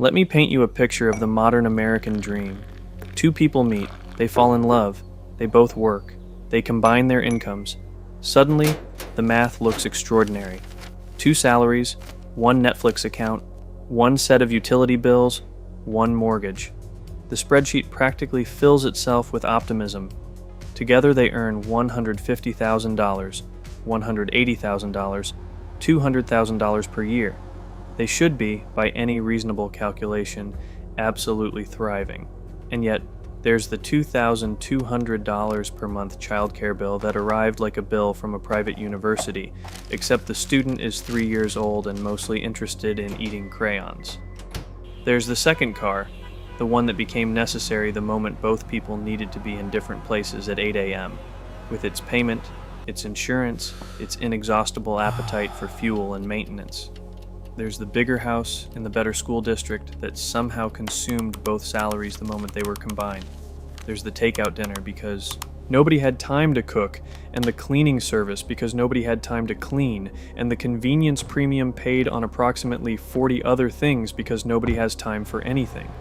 Let me paint you a picture of the modern American dream. Two people meet, they fall in love, they both work, they combine their incomes. Suddenly, the math looks extraordinary. 2 salaries, 1 Netflix account, 1 set of utility bills, 1 mortgage. The spreadsheet practically fills itself with optimism. Together they earn $150,000, $180,000, $200,000 per year. They should be, by any reasonable calculation, absolutely thriving. And yet, there's the $2,200 per month childcare bill that arrived like a bill from a private university, except the student is 3 years old and mostly interested in eating crayons. There's the second car, the one that became necessary the moment both people needed to be in different places at 8 a.m., with its payment, its insurance, its inexhaustible appetite for fuel and maintenance. There's the bigger house in the better school district that somehow consumed both salaries the moment they were combined. There's the takeout dinner because nobody had time to cook, and the cleaning service because nobody had time to clean, and the convenience premium paid on approximately 40 other things because nobody has time for anything.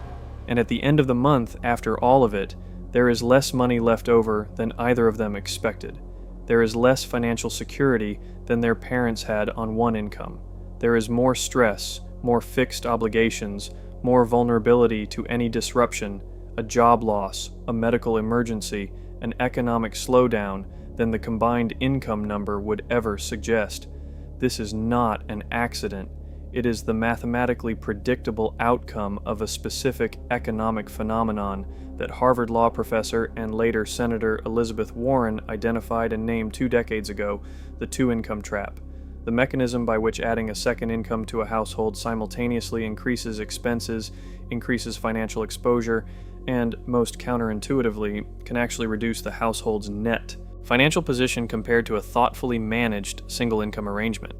And at the end of the month, after all of it, there is less money left over than either of them expected. There is less financial security than their parents had on one income. There is more stress, more fixed obligations, more vulnerability to any disruption, a job loss, a medical emergency, an economic slowdown than the combined income number would ever suggest. This is not an accident. It is the mathematically predictable outcome of a specific economic phenomenon that Harvard law professor and later Senator Elizabeth Warren identified and named 2 decades ago, the two-income trap. The mechanism by which adding a second income to a household simultaneously increases expenses, increases financial exposure, and, most counterintuitively, can actually reduce the household's net financial position compared to a thoughtfully managed single-income arrangement.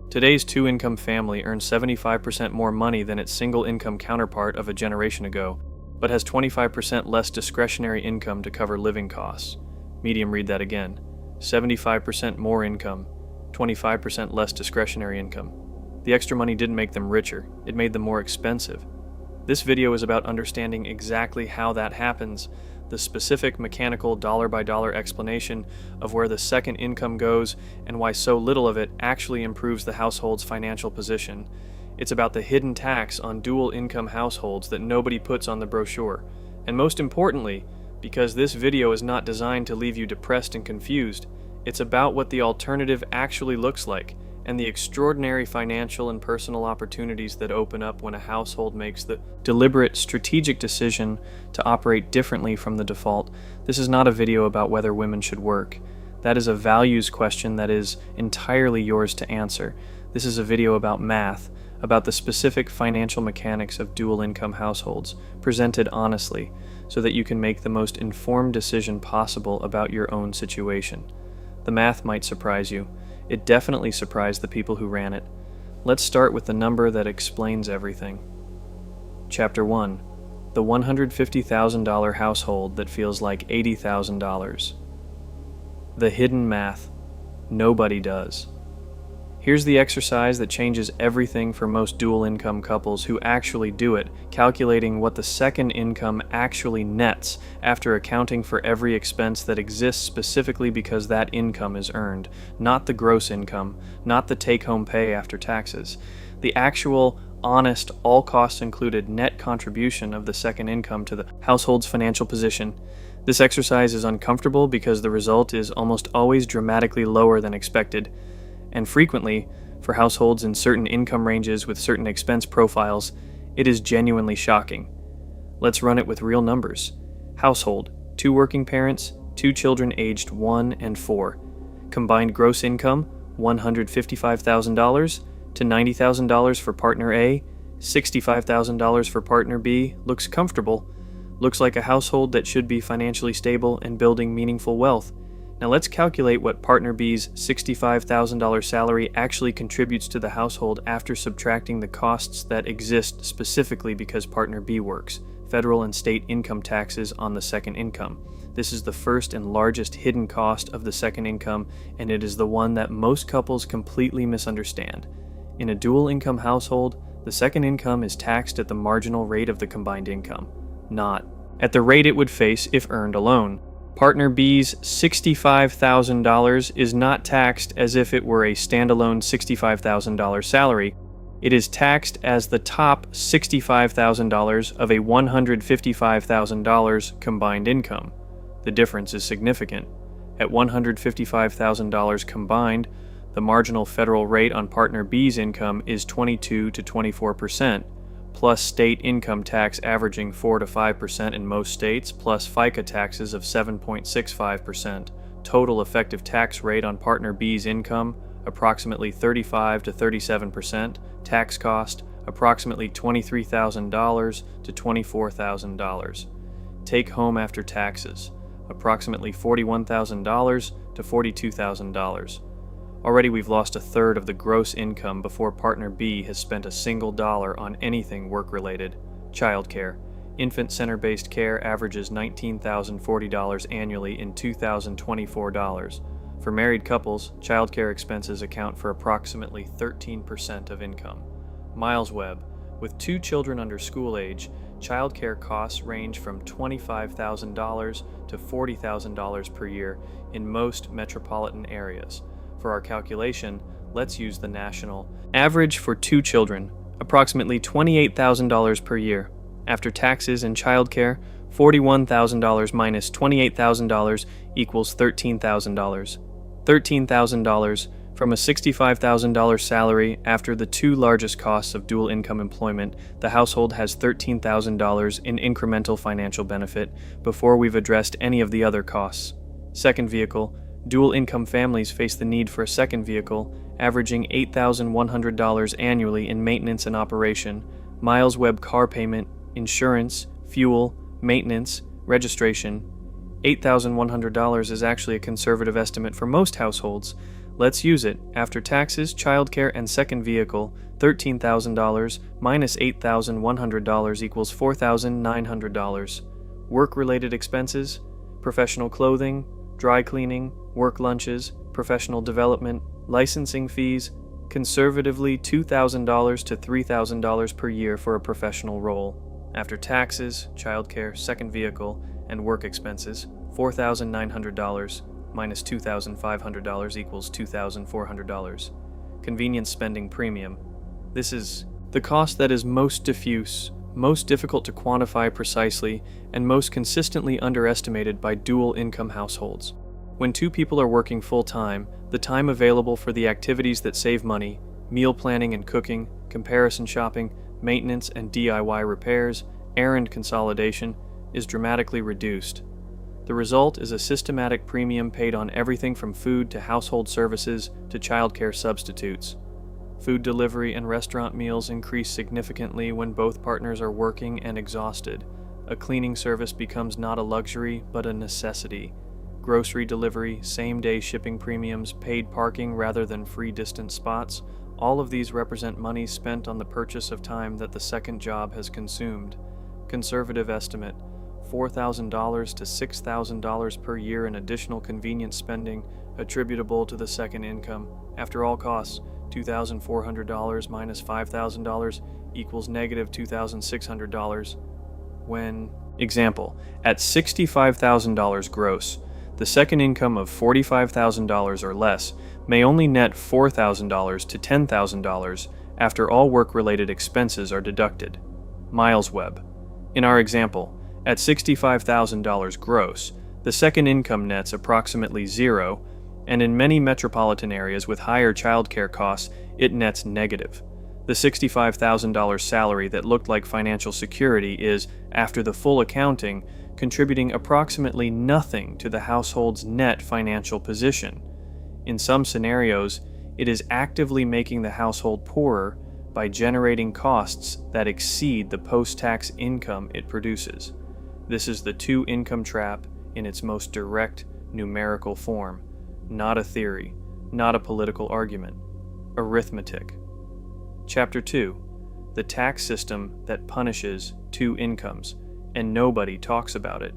Today's two-income family earns 75% more money than its single-income counterpart of a generation ago, but has 25% less discretionary income to cover living costs. Medium read that again. 75% more income, 25% less discretionary income. The extra money didn't make them richer, it made them more expensive. This video is about understanding exactly how that happens, the specific mechanical dollar-by-dollar explanation of where the second income goes and why so little of it actually improves the household's financial position. It's about the hidden tax on dual-income households that nobody puts on the brochure. And most importantly, because this video is not designed to leave you depressed and confused, it's about what the alternative actually looks like, and the extraordinary financial and personal opportunities that open up when a household makes the deliberate, strategic decision to operate differently from the default. This is not a video about whether women should work. That is a values question that is entirely yours to answer. This is a video about math, about the specific financial mechanics of dual-income households, presented honestly, so that you can make the most informed decision possible about your own situation. The math might surprise you. It definitely surprised the people who ran it. Let's start with the number that explains everything. Chapter 1. The $150,000 household that feels like $80,000. The hidden math. Nobody does. Here's the exercise that changes everything for most dual-income couples who actually do it, calculating what the second income actually nets after accounting for every expense that exists specifically because that income is earned, not the gross income, not the take-home pay after taxes. The actual, honest, all-costs-included net contribution of the second income to the household's financial position. This exercise is uncomfortable because the result is almost always dramatically lower than expected. And frequently, for households in certain income ranges with certain expense profiles, it is genuinely shocking. Let's run it with real numbers. Household, 2 working parents, 2 children aged 1 and 4. Combined gross income, $155,000 to $90,000 for partner A, $65,000 for partner B. Looks comfortable. Looks like a household that should be financially stable and building meaningful wealth. Now let's calculate what partner B's $65,000 salary actually contributes to the household after subtracting the costs that exist specifically because partner B works, federal and state income taxes on the second income. This is the first and largest hidden cost of the second income, and it is the one that most couples completely misunderstand. In a dual-income household, The second income is taxed at the marginal rate of the combined income, not at the rate it would face if earned alone. Partner B's $65,000 is not taxed as if it were a standalone $65,000 salary. It is taxed as the top $65,000 of a $155,000 combined income. The difference is significant. At $155,000 combined, the marginal federal rate on Partner B's income is 22 to 24%, plus state income tax averaging 4 to 5% in most states, plus FICA taxes of 7.65%. Total effective tax rate on Partner B's income, approximately 35 to 37%. Tax cost, approximately $23,000 to $24,000. Take home after taxes, approximately $41,000 to $42,000. Already we've lost a third of the gross income before Partner B has spent a single dollar on anything work-related. Childcare. Infant center-based care averages $19,040 annually in $2,024. For married couples, childcare expenses account for approximately 13% of income. Miles Webb. With 2 children under school age, childcare costs range from $25,000 to $40,000 per year in most metropolitan areas. For our calculation, let's use the national average for 2 children, approximately $28,000 per year. After taxes and childcare, $41,000 minus $28,000 equals $13,000. $13,000 from a $65,000 salary after the 2 largest costs of dual income employment, the household has $13,000 in incremental financial benefit before we've addressed any of the other costs. Second vehicle. Dual income families face the need for a second vehicle, averaging $8,100 annually in maintenance and operation, Miles Webb car payment, insurance, fuel, maintenance, registration. $8,100 is actually a conservative estimate for most households. Let's use it. After taxes, childcare, and second vehicle, $13,000 minus $8,100 equals $4,900. Work-related expenses, professional clothing, dry cleaning, work lunches, professional development, licensing fees, conservatively $2,000 to $3,000 per year for a professional role. After taxes, childcare, second vehicle, and work expenses, $4,900 minus $2,500 equals $2,400. Convenience spending premium. This is the cost that is most diffuse, most difficult to quantify precisely, and most consistently underestimated by dual income households. When 2 people are working full-time, the time available for the activities that save money, meal planning and cooking, comparison shopping, maintenance and DIY repairs, errand consolidation, is dramatically reduced. The result is a systematic premium paid on everything from food to household services to childcare substitutes. Food delivery and restaurant meals increase significantly when both partners are working and exhausted. A cleaning service becomes not a luxury, but a necessity. Grocery delivery, same-day shipping premiums, paid parking rather than free distance spots, all of these represent money spent on the purchase of time that the second job has consumed. Conservative estimate, $4,000 to $6,000 per year in additional convenience spending attributable to the second income. After all costs, $2,400 minus $5,000 equals negative $2,600. When, example, at $65,000 gross, the second income of $45,000 or less may only net $4,000 to $10,000 after all work-related expenses are deducted. Miles Webb. In our example, at $65,000 gross, the second income nets approximately zero, and in many metropolitan areas with higher childcare costs, it nets negative. The $65,000 salary that looked like financial security is, after the full accounting, contributing approximately nothing to the household's net financial position. In some scenarios, it is actively making the household poorer by generating costs that exceed the post-tax income it produces. This is the 2-income trap in its most direct numerical form, not a theory, not a political argument. Arithmetic. Chapter 2. The tax system that punishes 2 incomes, and nobody talks about it.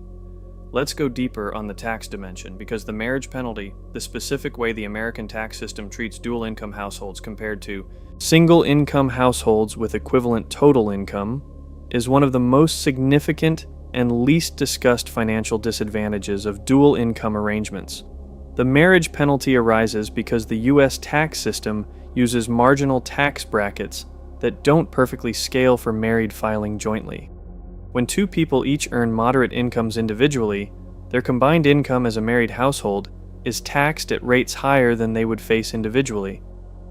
Let's go deeper on the tax dimension because the marriage penalty, the specific way the American tax system treats dual income households compared to single income households with equivalent total income, is one of the most significant and least discussed financial disadvantages of dual income arrangements. The marriage penalty arises because the U.S. tax system uses marginal tax brackets that don't perfectly scale for married filing jointly. When two people each earn moderate incomes individually, their combined income as a married household is taxed at rates higher than they would face individually,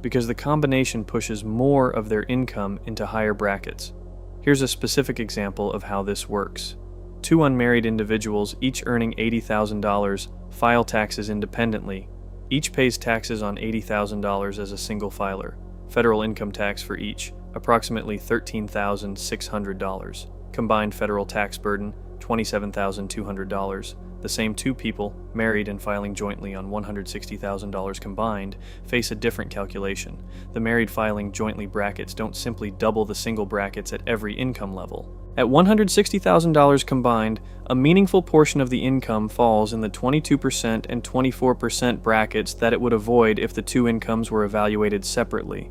because the combination pushes more of their income into higher brackets. Here's a specific example of how this works. Two unmarried individuals, each earning $80,000, file taxes independently. Each pays taxes on $80,000 as a single filer. Federal income tax for each, approximately $13,600. Combined federal tax burden, $27,200. The same two people, married and filing jointly on $160,000 combined, face a different calculation. The married filing jointly brackets don't simply double the single brackets at every income level. At $160,000 combined, a meaningful portion of the income falls in the 22% and 24% brackets that it would avoid if the two incomes were evaluated separately.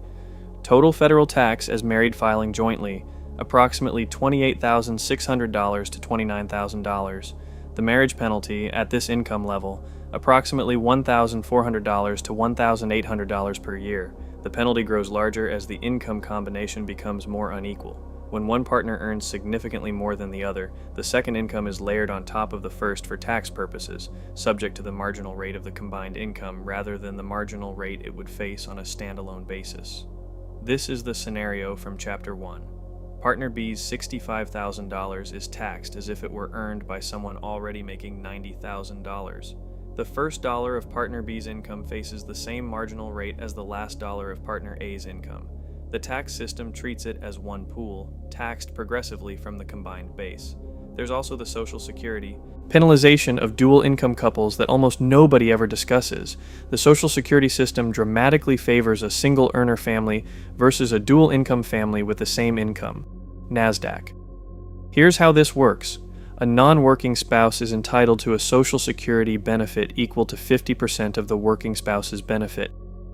Total federal tax as married filing jointly, approximately $28,600 to $29,000. The marriage penalty at this income level, approximately $1,400 to $1,800 per year. The penalty grows larger as the income combination becomes more unequal. When one partner earns significantly more than the other, the second income is layered on top of the first for tax purposes, subject to the marginal rate of the combined income rather than the marginal rate it would face on a standalone basis. This is the scenario from Chapter 1. Partner B's $65,000 is taxed as if it were earned by someone already making $90,000. The first dollar of Partner B's income faces the same marginal rate as the last dollar of Partner A's income. The tax system treats it as one pool, taxed progressively from the combined base. There's also the Social Security penalization of dual income couples that almost nobody ever discusses. The Social Security system dramatically favors a single earner family versus a dual income family with the same income. NASDAQ. Here's how this works. A non-working spouse is entitled to a Social Security benefit equal to 50% of the working spouse's benefit,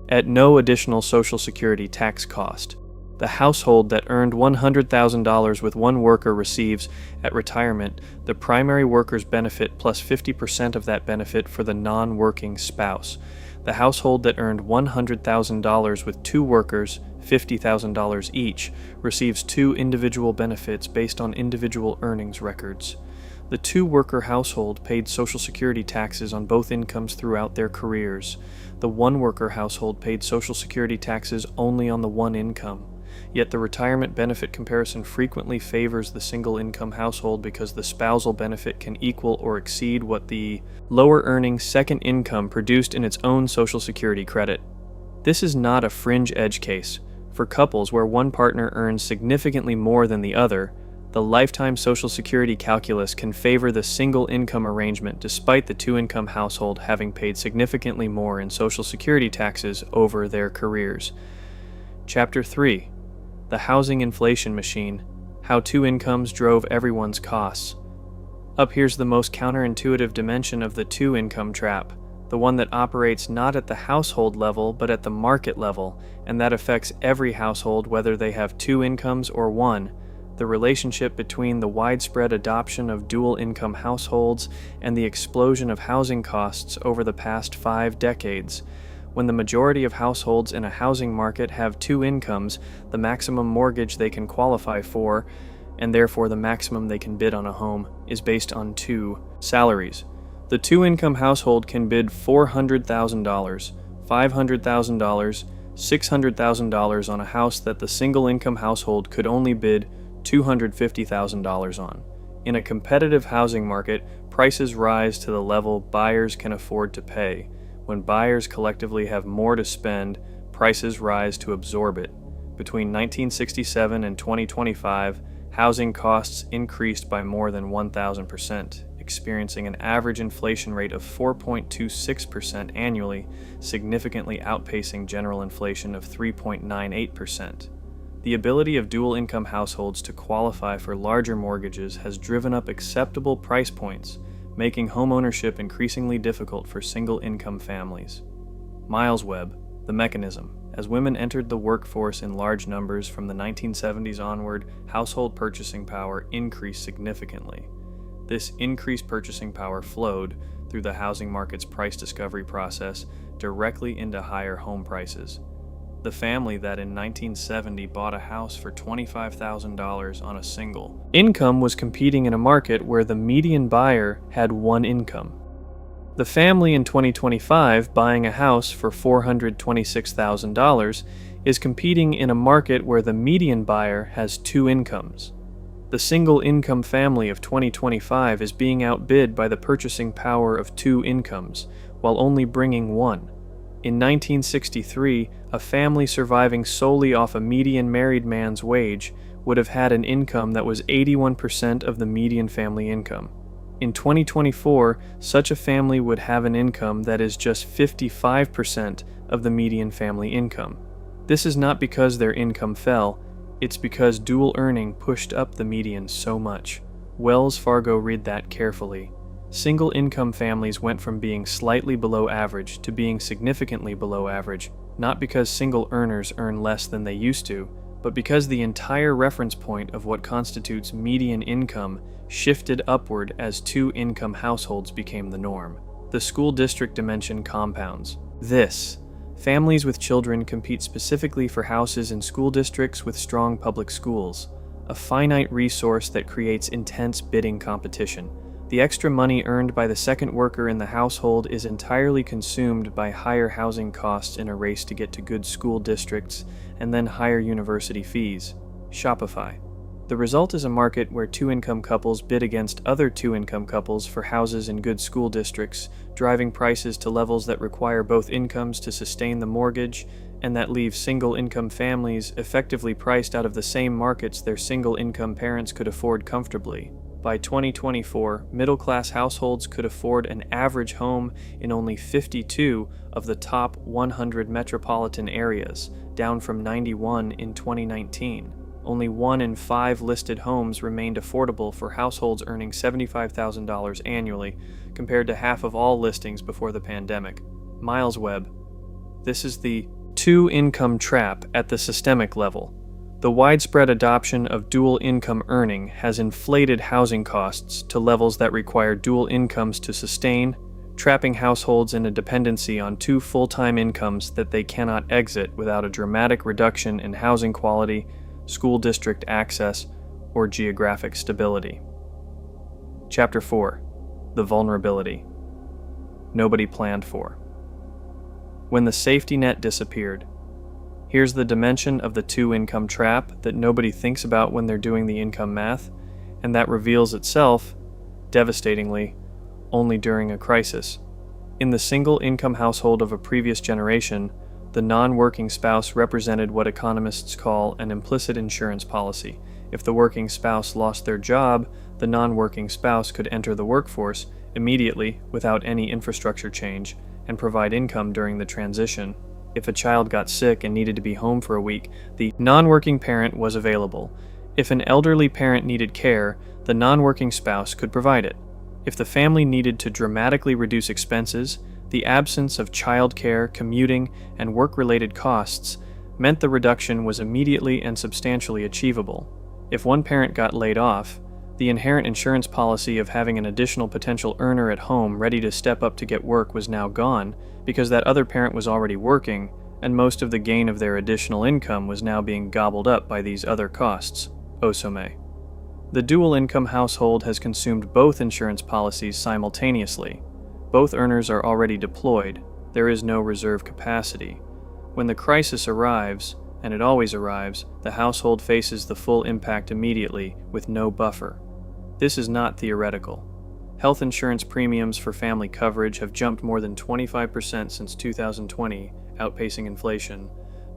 at no additional Social Security tax cost. The household that earned $100,000 with one worker receives, at retirement, the primary worker's benefit plus 50% of that benefit for the non-working spouse. The household that earned $100,000 with two workers, $50,000 each, receives two individual benefits based on individual earnings records. The two-worker household paid Social Security taxes on both incomes throughout their careers. The one-worker household paid Social Security taxes only on the one income. Yet the retirement benefit comparison frequently favors the single-income household because the spousal benefit can equal or exceed what the lower-earning second income produced in its own Social Security credit. This is not a fringe edge case. For couples where one partner earns significantly more than the other, the lifetime Social Security calculus can favor the single-income arrangement despite the two-income household having paid significantly more in Social Security taxes over their careers. Chapter 3. The Housing Inflation Machine, How Two Incomes Drove Everyone's Costs. Up here's the most counterintuitive dimension of the two-income trap, the one that operates not at the household level but at the market level, and that affects every household whether they have two incomes or one. The relationship between the widespread adoption of dual-income households and the explosion of housing costs over the past 5 decades. When the majority of households in a housing market have two incomes, the maximum mortgage they can qualify for, and therefore the maximum they can bid on a home, is based on two salaries. The two-income household can bid $400,000, $500,000, $600,000 on a house that the single-income household could only bid $250,000 on. In a competitive housing market, prices rise to the level buyers can afford to pay. When buyers collectively have more to spend, prices rise to absorb it. Between 1967 and 2025, housing costs increased by more than 1,000%, experiencing an average inflation rate of 4.26% annually, significantly outpacing general inflation of 3.98%. The ability of dual-income households to qualify for larger mortgages has driven up acceptable price points, making homeownership increasingly difficult for single-income families. Miles Webb, the mechanism. As women entered the workforce in large numbers from the 1970s onward, household purchasing power increased significantly. This increased purchasing power flowed, through the housing market's price discovery process, directly into higher home prices. The family that in 1970 bought a house for $25,000 on a single income was competing in a market where the median buyer had one income. The family in 2025 buying a house for $426,000 is competing in a market where the median buyer has two incomes. The single-income family of 2025 is being outbid by the purchasing power of two incomes, while only bringing one. In 1963, a family surviving solely off a median married man's wage would have had an income that was 81% of the median family income. In 2024, such a family would have an income that is just 55% of the median family income. This is not because their income fell, it's because dual earning pushed up the median so much. Wells Fargo read that carefully. Single-income families went from being slightly below average to being significantly below average, not because single earners earn less than they used to, but because the entire reference point of what constitutes median income shifted upward as two-income households became the norm. The school district dimension compounds. Families with children compete specifically for houses in school districts with strong public schools, a finite resource that creates intense bidding competition. The extra money earned by the second worker in the household is entirely consumed by higher housing costs in a race to get to good school districts and then higher university fees. Shopify. The result is a market where two-income couples bid against other two-income couples for houses in good school districts, driving prices to levels that require both incomes to sustain the mortgage and that leave single-income families effectively priced out of the same markets their single-income parents could afford comfortably. By 2024, middle-class households could afford an average home in only 52 of the top 100 metropolitan areas, down from 91 in 2019. Only 1 in 5 listed homes remained affordable for households earning $75,000 annually, compared to half of all listings before the pandemic. Miles Webb. This is the two-income trap at the systemic level. The widespread adoption of dual income earning has inflated housing costs to levels that require dual incomes to sustain, trapping households in a dependency on two full-time incomes that they cannot exit without a dramatic reduction in housing quality, school district access, or geographic stability. Chapter 4. The Vulnerability. Nobody planned for. When the safety net disappeared. Here's the dimension of the two-income trap that nobody thinks about when they're doing the income math, and that reveals itself, devastatingly, only during a crisis. In the single-income household of a previous generation, the non-working spouse represented what economists call an implicit insurance policy. If the working spouse lost their job, the non-working spouse could enter the workforce immediately without any infrastructure change and provide income during the transition. If a child got sick and needed to be home for a week, the non-working parent was available. If an elderly parent needed care, the non-working spouse could provide it. If the family needed to dramatically reduce expenses, the absence of childcare, commuting, and work-related costs meant the reduction was immediately and substantially achievable. If one parent got laid off, the inherent insurance policy of having an additional potential earner at home ready to step up to get work was now gone, because that other parent was already working, and most of the gain of their additional income was now being gobbled up by these other costs. Osome. The dual-income household has consumed both insurance policies simultaneously. Both earners are already deployed. There is no reserve capacity. When the crisis arrives, and it always arrives, the household faces the full impact immediately, with no buffer. This is not theoretical. Health insurance premiums for family coverage have jumped more than 25% since 2020, outpacing inflation.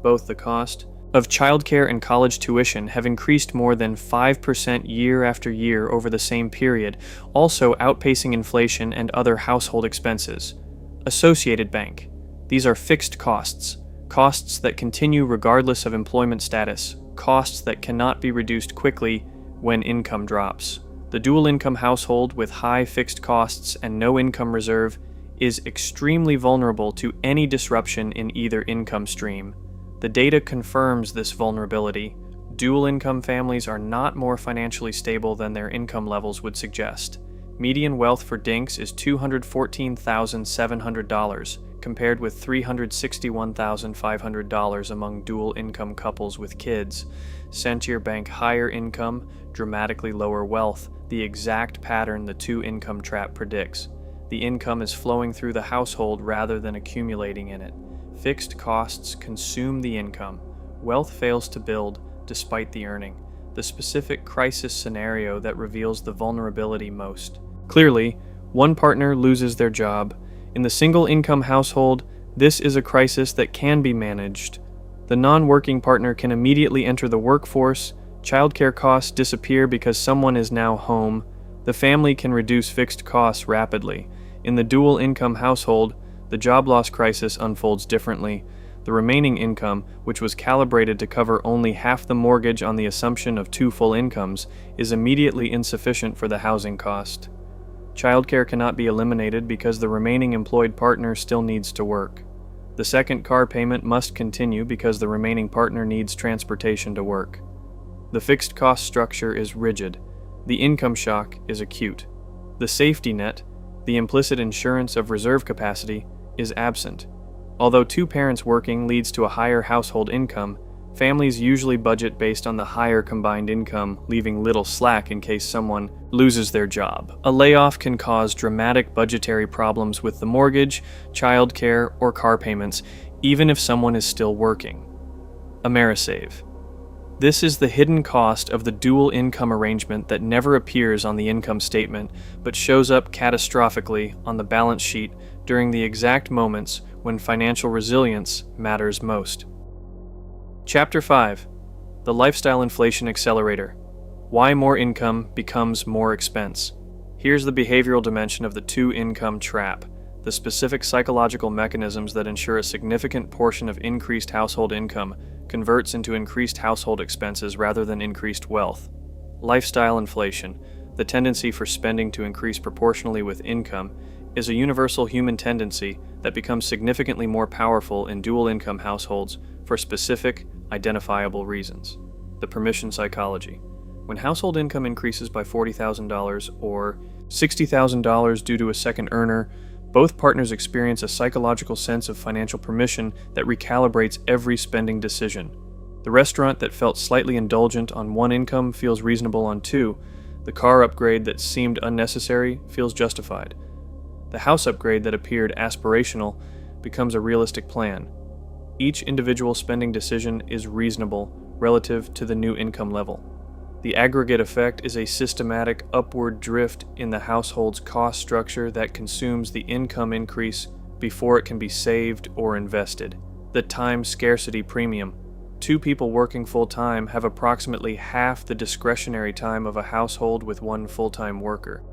Both the cost of childcare and college tuition have increased more than 5% year after year over the same period, also outpacing inflation and other household expenses. Associated Bank. These are fixed costs, costs that continue regardless of employment status, costs that cannot be reduced quickly when income drops. The dual income household with high fixed costs and no income reserve is extremely vulnerable to any disruption in either income stream. The data confirms this vulnerability. Dual income families are not more financially stable than their income levels would suggest. Median wealth for dinks is $214,700, compared with $361,500 among dual income couples with kids. Sentier bank higher income, dramatically lower wealth, the exact pattern the two-income trap predicts. The income is flowing through the household rather than accumulating in it. Fixed costs consume the income. Wealth fails to build despite the earning, the specific crisis scenario that reveals the vulnerability most. Clearly, one partner loses their job. In the single-income household, this is a crisis that can be managed. The non-working partner can immediately enter the workforce. Childcare costs disappear because someone is now home. The family can reduce fixed costs rapidly. In the dual-income household, the job loss crisis unfolds differently. The remaining income, which was calibrated to cover only half the mortgage on the assumption of two full incomes, is immediately insufficient for the housing cost. Childcare cannot be eliminated because the remaining employed partner still needs to work. The second car payment must continue because the remaining partner needs transportation to work. The fixed cost structure is rigid. The income shock is acute. The safety net, the implicit insurance of reserve capacity, is absent. Although two parents working leads to a higher household income, families usually budget based on the higher combined income, leaving little slack in case someone loses their job. A layoff can cause dramatic budgetary problems with the mortgage, childcare, or car payments, even if someone is still working. AmeriSave. This is the hidden cost of the dual income arrangement that never appears on the income statement, but shows up catastrophically on the balance sheet during the exact moments when financial resilience matters most. Chapter 5. The Lifestyle Inflation Accelerator. Why more income becomes more expense. Here's the behavioral dimension of the two-income trap, the specific psychological mechanisms that ensure a significant portion of increased household income converts into increased household expenses rather than increased wealth. Lifestyle inflation, the tendency for spending to increase proportionally with income, is a universal human tendency that becomes significantly more powerful in dual-income households for specific, identifiable reasons. The permission psychology. When household income increases by $40,000 or $60,000 due to a second earner, both partners experience a psychological sense of financial permission that recalibrates every spending decision. The restaurant that felt slightly indulgent on one income feels reasonable on two. The car upgrade that seemed unnecessary feels justified. The house upgrade that appeared aspirational becomes a realistic plan. Each individual spending decision is reasonable relative to the new income level. The aggregate effect is a systematic upward drift in the household's cost structure that consumes the income increase before it can be saved or invested. The time scarcity premium. Two people working full-time have approximately half the discretionary time of a household with one full-time worker.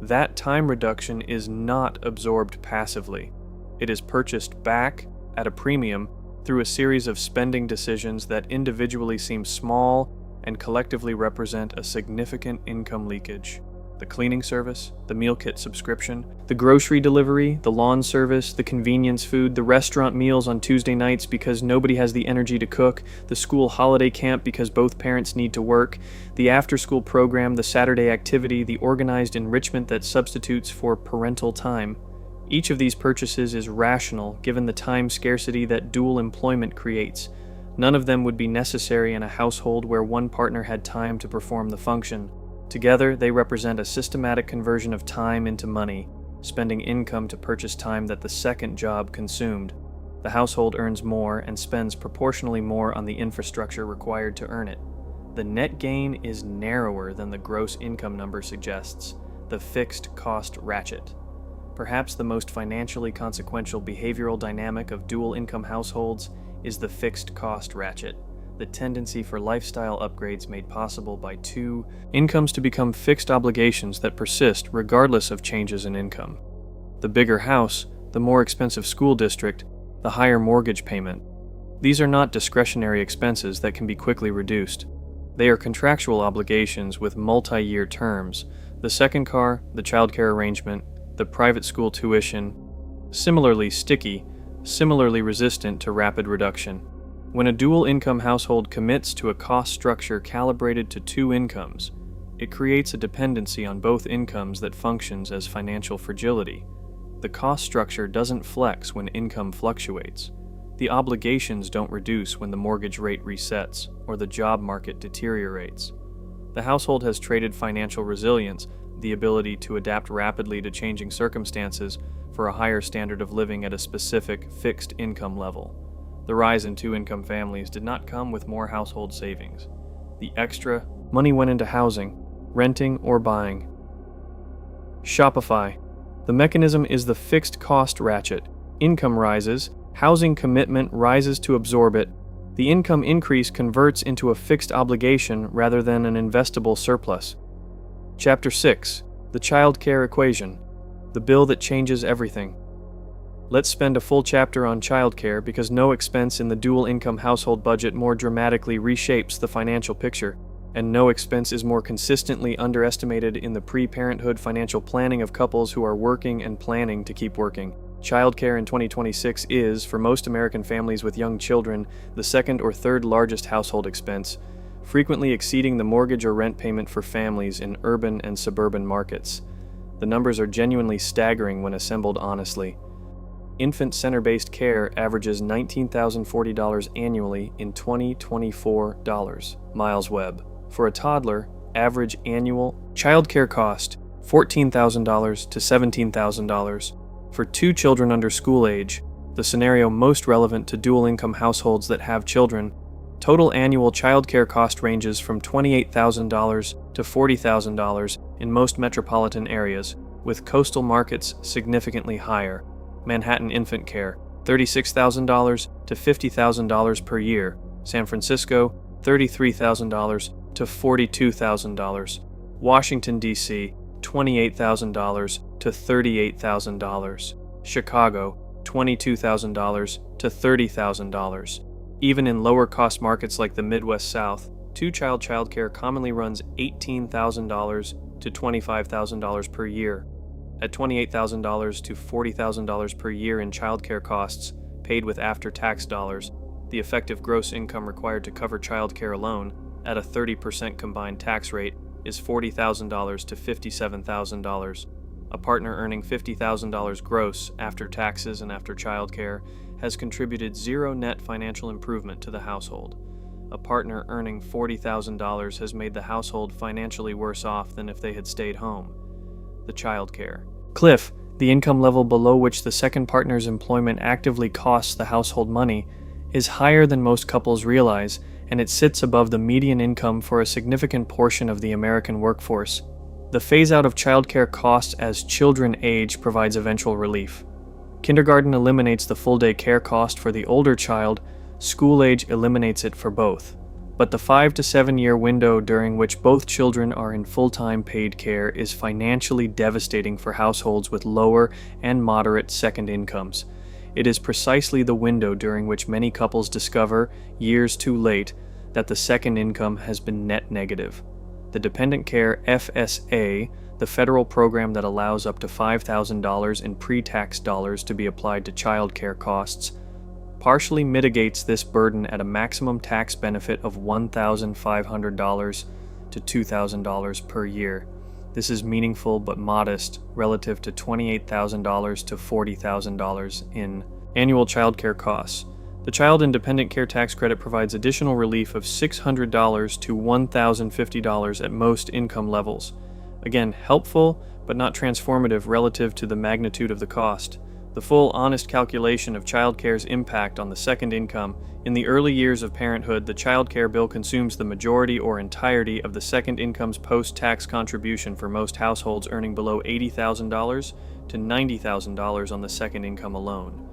That time reduction is not absorbed passively. It is purchased back at a premium through a series of spending decisions that individually seem small and collectively represent a significant income leakage. The cleaning service, the meal kit subscription, the grocery delivery, the lawn service, the convenience food, the restaurant meals on Tuesday nights because nobody has the energy to cook, the school holiday camp because both parents need to work, the after-school program, the Saturday activity, the organized enrichment that substitutes for parental time. Each of these purchases is rational given the time scarcity that dual employment creates. None of them would be necessary in a household where one partner had time to perform the function. Together, they represent a systematic conversion of time into money, spending income to purchase time that the second job consumed. The household earns more and spends proportionally more on the infrastructure required to earn it. The net gain is narrower than the gross income number suggests, the fixed cost ratchet. Perhaps the most financially consequential behavioral dynamic of dual income households is the fixed cost ratchet, the tendency for lifestyle upgrades made possible by two incomes to become fixed obligations that persist regardless of changes in income. The bigger house, the more expensive school district, the higher mortgage payment. These are not discretionary expenses that can be quickly reduced. They are contractual obligations with multi-year terms. The second car, the childcare arrangement, the private school tuition, similarly sticky, similarly resistant to rapid reduction. When a dual-income household commits to a cost structure calibrated to two incomes, it creates a dependency on both incomes that functions as financial fragility. The cost structure doesn't flex when income fluctuates. The obligations don't reduce when the mortgage rate resets or the job market deteriorates. The household has traded financial resilience, the ability to adapt rapidly to changing circumstances, for a higher standard of living at a specific, fixed income level. The rise in two-income families did not come with more household savings. The extra money went into housing, renting, or buying. Shopify. The mechanism is the fixed cost ratchet. Income rises, housing commitment rises to absorb it. The income increase converts into a fixed obligation rather than an investable surplus. Chapter 6. The Childcare Equation. The bill that changes everything. Let's spend a full chapter on childcare because no expense in the dual-income household budget more dramatically reshapes the financial picture, and no expense is more consistently underestimated in the pre-parenthood financial planning of couples who are working and planning to keep working. Childcare in 2026 is, for most American families with young children, the second or third largest household expense, frequently exceeding the mortgage or rent payment for families in urban and suburban markets. The numbers are genuinely staggering when assembled honestly. Infant center-based care averages $19,040 annually in 2024 dollars. Miles Webb. For a toddler, average annual childcare cost $14,000 to $17,000. For two children under school age, the scenario most relevant to dual-income households that have children, total annual childcare cost ranges from $28,000 to $40,000 in most metropolitan areas, with coastal markets significantly higher. Manhattan infant care, $36,000 to $50,000 per year. San Francisco, $33,000 to $42,000. Washington, D.C., $28,000 to $38,000. Chicago, $22,000 to $30,000. Even in lower-cost markets like the Midwest South, two-child childcare commonly runs $18,000 to $25,000 per year. At $28,000 to $40,000 per year in childcare costs, paid with after-tax dollars, the effective gross income required to cover childcare alone, at a 30% combined tax rate, is $40,000 to $57,000. A partner earning $50,000 gross after taxes and after childcare has contributed zero net financial improvement to the household. A partner earning $40,000 has made the household financially worse off than if they had stayed home. The childcare cliff, the income level below which the second partner's employment actively costs the household money, is higher than most couples realize, and it sits above the median income for a significant portion of the American workforce. The phase-out of childcare costs as children age provides eventual relief. Kindergarten eliminates the full-day care cost for the older child, school age eliminates it for both. But the 5 to 7 year window during which both children are in full-time paid care is financially devastating for households with lower and moderate second incomes. It is precisely the window during which many couples discover, years too late, that the second income has been net negative. The Dependent Care FSA, the federal program that allows up to $5,000 in pre-tax dollars to be applied to child care costs, partially mitigates this burden at a maximum tax benefit of $1,500 to $2,000 per year. This is meaningful but modest relative to $28,000 to $40,000 in annual child care costs. The Child and Dependent Care Tax Credit provides additional relief of $600 to $1,050 at most income levels. Again, helpful but not transformative relative to the magnitude of the cost. The full, honest calculation of childcare's impact on the second income. In the early years of parenthood, the child care bill consumes the majority or entirety of the second income's post-tax contribution for most households earning below $80,000 to $90,000 on the second income alone.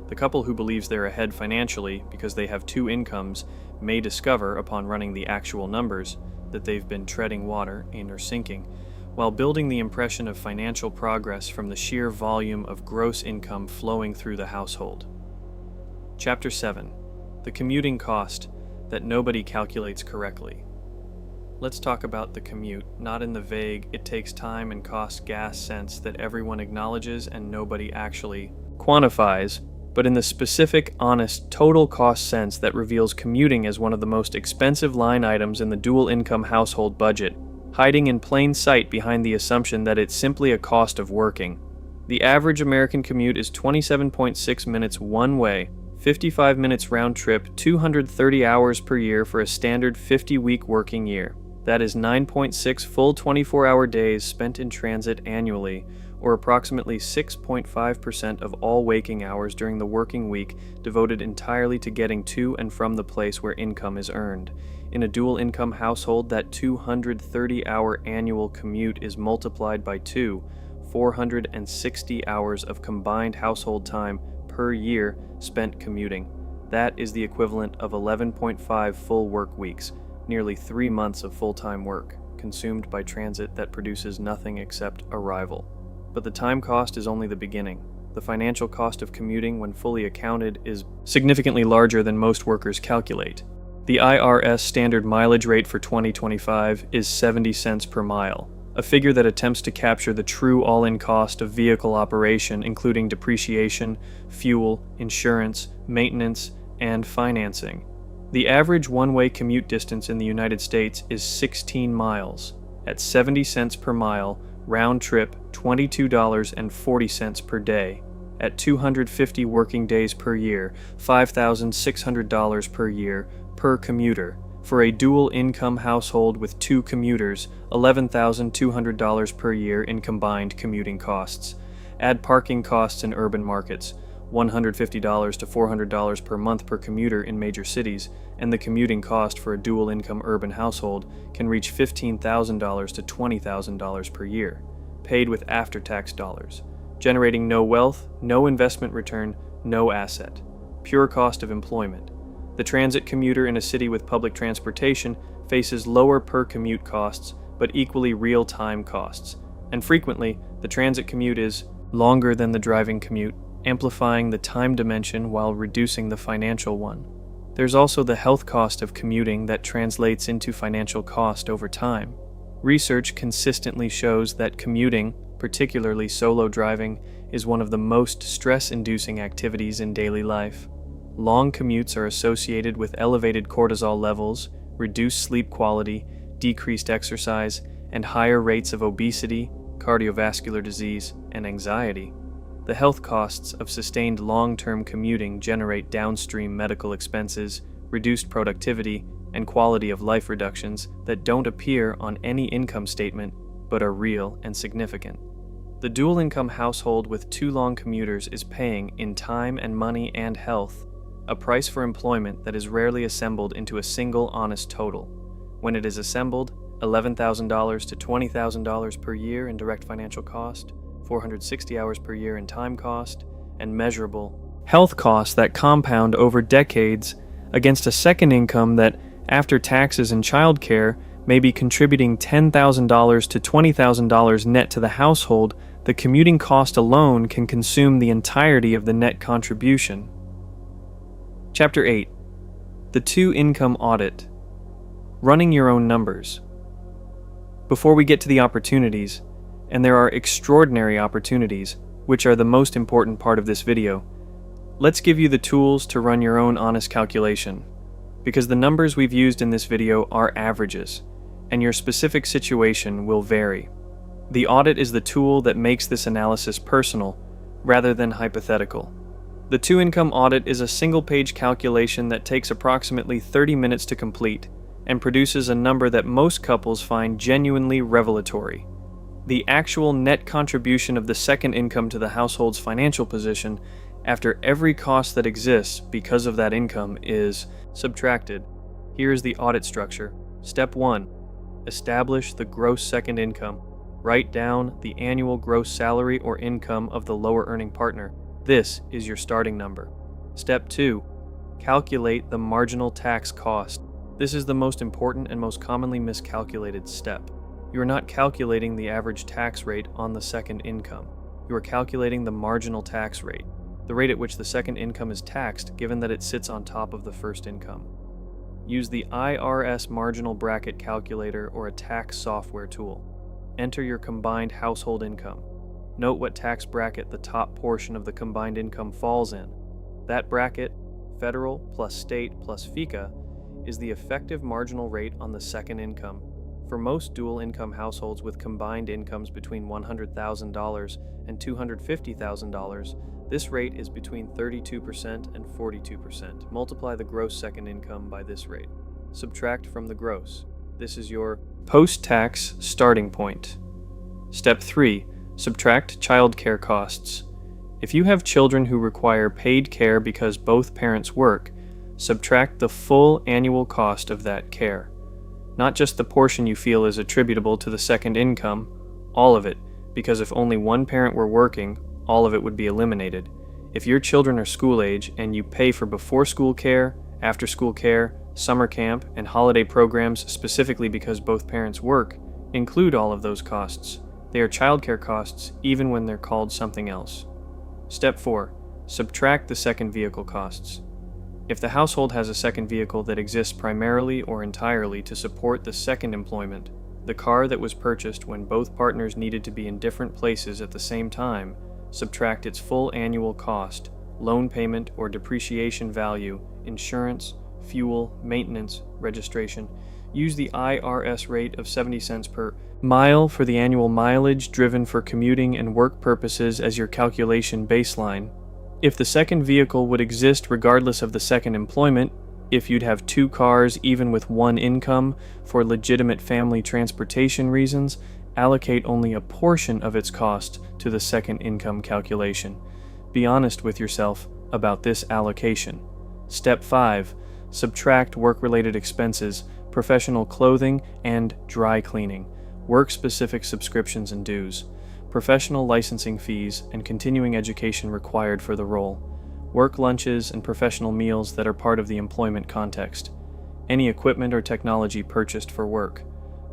The couple who believes they're ahead financially because they have two incomes may discover, upon running the actual numbers, that they've been treading water and are sinking, while building the impression of financial progress from the sheer volume of gross income flowing through the household. Chapter 7. The commuting cost that nobody calculates correctly. Let's talk about the commute, not in the vague, it takes time and costs gas sense that everyone acknowledges and nobody actually quantifies, but in the specific, honest, total cost sense that reveals commuting as one of the most expensive line items in the dual-income household budget, hiding in plain sight behind the assumption that it's simply a cost of working. The average American commute is 27.6 minutes one way, 55 minutes round trip, 230 hours per year for a standard 50-week working year. That is 9.6 full 24-hour days spent in transit annually, or approximately 6.5% of all waking hours during the working week devoted entirely to getting to and from the place where income is earned. In a dual-income household, that 230-hour annual commute is multiplied by 460 hours of combined household time per year spent commuting. That is the equivalent of 11.5 full work weeks, nearly 3 months of full-time work, consumed by transit that produces nothing except arrival. But the time cost is only the beginning. The financial cost of commuting, when fully accounted, is significantly larger than most workers calculate. The IRS standard mileage rate for 2025 is 70 cents per mile, a figure that attempts to capture the true all-in cost of vehicle operation, including depreciation, fuel, insurance, maintenance, and financing. The average one-way commute distance in the United States is 16 miles. At 70 cents per mile, round trip $22.40 per day. At 250 working days per year, $5,600 per year per commuter. For a dual-income household with 2 commuters, $11,200 per year in combined commuting costs. Add parking costs in urban markets, $150 to $400 per month per commuter in major cities, and the commuting cost for a dual-income urban household can reach $15,000 to $20,000 per year, paid with after-tax dollars, generating no wealth, no investment return, no asset. Pure cost of employment. The transit commuter in a city with public transportation faces lower per-commute costs, but equally real-time costs, and frequently, the transit commute is longer than the driving commute, amplifying the time dimension while reducing the financial one. There's also the health cost of commuting that translates into financial cost over time. Research consistently shows that commuting, particularly solo driving, is one of the most stress-inducing activities in daily life. Long commutes are associated with elevated cortisol levels, reduced sleep quality, decreased exercise, and higher rates of obesity, cardiovascular disease, and anxiety. The health costs of sustained long-term commuting generate downstream medical expenses, reduced productivity, and quality of life reductions that don't appear on any income statement but are real and significant. The dual-income household with 2 long commuters is paying, in time and money and health, a price for employment that is rarely assembled into a single honest total. When it is assembled, $11,000 to $20,000 per year in direct financial cost, 460 hours per year in time cost, and measurable health costs that compound over decades against a second income that, after taxes and childcare, may be contributing $10,000 to $20,000 net to the household. The commuting cost alone can consume the entirety of the net contribution. Chapter 8. The 2-Income Audit. Running your own numbers. Before we get to the opportunities, and there are extraordinary opportunities, which are the most important part of this video, let's give you the tools to run your own honest calculation, because the numbers we've used in this video are averages, and your specific situation will vary. The audit is the tool that makes this analysis personal, rather than hypothetical. The 2-Income Audit is a single-page calculation that takes approximately 30 minutes to complete, and produces a number that most couples find genuinely revelatory. The actual net contribution of the second income to the household's financial position after every cost that exists because of that income is subtracted. Here is the audit structure. Step 1. Establish the gross second income. Write down the annual gross salary or income of the lower earning partner. This is your starting number. Step 2. Calculate the marginal tax cost. This is the most important and most commonly miscalculated step. You are not calculating the average tax rate on the second income. You are calculating the marginal tax rate, the rate at which the second income is taxed given that it sits on top of the first income. Use the IRS marginal bracket calculator or a tax software tool. Enter your combined household income. Note what tax bracket the top portion of the combined income falls in. That bracket, federal plus state plus FICA, is the effective marginal rate on the second income. For most dual income households with combined incomes between $100,000 and $250,000, this rate is between 32% and 42%. Multiply the gross second income by this rate. Subtract from the gross. This is your post-tax starting point. Step 3. Subtract childcare costs. If you have children who require paid care because both parents work, subtract the full annual cost of that care. Not just the portion you feel is attributable to the second income, all of it, because if only one parent were working, all of it would be eliminated. If your children are school age and you pay for before-school care, after-school care, summer camp, and holiday programs specifically because both parents work, include all of those costs. They are childcare costs even when they're called something else. Step 4. Subtract the second vehicle costs. If the household has a second vehicle that exists primarily or entirely to support the second employment, the car that was purchased when both partners needed to be in different places at the same time, subtract its full annual cost, loan payment or depreciation value, insurance, fuel, maintenance, registration. Use the IRS rate of 70 cents per mile for the annual mileage driven for commuting and work purposes as your calculation baseline. If the second vehicle would exist regardless of the second employment, if you'd have two cars even with one income for legitimate family transportation reasons, allocate only a portion of its cost to the second income calculation. Be honest with yourself about this allocation. Step 5. Subtract work-related expenses, professional clothing, and dry cleaning, work-specific subscriptions and dues, professional licensing fees, and continuing education required for the role, work lunches and professional meals that are part of the employment context, any equipment or technology purchased for work,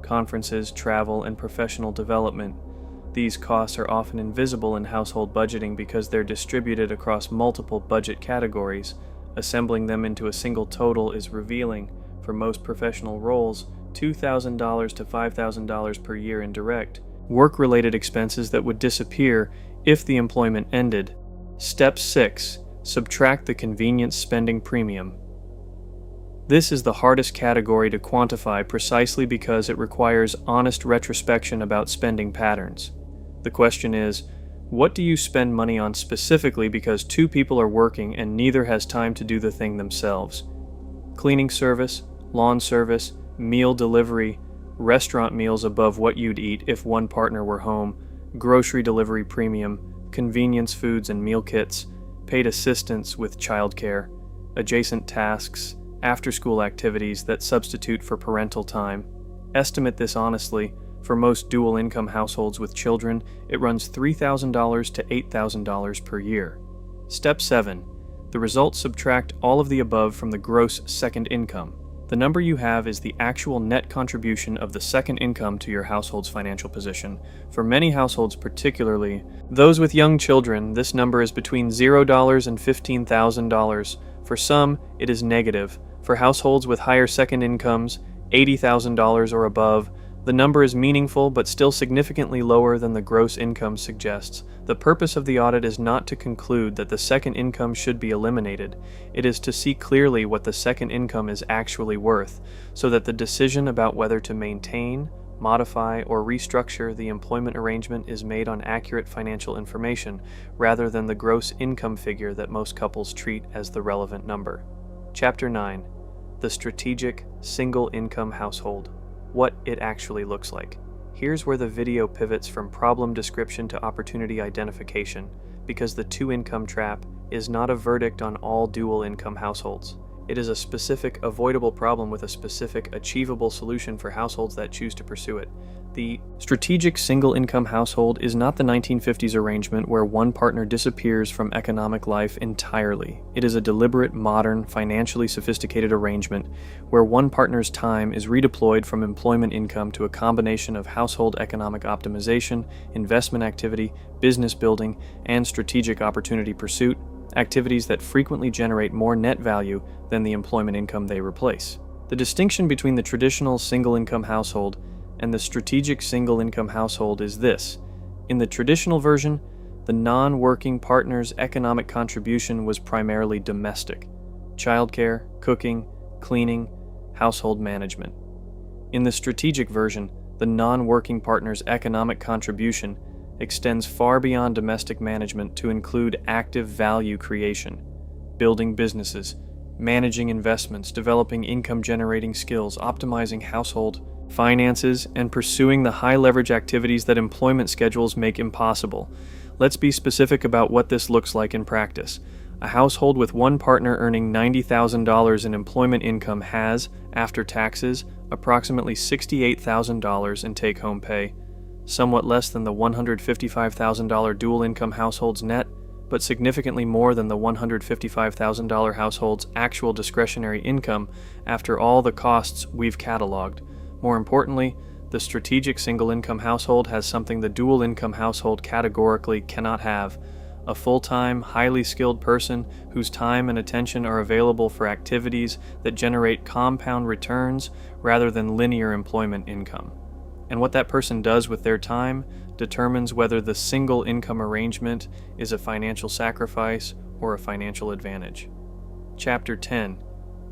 conferences, travel, and professional development. These costs are often invisible in household budgeting because they're distributed across multiple budget categories. Assembling them into a single total is revealing. For most professional roles, $2,000 to $5,000 per year in direct, work-related expenses that would disappear if the employment ended. Step 6. Subtract the convenience spending premium. This is the hardest category to quantify precisely because it requires honest retrospection about spending patterns. The question is, what do you spend money on specifically because two people are working and neither has time to do the thing themselves? Cleaning service, lawn service, meal delivery, restaurant meals above what you'd eat if one partner were home, grocery delivery premium, convenience foods and meal kits, paid assistance with childcare, adjacent tasks, after-school activities that substitute for parental time. Estimate this honestly. For most dual-income households with children, it runs $3,000 to $8,000 per year. Step 7. The results subtract all of the above from the gross second income. The number you have is the actual net contribution of the second income to your household's financial position. For many households, particularly those with young children, this number is between $0 and $15,000. For some, it is negative. For households with higher second incomes, $80,000 or above, the number is meaningful but still significantly lower than the gross income suggests. The purpose of the audit is not to conclude that the second income should be eliminated. It is to see clearly what the second income is actually worth, so that the decision about whether to maintain, modify, or restructure the employment arrangement is made on accurate financial information, rather than the gross income figure that most couples treat as the relevant number. Chapter 9. The Strategic Single Income Household. What it actually looks like. Here's where the video pivots from problem description to opportunity identification, because the two-income trap is not a verdict on all dual-income households. It is a specific, avoidable problem with a specific, achievable solution for households that choose to pursue it. The strategic single-income household is not the 1950s arrangement where one partner disappears from economic life entirely. It is a deliberate, modern, financially sophisticated arrangement where one partner's time is redeployed from employment income to a combination of household economic optimization, investment activity, business building, and strategic opportunity pursuit, activities that frequently generate more net value than the employment income they replace. The distinction between the traditional single-income household and the strategic single-income household is this. In the traditional version, the non-working partner's economic contribution was primarily domestic: childcare, cooking, cleaning, household management. In the strategic version, the non-working partner's economic contribution extends far beyond domestic management to include active value creation, building businesses, managing investments, developing income-generating skills, optimizing household finances, and pursuing the high-leverage activities that employment schedules make impossible. Let's be specific about what this looks like in practice. A household with one partner earning $90,000 in employment income has, after taxes, approximately $68,000 in take-home pay, somewhat less than the $155,000 dual-income household's net, but significantly more than the $155,000 household's actual discretionary income after all the costs we've cataloged. More importantly, the strategic single-income household has something the dual-income household categorically cannot have: a full-time, highly skilled person whose time and attention are available for activities that generate compound returns rather than linear employment income. And what that person does with their time determines whether the single income arrangement is a financial sacrifice or a financial advantage. Chapter 10: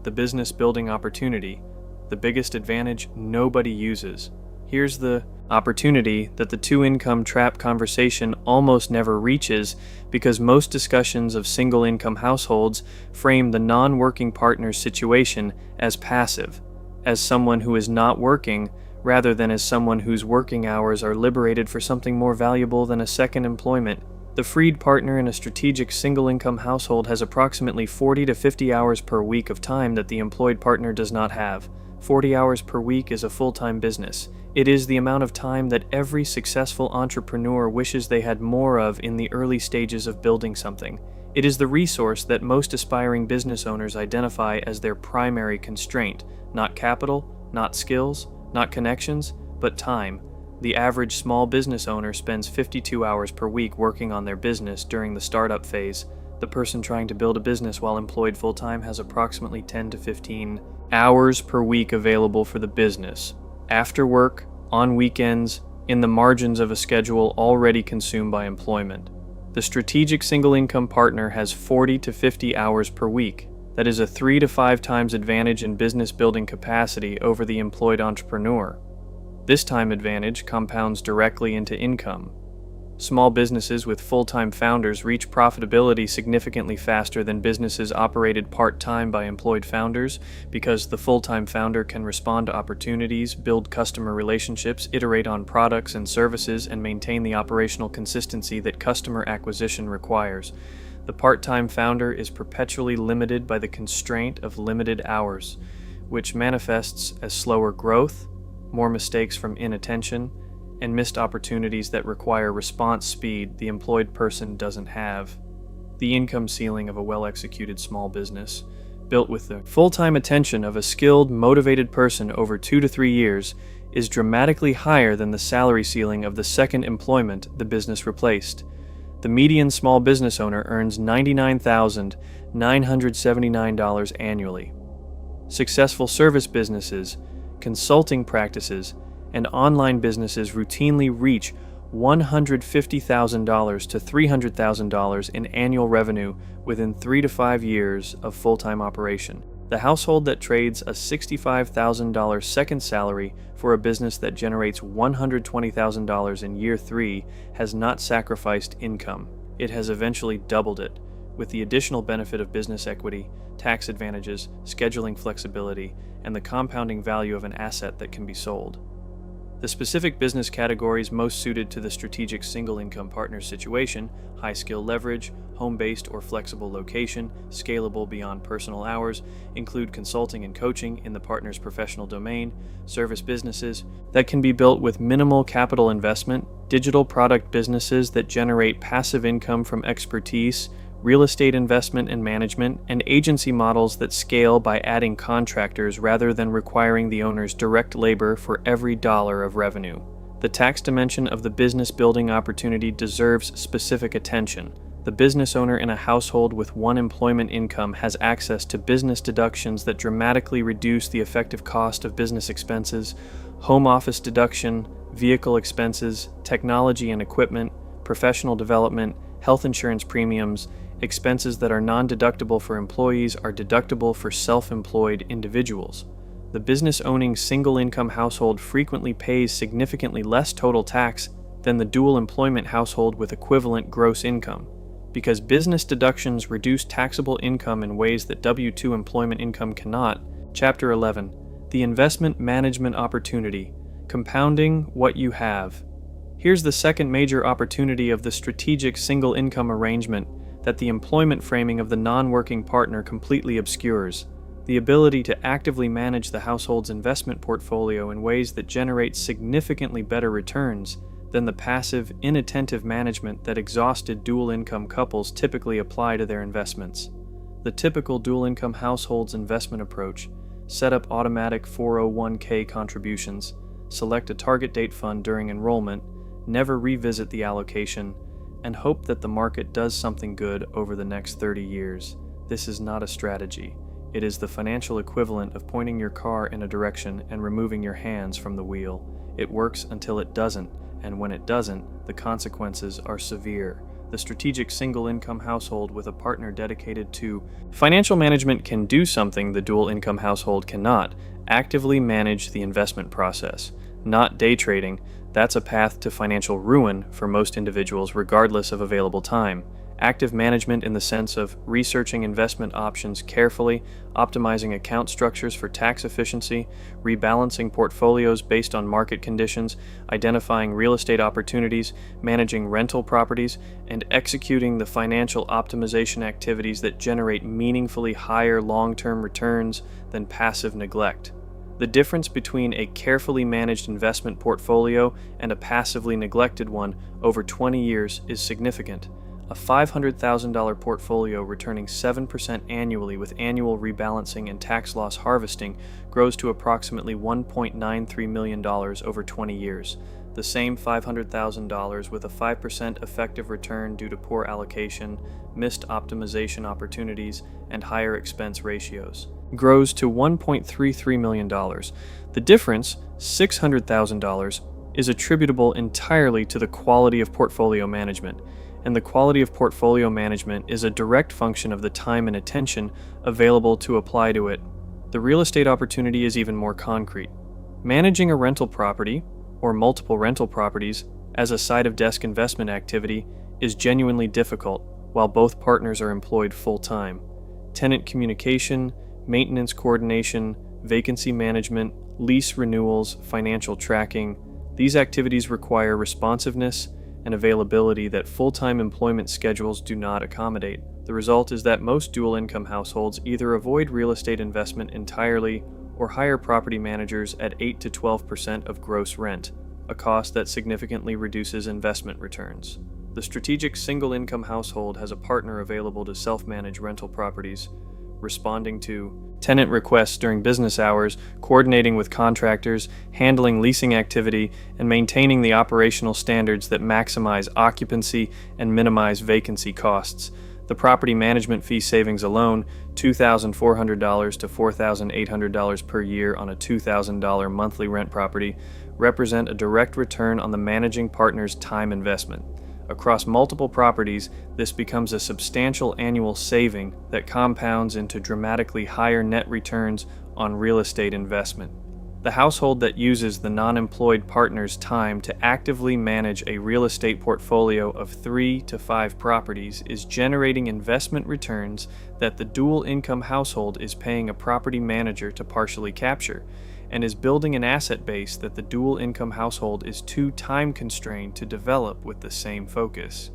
The Business Building Opportunity, the biggest advantage nobody uses. Here's the opportunity that the two-income trap conversation almost never reaches because most discussions of single-income households frame the non-working partner's situation as passive, as someone who is not working, rather than as someone whose working hours are liberated for something more valuable than a second employment. The freed partner in a strategic single-income household has approximately 40 to 50 hours per week of time that the employed partner does not have. 40 hours per week is a full-time business. It is the amount of time that every successful entrepreneur wishes they had more of in the early stages of building something. It is the resource that most aspiring business owners identify as their primary constraint: not capital, not skills, not connections, but time. The average small business owner spends 52 hours per week working on their business during the startup phase. The person trying to build a business while employed full-time has approximately 10 to 15 hours per week available for the business, after work, on weekends, in the margins of a schedule already consumed by employment. The strategic single-income partner has 40 to 50 hours per week. That is a 3 to 5 times advantage in business building capacity over the employed entrepreneur. This time advantage compounds directly into income. Small businesses with full-time founders reach profitability significantly faster than businesses operated part-time by employed founders because the full-time founder can respond to opportunities, build customer relationships, iterate on products and services, and maintain the operational consistency that customer acquisition requires. The part-time founder is perpetually limited by the constraint of limited hours, which manifests as slower growth, more mistakes from inattention, and missed opportunities that require response speed the employed person doesn't have. The income ceiling of a well-executed small business, built with the full-time attention of a skilled, motivated person over 2 to 3 years, is dramatically higher than the salary ceiling of the second employment the business replaced. The median small business owner earns $99,979 annually. Successful service businesses, consulting practices, and online businesses routinely reach $150,000 to $300,000 in annual revenue within 3 to 5 years of full-time operation. The household that trades a $65,000 second salary for a business that generates $120,000 in year 3 has not sacrificed income. It has eventually doubled it, with the additional benefit of business equity, tax advantages, scheduling flexibility, and the compounding value of an asset that can be sold. The specific business categories most suited to the strategic single-income partner's situation: high-skill leverage, home-based or flexible location, scalable beyond personal hours, include consulting and coaching in the partner's professional domain, service businesses that can be built with minimal capital investment, digital product businesses that generate passive income from expertise, real estate investment and management, and agency models that scale by adding contractors rather than requiring the owner's direct labor for every dollar of revenue. The tax dimension of the business building opportunity deserves specific attention. The business owner in a household with one employment income has access to business deductions that dramatically reduce the effective cost of business expenses, home office deduction, vehicle expenses, technology and equipment, professional development, health insurance premiums. Expenses that are non-deductible for employees are deductible for self-employed individuals. The business-owning single-income household frequently pays significantly less total tax than the dual employment household with equivalent gross income, because business deductions reduce taxable income in ways that W-2 employment income cannot. Chapter 11. The Investment Management Opportunity. Compounding what you have. Here's the second major opportunity of the strategic single-income arrangement that the employment framing of the non-working partner completely obscures: the ability to actively manage the household's investment portfolio in ways that generate significantly better returns than the passive, inattentive management that exhausted dual-income couples typically apply to their investments. The typical dual-income household's investment approach: set up automatic 401k contributions, select a target date fund during enrollment, never revisit the allocation, and hope that the market does something good over the next 30 years. This is not a strategy. It is the financial equivalent of pointing your car in a direction and removing your hands from the wheel. It works until it doesn't, and when it doesn't, the consequences are severe. The strategic single-income household with a partner dedicated to financial management can do something the dual-income household cannot: actively manage the investment process. Not day trading. That's a path to financial ruin for most individuals regardless of available time. Active management in the sense of researching investment options carefully, optimizing account structures for tax efficiency, rebalancing portfolios based on market conditions, identifying real estate opportunities, managing rental properties, and executing the financial optimization activities that generate meaningfully higher long-term returns than passive neglect. The difference between a carefully managed investment portfolio and a passively neglected one over 20 years is significant. A $500,000 portfolio returning 7% annually with annual rebalancing and tax loss harvesting grows to approximately $1.93 million over 20 years. The same $500,000 with a 5% effective return due to poor allocation, missed optimization opportunities, and higher expense ratios grows to $1.33 million. The difference, $600,000, is attributable entirely to the quality of portfolio management, and the quality of portfolio management is a direct function of the time and attention available to apply to it. The real estate opportunity is even more concrete. Managing a rental property, or multiple rental properties, as a side-of-desk investment activity is genuinely difficult while both partners are employed full-time. Tenant communication, maintenance coordination, vacancy management, lease renewals, financial tracking, these activities require responsiveness and availability that full-time employment schedules do not accommodate. The result is that most dual-income households either avoid real estate investment entirely or hire property managers at 8 to 12% of gross rent, a cost that significantly reduces investment returns. The strategic single-income household has a partner available to self-manage rental properties, responding to tenant requests during business hours, coordinating with contractors, handling leasing activity, and maintaining the operational standards that maximize occupancy and minimize vacancy costs. The property management fee savings alone, $2,400 to $4,800 per year on a $2,000 monthly rent property, represent a direct return on the managing partner's time investment. Across multiple properties, this becomes a substantial annual saving that compounds into dramatically higher net returns on real estate investment. The household that uses the non-employed partner's time to actively manage a real estate portfolio of 3 to 5 properties is generating investment returns that the dual-income household is paying a property manager to partially capture, and is building an asset base that the dual-income household is too time-constrained to develop with the same focus.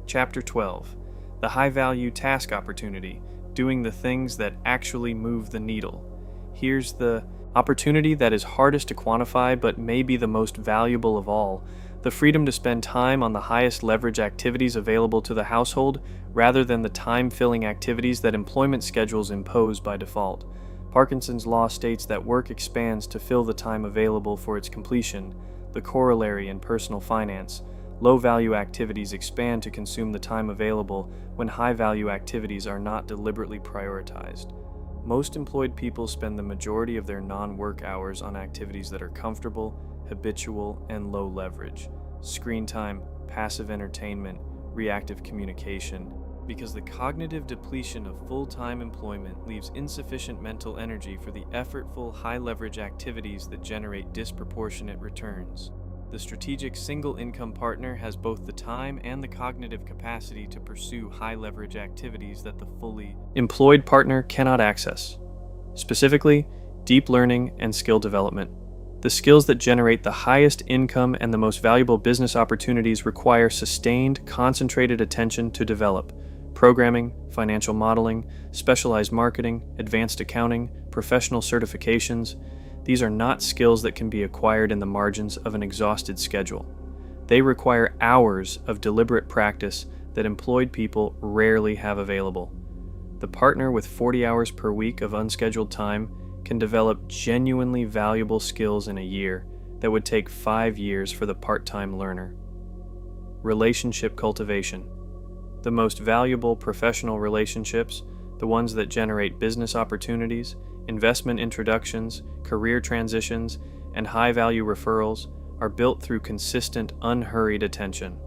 Chapter 12. The high-value task opportunity, doing the things that actually move the needle. Here's the opportunity that is hardest to quantify but may be the most valuable of all: the freedom to spend time on the highest leverage activities available to the household rather than the time-filling activities that employment schedules impose by default. Parkinson's law states that work expands to fill the time available for its completion, the corollary in personal finance. Low-value activities expand to consume the time available when high-value activities are not deliberately prioritized. Most employed people spend the majority of their non-work hours on activities that are comfortable, habitual, and low leverage. Screen time, passive entertainment, reactive communication, because the cognitive depletion of full-time employment leaves insufficient mental energy for the effortful, high-leverage activities that generate disproportionate returns. The strategic single-income partner has both the time and the cognitive capacity to pursue high-leverage activities that the fully employed partner cannot access. Specifically, deep learning and skill development. The skills that generate the highest income and the most valuable business opportunities require sustained, concentrated attention to develop. Programming, financial modeling, specialized marketing, advanced accounting, professional certifications. These are not skills that can be acquired in the margins of an exhausted schedule. They require hours of deliberate practice that employed people rarely have available. The partner with 40 hours per week of unscheduled time can develop genuinely valuable skills in a year that would take 5 years for the part-time learner. Relationship cultivation. The most valuable professional relationships, the ones that generate business opportunities, investment introductions, career transitions, and high-value referrals, are built through consistent, unhurried attention.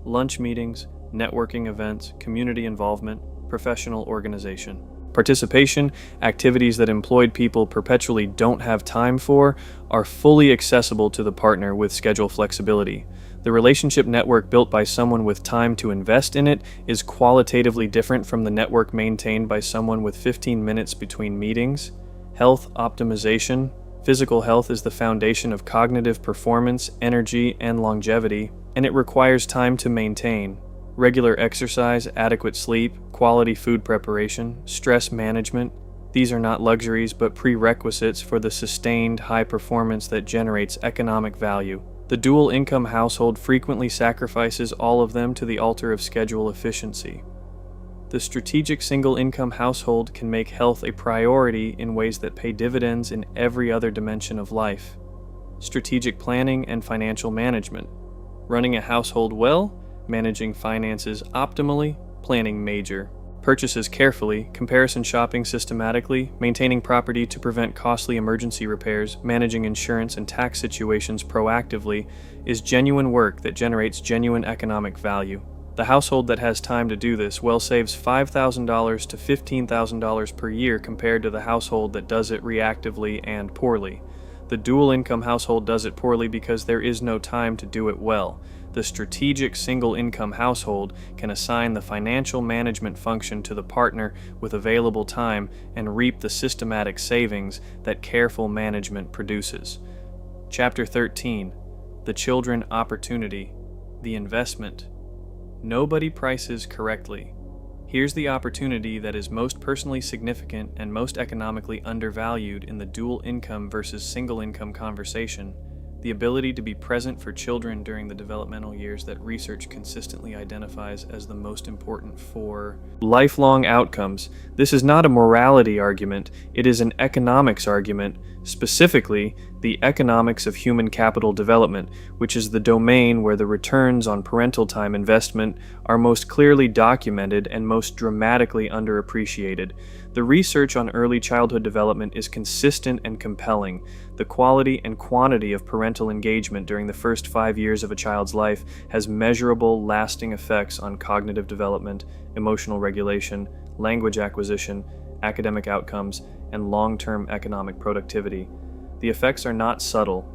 Lunch meetings, networking events, community involvement, professional organization. Participation, activities that employed people perpetually don't have time for, are fully accessible to the partner with schedule flexibility. The relationship network built by someone with time to invest in it is qualitatively different from the network maintained by someone with 15 minutes between meetings. Health optimization. Physical health is the foundation of cognitive performance, energy, and longevity, and it requires time to maintain. Regular exercise, adequate sleep, quality food preparation, stress management. These are not luxuries but prerequisites for the sustained high performance that generates economic value. The dual-income household frequently sacrifices all of them to the altar of schedule efficiency. The strategic single-income household can make health a priority in ways that pay dividends in every other dimension of life. Strategic planning and financial management. Running a household well, managing finances optimally, planning major purchases carefully, comparison shopping systematically, maintaining property to prevent costly emergency repairs, managing insurance and tax situations proactively, is genuine work that generates genuine economic value. The household that has time to do this well saves $5,000 to $15,000 per year compared to the household that does it reactively and poorly. The dual-income household does it poorly because there is no time to do it well. The strategic single-income household can assign the financial management function to the partner with available time and reap the systematic savings that careful management produces. Chapter 13. The Children Opportunity. The Investment. Nobody prices correctly. Here's the opportunity that is most personally significant and most economically undervalued in the dual income versus single income conversation: the ability to be present for children during the developmental years that research consistently identifies as the most important for lifelong outcomes. This is not a morality argument, it is an economics argument, specifically the economics of human capital development, which is the domain where the returns on parental time investment are most clearly documented and most dramatically underappreciated. The research on early childhood development is consistent and compelling. The quality and quantity of parental engagement during the first 5 years of a child's life has measurable, lasting effects on cognitive development, emotional regulation, language acquisition, academic outcomes, and long-term economic productivity. The effects are not subtle,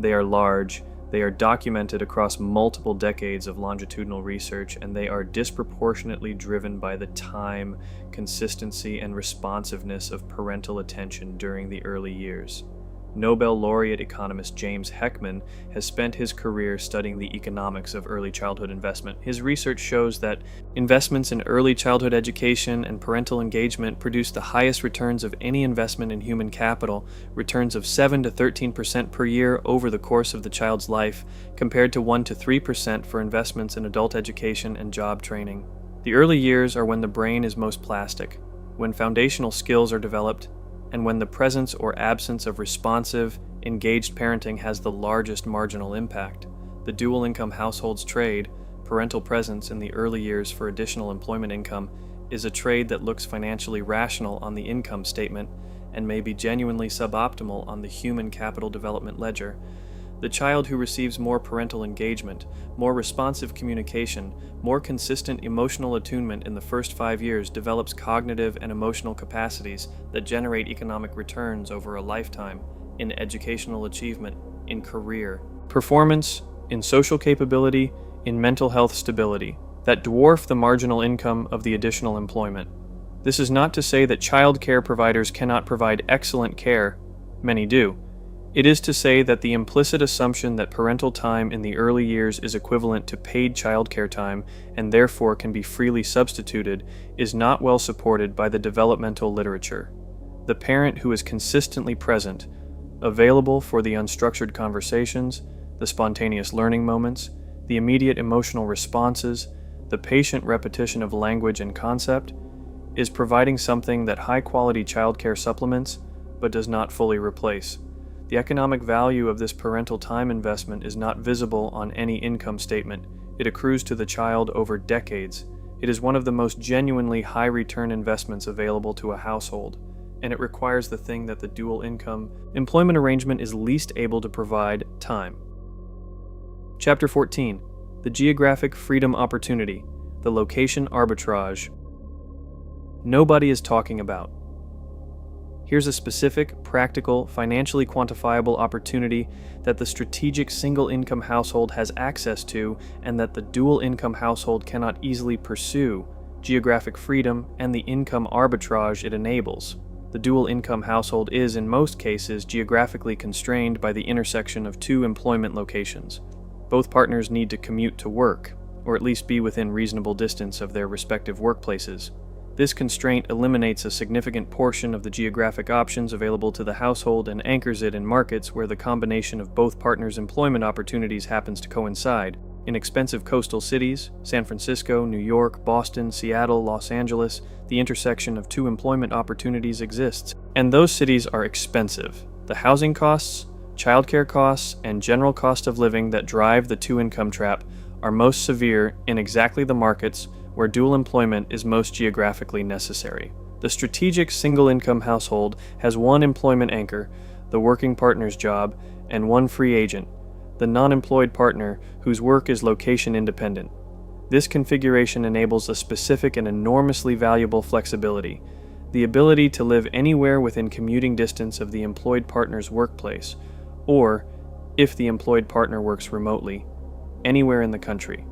they are large, they are documented across multiple decades of longitudinal research, and they are disproportionately driven by the time, consistency, and responsiveness of parental attention during the early years. Nobel laureate economist James Heckman has spent his career studying the economics of early childhood investment. His research shows that investments in early childhood education and parental engagement produce the highest returns of any investment in human capital, returns of 7 to 13% per year over the course of the child's life, compared to 1 to 3% for investments in adult education and job training. The early years are when the brain is most plastic, when foundational skills are developed, and when the presence or absence of responsive, engaged parenting has the largest marginal impact. The dual income households trade, parental presence in the early years for additional employment income, is a trade that looks financially rational on the income statement and may be genuinely suboptimal on the human capital development ledger. The child who receives more parental engagement, more responsive communication, more consistent emotional attunement in the first 5 years develops cognitive and emotional capacities that generate economic returns over a lifetime in educational achievement, in career performance, in social capability, in mental health stability, that dwarf the marginal income of the additional employment. This is not to say that child care providers cannot provide excellent care. Many do. It is to say that the implicit assumption that parental time in the early years is equivalent to paid childcare time and therefore can be freely substituted is not well supported by the developmental literature. The parent who is consistently present, available for the unstructured conversations, the spontaneous learning moments, the immediate emotional responses, the patient repetition of language and concept, is providing something that high-quality childcare supplements but does not fully replace. The economic value of this parental time investment is not visible on any income statement. It accrues to the child over decades. It is one of the most genuinely high-return investments available to a household, and it requires the thing that the dual income employment arrangement is least able to provide: time. Chapter 14. The Geographic Freedom Opportunity, the Location Arbitrage. Nobody is talking about. Here's a specific, practical, financially quantifiable opportunity that the strategic single-income household has access to and that the dual-income household cannot easily pursue: geographic freedom and the income arbitrage it enables. The dual-income household is, in most cases, geographically constrained by the intersection of two employment locations. Both partners need to commute to work, or at least be within reasonable distance of their respective workplaces. This constraint eliminates a significant portion of the geographic options available to the household and anchors it in markets where the combination of both partners' employment opportunities happens to coincide. In expensive coastal cities, San Francisco, New York, Boston, Seattle, Los Angeles, the intersection of two employment opportunities exists, and those cities are expensive. The housing costs, childcare costs, and general cost of living that drive the two-income trap are most severe in exactly the markets where dual employment is most geographically necessary. The strategic single-income household has one employment anchor, the working partner's job, and one free agent, the non-employed partner whose work is location independent. This configuration enables a specific and enormously valuable flexibility: the ability to live anywhere within commuting distance of the employed partner's workplace, or, if the employed partner works remotely, anywhere in the country.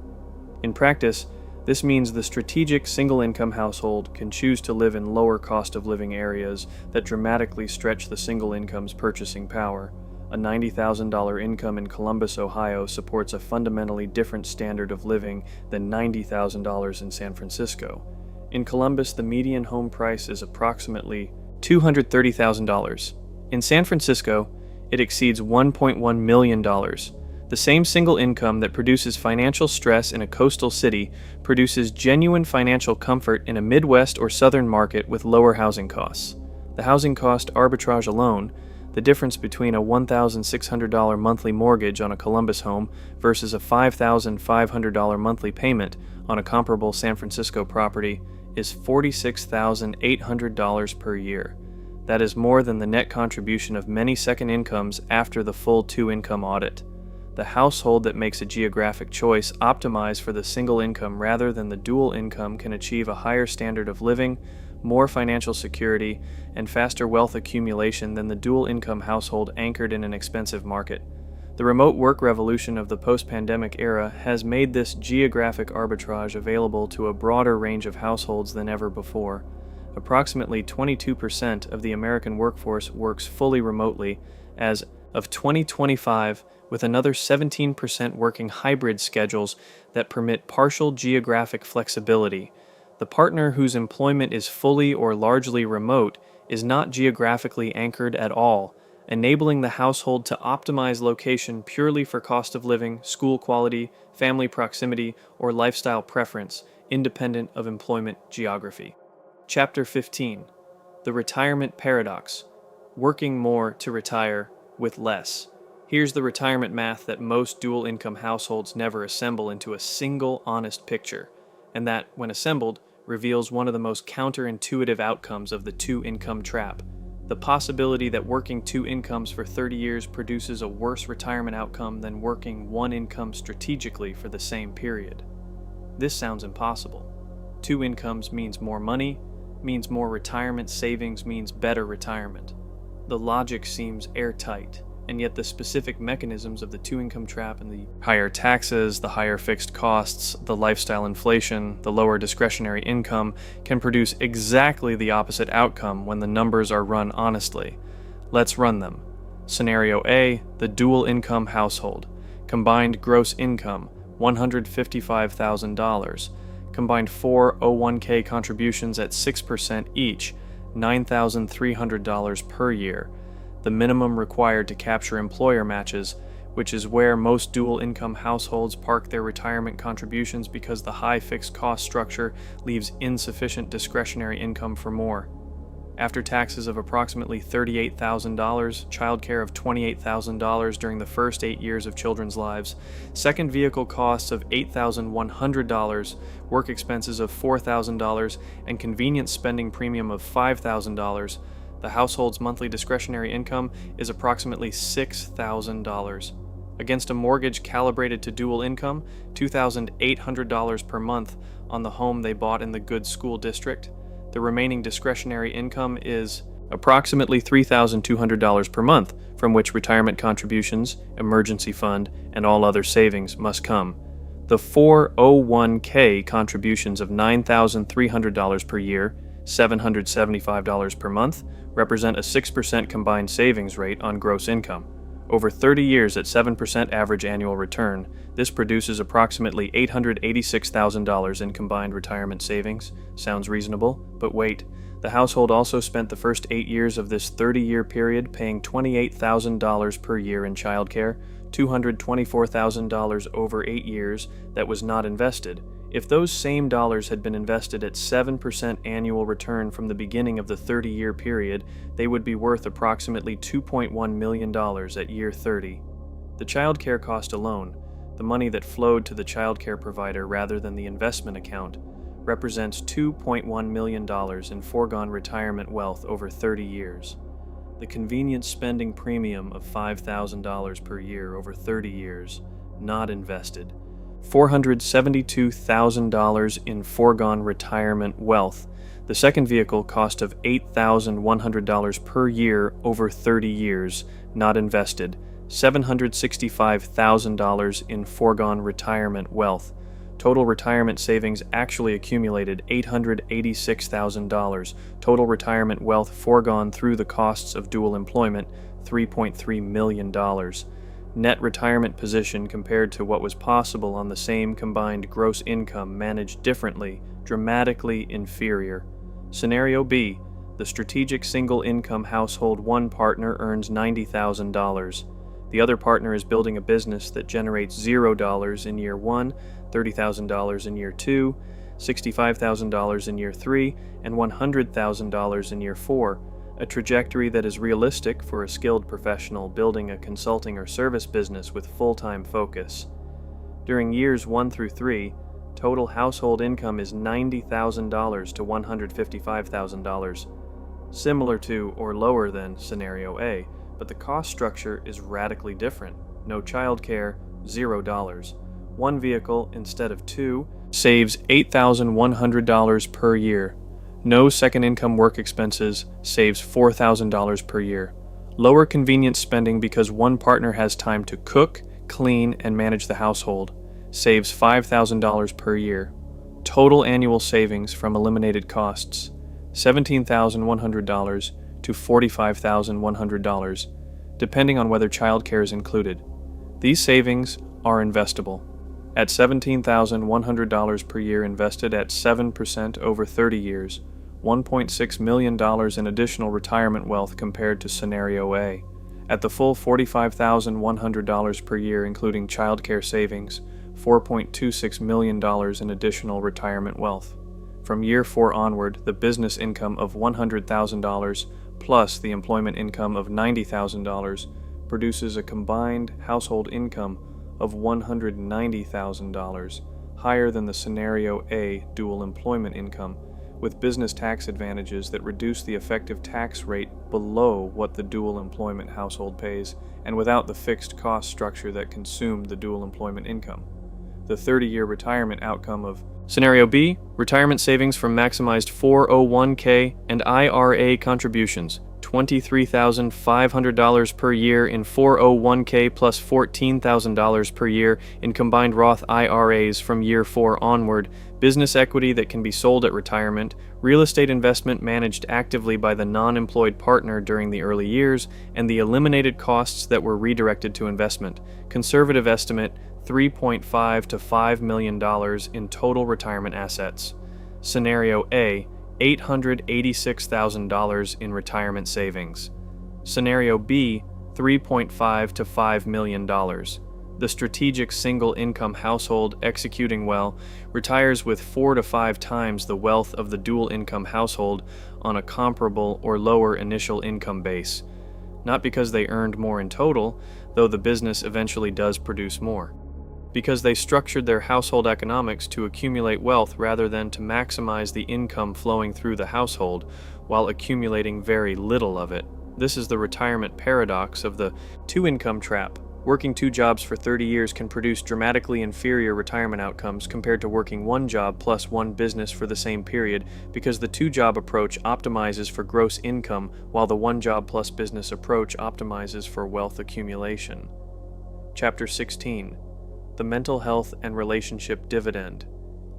In practice, this means the strategic single-income household can choose to live in lower cost of living areas that dramatically stretch the single income's purchasing power. A $90,000 income in Columbus, Ohio supports a fundamentally different standard of living than $90,000 in San Francisco. In Columbus, the median home price is approximately $230,000. In San Francisco, it exceeds $1.1 million. The same single income that produces financial stress in a coastal city produces genuine financial comfort in a Midwest or Southern market with lower housing costs. The housing cost arbitrage alone, the difference between a $1,600 monthly mortgage on a Columbus home versus a $5,500 monthly payment on a comparable San Francisco property, is $46,800 per year. That is more than the net contribution of many second incomes after the full two-income audit. The household that makes a geographic choice optimized for the single income rather than the dual income can achieve a higher standard of living, more financial security, and faster wealth accumulation than the dual income household anchored in an expensive market. The remote work revolution of the post-pandemic era has made this geographic arbitrage available to a broader range of households than ever before. Approximately 22% of the American workforce works fully remotely as of 2025, with another 17% working hybrid schedules that permit partial geographic flexibility. The partner whose employment is fully or largely remote is not geographically anchored at all, enabling the household to optimize location purely for cost of living, school quality, family proximity, or lifestyle preference, independent of employment geography. Chapter 15. The Retirement Paradox: Working More to Retire with Less. Here's the retirement math that most dual-income households never assemble into a single honest picture, and that, when assembled, reveals one of the most counterintuitive outcomes of the two-income trap: the possibility that working two incomes for 30 years produces a worse retirement outcome than working one income strategically for the same period. This sounds impossible. Two incomes means more money, means more retirement savings, means better retirement. The logic seems airtight, and yet the specific mechanisms of the two-income trap and the higher taxes, the higher fixed costs, the lifestyle inflation, the lower discretionary income can produce exactly the opposite outcome when the numbers are run honestly. Let's run them. Scenario A, the dual-income household. Combined gross income, $155,000. Combined 401k contributions at 6% each, $9,300 per year. The minimum required to capture employer matches, which is where most dual-income households park their retirement contributions because the high fixed cost structure leaves insufficient discretionary income for more. After taxes of approximately $38,000, childcare of $28,000 during the first 8 years of children's lives, second vehicle costs of $8,100, work expenses of $4,000, and convenience spending premium of $5,000, the household's monthly discretionary income is approximately $6,000. Against a mortgage calibrated to dual income, $2,800 per month on the home they bought in the good school district, the remaining discretionary income is approximately $3,200 per month, from which retirement contributions, emergency fund, and all other savings must come. The 401k contributions of $9,300 per year, $775 per month, represent a 6% combined savings rate on gross income. Over 30 years at 7% average annual return, this produces approximately $886,000 in combined retirement savings. Sounds reasonable, but wait. The household also spent the first 8 years of this 30-year period paying $28,000 per year in childcare, $224,000 over 8 years that was not invested. If those same dollars had been invested at 7% annual return from the beginning of the 30-year period, they would be worth approximately $2.1 million at year 30. The childcare cost alone, the money that flowed to the childcare provider rather than the investment account, represents $2.1 million in foregone retirement wealth over 30 years. The convenience spending premium of $5,000 per year over 30 years, not invested, $472,000 in foregone retirement wealth. The second vehicle cost of $8,100 per year over 30 years, not invested, $765,000 in foregone retirement wealth. Total retirement savings actually accumulated $886,000. Total retirement wealth foregone through the costs of dual employment, $3.3 million. Net retirement position compared to what was possible on the same combined gross income managed differently, dramatically inferior. Scenario B, the strategic single-income household, one partner earns $90,000. The other partner is building a business that generates $0 in year 1, $30,000 in year 2, $65,000 in year 3, and $100,000 in year 4. A trajectory that is realistic for a skilled professional building a consulting or service business with full-time focus. During years 1 through 3, total household income is $90,000 to $155,000, similar to or lower than Scenario A, but the cost structure is radically different. No childcare, $0. One vehicle instead of two saves $8,100 per year. No second income work expenses, saves $4,000 per year. Lower convenience spending because one partner has time to cook, clean, and manage the household, saves $5,000 per year. Total annual savings from eliminated costs, $17,100 to $45,100, depending on whether childcare is included. These savings are investable. At $17,100 per year invested at 7% over 30 years, $1.6 million in additional retirement wealth compared to Scenario A. At the full $45,100 per year including childcare savings, $4.26 million in additional retirement wealth. From year 4 onward, the business income of $100,000 plus the employment income of $90,000 produces a combined household income of $190,000, higher than the Scenario A dual employment income, with business tax advantages that reduce the effective tax rate below what the dual employment household pays, and without the fixed cost structure that consumed the dual employment income. The 30-year retirement outcome of Scenario B, retirement savings from maximized 401k and IRA contributions, $23,500 per year in 401k plus $14,000 per year in combined Roth IRAs from year 4 onward, business equity that can be sold at retirement, real estate investment managed actively by the non-employed partner during the early years, and the eliminated costs that were redirected to investment. Conservative estimate, $3.5 to $5 million in total retirement assets. Scenario A, $886,000 in retirement savings. Scenario B, $3.5 to $5 million. The strategic single-income household executing well retires with 4 to 5 times the wealth of the dual-income household on a comparable or lower initial income base. Not because they earned more in total, though the business eventually does produce more. Because they structured their household economics to accumulate wealth rather than to maximize the income flowing through the household while accumulating very little of it. This is the retirement paradox of the two-income trap. Working 2 jobs for 30 years can produce dramatically inferior retirement outcomes compared to working 1 job plus 1 business for the same period, because the 2-job approach optimizes for gross income while the 1 job plus business approach optimizes for wealth accumulation. Chapter 16. The mental health and relationship dividend.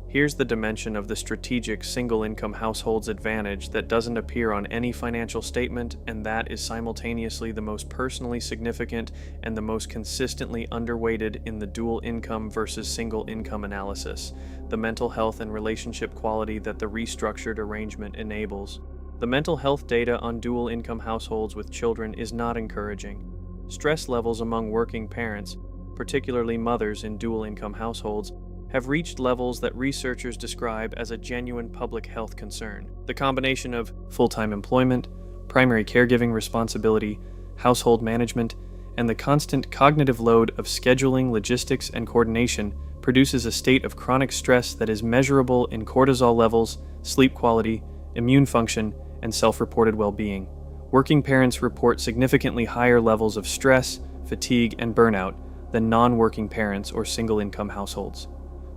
Here's the dimension of the strategic single-income household's advantage that doesn't appear on any financial statement, and that is simultaneously the most personally significant and the most consistently underweighted in the dual-income versus single-income analysis: the mental health and relationship quality that the restructured arrangement enables. The mental health data on dual-income households with children is not encouraging. Stress levels among working parents, particularly mothers in dual-income households, have reached levels that researchers describe as a genuine public health concern. The combination of full-time employment, primary caregiving responsibility, household management, and the constant cognitive load of scheduling, logistics, and coordination produces a state of chronic stress that is measurable in cortisol levels, sleep quality, immune function, and self-reported well-being. Working parents report significantly higher levels of stress, fatigue, and burnout than non-working parents or single-income households.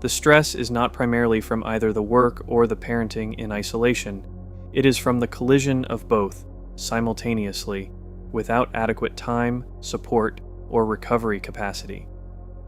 The stress is not primarily from either the work or the parenting in isolation. It is from the collision of both, simultaneously, without adequate time, support, or recovery capacity.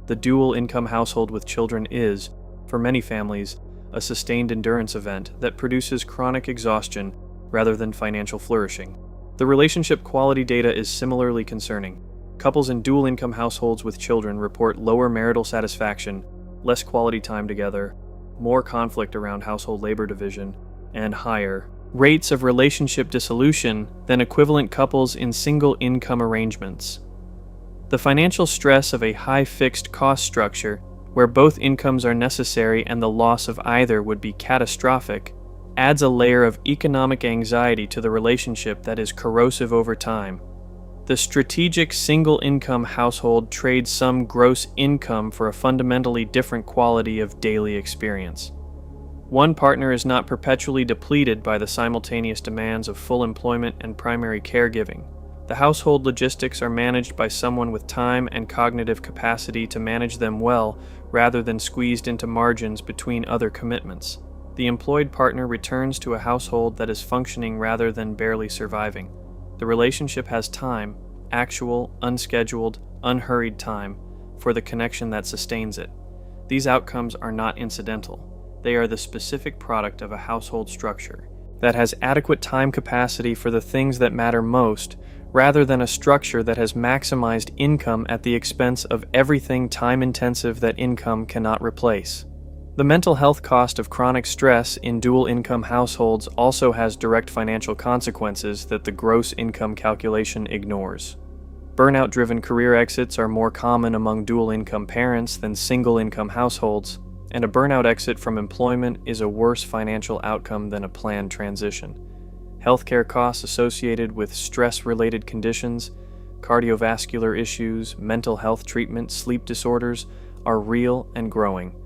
The dual-income household with children is, for many families, a sustained endurance event that produces chronic exhaustion rather than financial flourishing. The relationship quality data is similarly concerning. Couples in dual-income households with children report lower marital satisfaction, less quality time together, more conflict around household labor division, and higher rates of relationship dissolution than equivalent couples in single-income arrangements. The financial stress of a high fixed cost structure, where both incomes are necessary and the loss of either would be catastrophic, adds a layer of economic anxiety to the relationship that is corrosive over time. The strategic single-income household trades some gross income for a fundamentally different quality of daily experience. One partner is not perpetually depleted by the simultaneous demands of full employment and primary caregiving. The household logistics are managed by someone with time and cognitive capacity to manage them well, rather than squeezed into margins between other commitments. The employed partner returns to a household that is functioning rather than barely surviving. The relationship has time, actual, unscheduled, unhurried time, for the connection that sustains it. These outcomes are not incidental. They are the specific product of a household structure that has adequate time capacity for the things that matter most, rather than a structure that has maximized income at the expense of everything time-intensive that income cannot replace. The mental health cost of chronic stress in dual-income households also has direct financial consequences that the gross income calculation ignores. Burnout-driven career exits are more common among dual-income parents than single-income households, and a burnout exit from employment is a worse financial outcome than a planned transition. Healthcare costs associated with stress-related conditions, Cardiovascular issues, mental health treatment, sleep disorders are real and growing.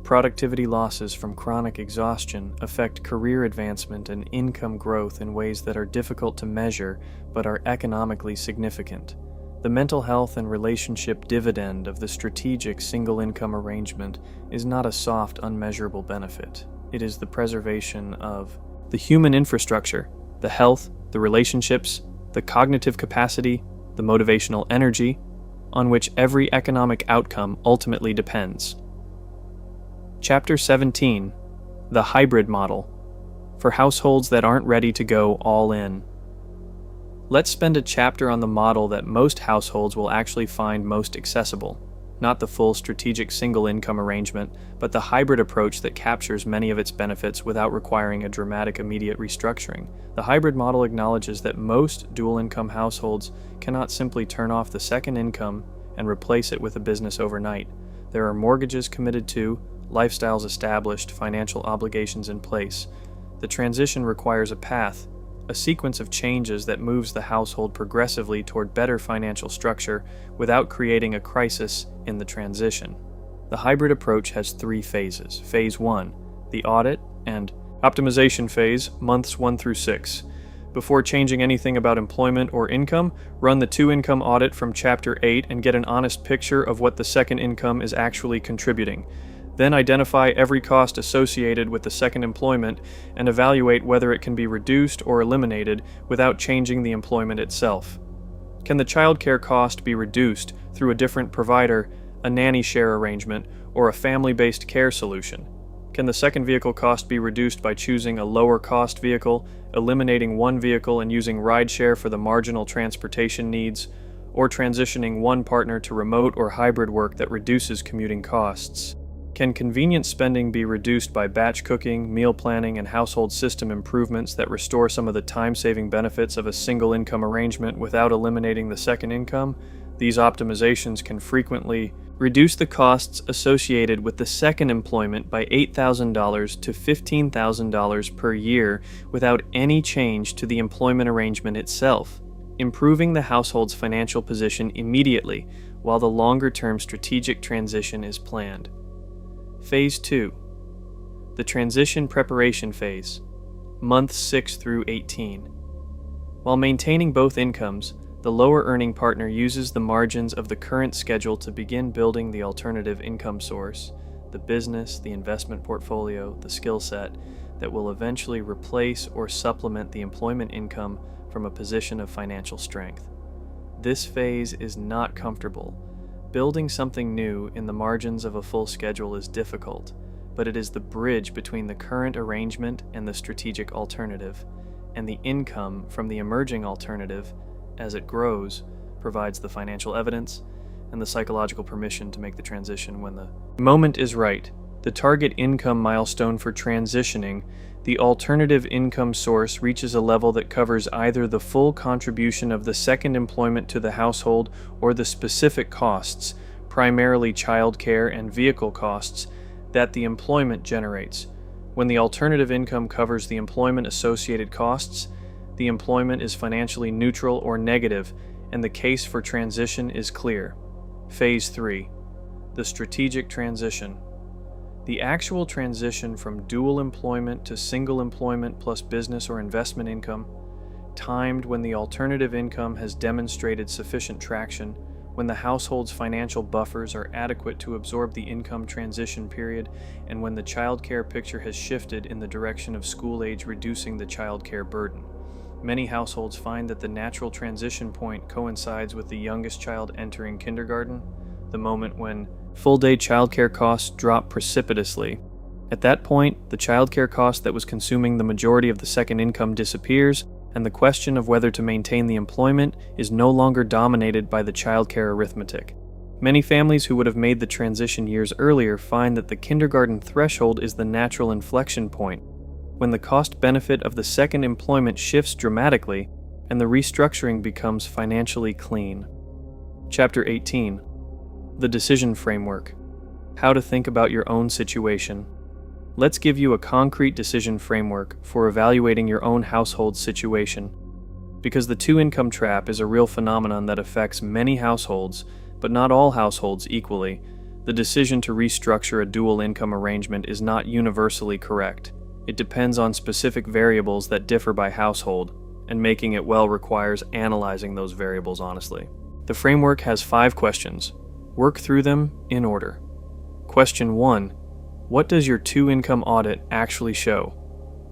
Productivity losses from chronic exhaustion affect career advancement and income growth in ways that are difficult to measure but are economically significant. The mental health and relationship dividend of the strategic single-income arrangement is not a soft, unmeasurable benefit. It is the preservation of the human infrastructure, the health, the relationships, the cognitive capacity, the motivational energy, on which every economic outcome ultimately depends. Chapter 17, The Hybrid Model, for households that aren't ready to go all in. Let's spend a chapter on the model that most households will actually find most accessible. Not the full strategic single-income arrangement, but the hybrid approach that captures many of its benefits without requiring a dramatic immediate restructuring. The hybrid model acknowledges that most dual-income households cannot simply turn off the second income and replace it with a business overnight. There are mortgages committed to, lifestyles established, financial obligations in place. The transition requires a path, a sequence of changes that moves the household progressively toward better financial structure without creating a crisis in the transition. The hybrid approach has 3 phases. Phase 1, the audit and optimization phase, months 1 through 6. Before changing anything about employment or income, run the 2-income audit from Chapter 8 and get an honest picture of what the second income is actually contributing. Then identify every cost associated with the second employment and evaluate whether it can be reduced or eliminated without changing the employment itself. Can the childcare cost be reduced through a different provider, a nanny share arrangement, or a family-based care solution? Can the second vehicle cost be reduced by choosing a lower-cost vehicle, eliminating one vehicle and using rideshare for the marginal transportation needs, or transitioning one partner to remote or hybrid work that reduces commuting costs? Can convenience spending be reduced by batch cooking, meal planning, and household system improvements that restore some of the time-saving benefits of a single-income arrangement without eliminating the second income? These optimizations can frequently reduce the costs associated with the second employment by $8,000 to $15,000 per year without any change to the employment arrangement itself, improving the household's financial position immediately while the longer-term strategic transition is planned. Phase 2, the transition preparation phase, months 6 through 18. While maintaining both incomes, the lower earning partner uses the margins of the current schedule to begin building the alternative income source, the business, the investment portfolio, the skill set that will eventually replace or supplement the employment income from a position of financial strength. This phase is not comfortable. Building something new in the margins of a full schedule is difficult, but it is the bridge between the current arrangement and the strategic alternative, and the income from the emerging alternative, as it grows, provides the financial evidence and the psychological permission to make the transition when the moment is right. The target income milestone for transitioning, the alternative income source reaches a level that covers either the full contribution of the second employment to the household or the specific costs, primarily childcare and vehicle costs, that the employment generates. When the alternative income covers the employment-associated costs, the employment is financially neutral or negative, and the case for transition is clear. Phase 3, the strategic transition. The actual transition from dual employment to single employment plus business or investment income, timed when the alternative income has demonstrated sufficient traction, when the household's financial buffers are adequate to absorb the income transition period, and when the childcare picture has shifted in the direction of school age, reducing the childcare burden. Many households find that the natural transition point coincides with the youngest child entering kindergarten, the moment when full-day childcare costs drop precipitously. At that point, the childcare cost that was consuming the majority of the second income disappears, and the question of whether to maintain the employment is no longer dominated by the childcare arithmetic. Many families who would have made the transition years earlier find that the kindergarten threshold is the natural inflection point, when the cost-benefit of the second employment shifts dramatically and the restructuring becomes financially clean. Chapter 18. The Decision Framework. How to think about your own situation. Let's give you a concrete decision framework for evaluating your own household situation. Because the two-income trap is a real phenomenon that affects many households, but not all households equally, the decision to restructure a dual income arrangement is not universally correct. It depends on specific variables that differ by household, and making it well requires analyzing those variables honestly. The framework has 5 questions. Work through them in order. Question 1. What does your two-income audit actually show?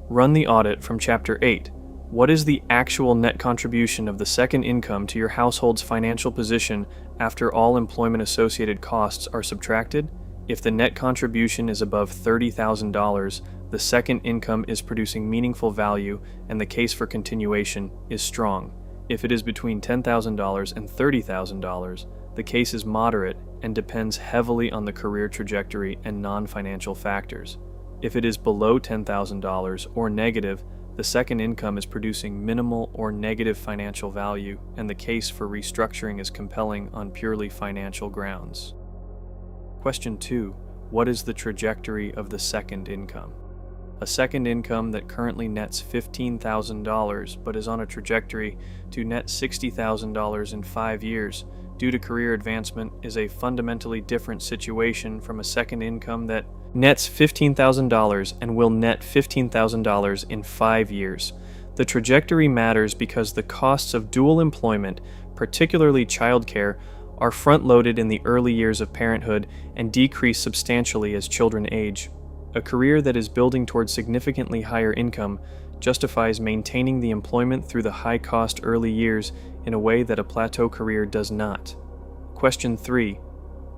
Run the audit from Chapter 8. What is the actual net contribution of the second income to your household's financial position after all employment-associated costs are subtracted? If the net contribution is above $30,000, the second income is producing meaningful value and the case for continuation is strong. If it is between $10,000 and $30,000, the case is moderate and depends heavily on the career trajectory and non-financial factors. If it is below $10,000 or negative, the second income is producing minimal or negative financial value, and the case for restructuring is compelling on purely financial grounds. Question 2. What is the trajectory of the second income? A second income that currently nets $15,000 but is on a trajectory to net $60,000 in 5 years due to career advancement is a fundamentally different situation from a second income that nets $15,000 and will net $15,000 in 5 years. The trajectory matters because the costs of dual employment, particularly childcare, are front-loaded in the early years of parenthood and decrease substantially as children age. A career that is building towards significantly higher income justifies maintaining the employment through the high-cost early years in a way that a plateau career does not. Question 3.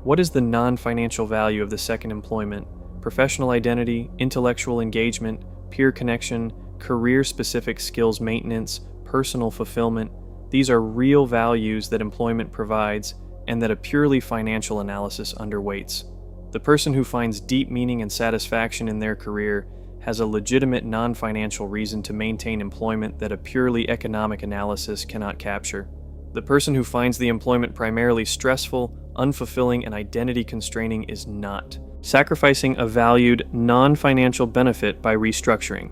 What is the non-financial value of the second employment? Professional identity, intellectual engagement, peer connection, career-specific skills maintenance, personal fulfillment. These are real values that employment provides and that a purely financial analysis underweights. The person who finds deep meaning and satisfaction in their career has a legitimate non-financial reason to maintain employment that a purely economic analysis cannot capture. The person who finds the employment primarily stressful, unfulfilling, and identity-constraining is not, sacrificing a valued, non-financial benefit by restructuring.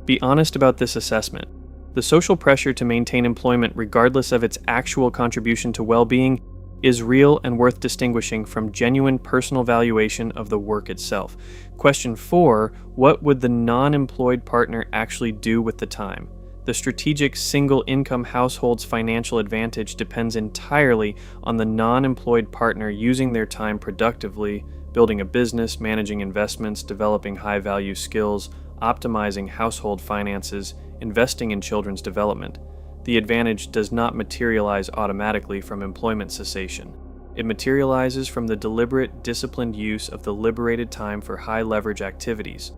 Be honest about this assessment. The social pressure to maintain employment regardless of its actual contribution to well-being is real and worth distinguishing from genuine personal valuation of the work itself. Question 4. What would the non-employed partner actually do with the time? The strategic single-income household's financial advantage depends entirely on the non-employed partner using their time productively, building a business, managing investments, developing high-value skills, optimizing household finances, investing in children's development. The advantage does not materialize automatically from employment cessation. It materializes from the deliberate, disciplined use of the liberated time for high-leverage activities.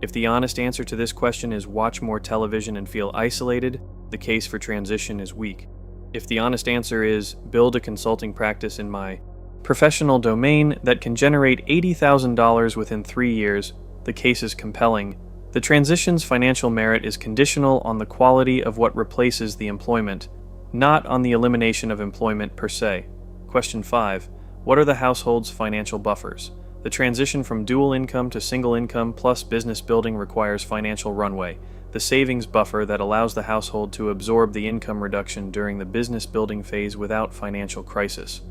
If the honest answer to this question is watch more television and feel isolated, the case for transition is weak. If the honest answer is build a consulting practice in my professional domain that can generate $80,000 within 3 years, the case is compelling. The transition's financial merit is conditional on the quality of what replaces the employment, not on the elimination of employment per se. Question 5. What are the household's financial buffers? The transition from dual income to single income plus business building requires financial runway, the savings buffer that allows the household to absorb the income reduction during the business building phase without financial crisis.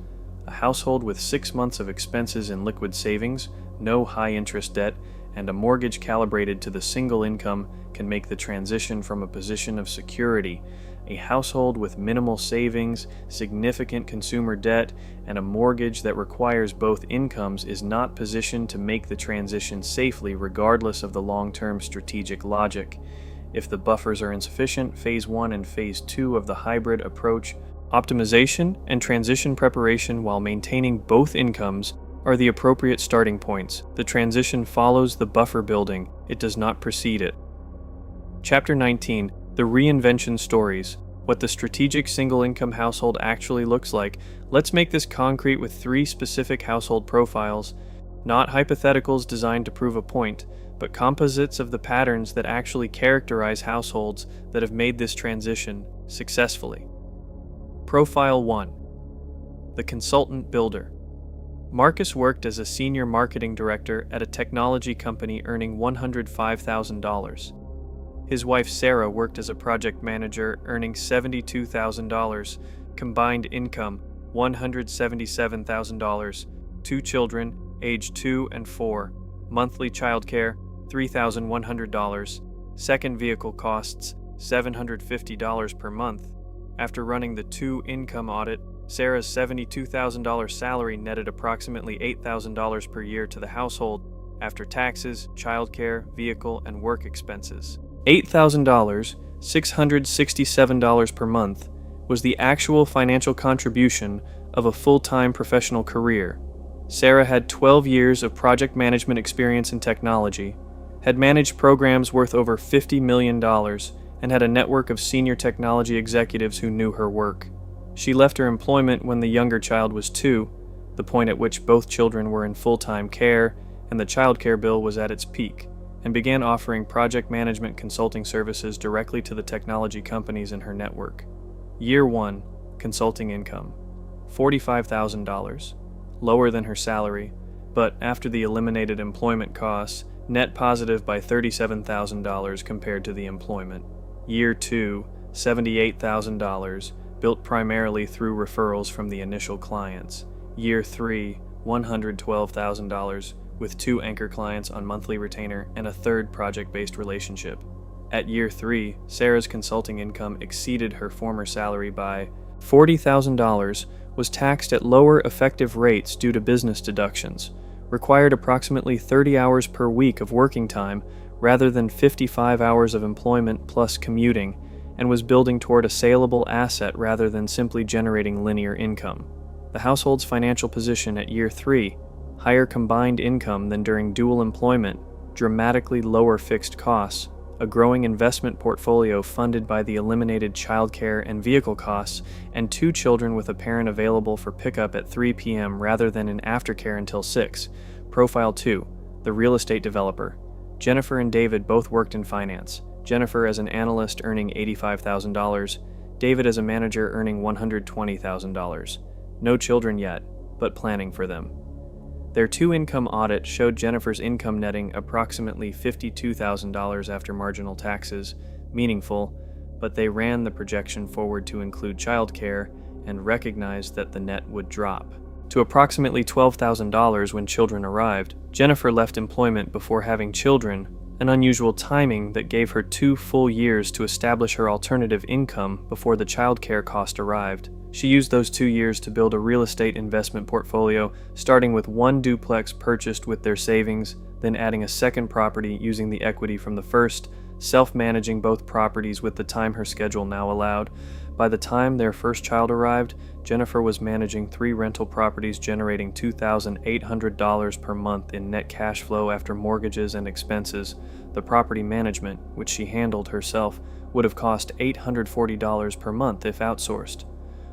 A household with 6 months of expenses in liquid savings, no high-interest debt, and a mortgage calibrated to the single income can make the transition from a position of security. A household with minimal savings, significant consumer debt, and a mortgage that requires both incomes is not positioned to make the transition safely regardless of the long-term strategic logic. If the buffers are insufficient, Phase 1 and Phase 2 of the hybrid approach, optimization and transition preparation while maintaining both incomes, are the appropriate starting points. The transition follows the buffer building, it does not precede it. Chapter 19. The Reinvention Stories. What the strategic single-income household actually looks like. Let's make this concrete with 3 specific household profiles, not hypotheticals designed to prove a point, but composites of the patterns that actually characterize households that have made this transition successfully. Profile 1. The Consultant Builder. Marcus worked as a senior marketing director at a technology company earning $105,000. His wife Sarah worked as a project manager, earning $72,000, combined income $177,000, 2 children, aged 2 and 4, monthly childcare $3,100, second vehicle costs $750 per month. After running the 2-income audit, Sarah's $72,000 salary netted approximately $8,000 per year to the household after taxes, childcare, vehicle, and work expenses. $8,000, $667 per month, was the actual financial contribution of a full-time professional career. Sarah had 12 years of project management experience in technology, had managed programs worth over $50 million, and had a network of senior technology executives who knew her work. She left her employment when the younger child was 2, the point at which both children were in full-time care and the child care bill was at its peak, and began offering project management consulting services directly to the technology companies in her network. Year 1, consulting income, $45,000, lower than her salary, but after the eliminated employment costs, net positive by $37,000 compared to the employment. Year 2, $78,000, built primarily through referrals from the initial clients. Year 3, $112,000, with 2 anchor clients on monthly retainer and a third project-based relationship. At year 3, Sarah's consulting income exceeded her former salary by $40,000, was taxed at lower effective rates due to business deductions, required approximately 30 hours per week of working time rather than 55 hours of employment plus commuting, and was building toward a saleable asset rather than simply generating linear income. The household's financial position at year 3, higher combined income than during dual employment, dramatically lower fixed costs, a growing investment portfolio funded by the eliminated childcare and vehicle costs, and 2 children with a parent available for pickup at 3 p.m. rather than in aftercare until 6. Profile 2, the real estate developer. Jennifer and David both worked in finance. Jennifer as an analyst earning $85,000, David as a manager earning $120,000. No children yet, but planning for them. Their 2-income audit showed Jennifer's income netting approximately $52,000 after marginal taxes, meaningful, but they ran the projection forward to include childcare and recognized that the net would drop to approximately $12,000 when children arrived. Jennifer left employment before having children, an unusual timing that gave her 2 full years to establish her alternative income before the childcare cost arrived. She used those 2 years to build a real estate investment portfolio, starting with 1 duplex purchased with their savings, then adding a second property using the equity from the first, self-managing both properties with the time her schedule now allowed. By the time their first child arrived, Jennifer was managing 3 rental properties generating $2,800 per month in net cash flow after mortgages and expenses. The property management, which she handled herself, would have cost $840 per month if outsourced.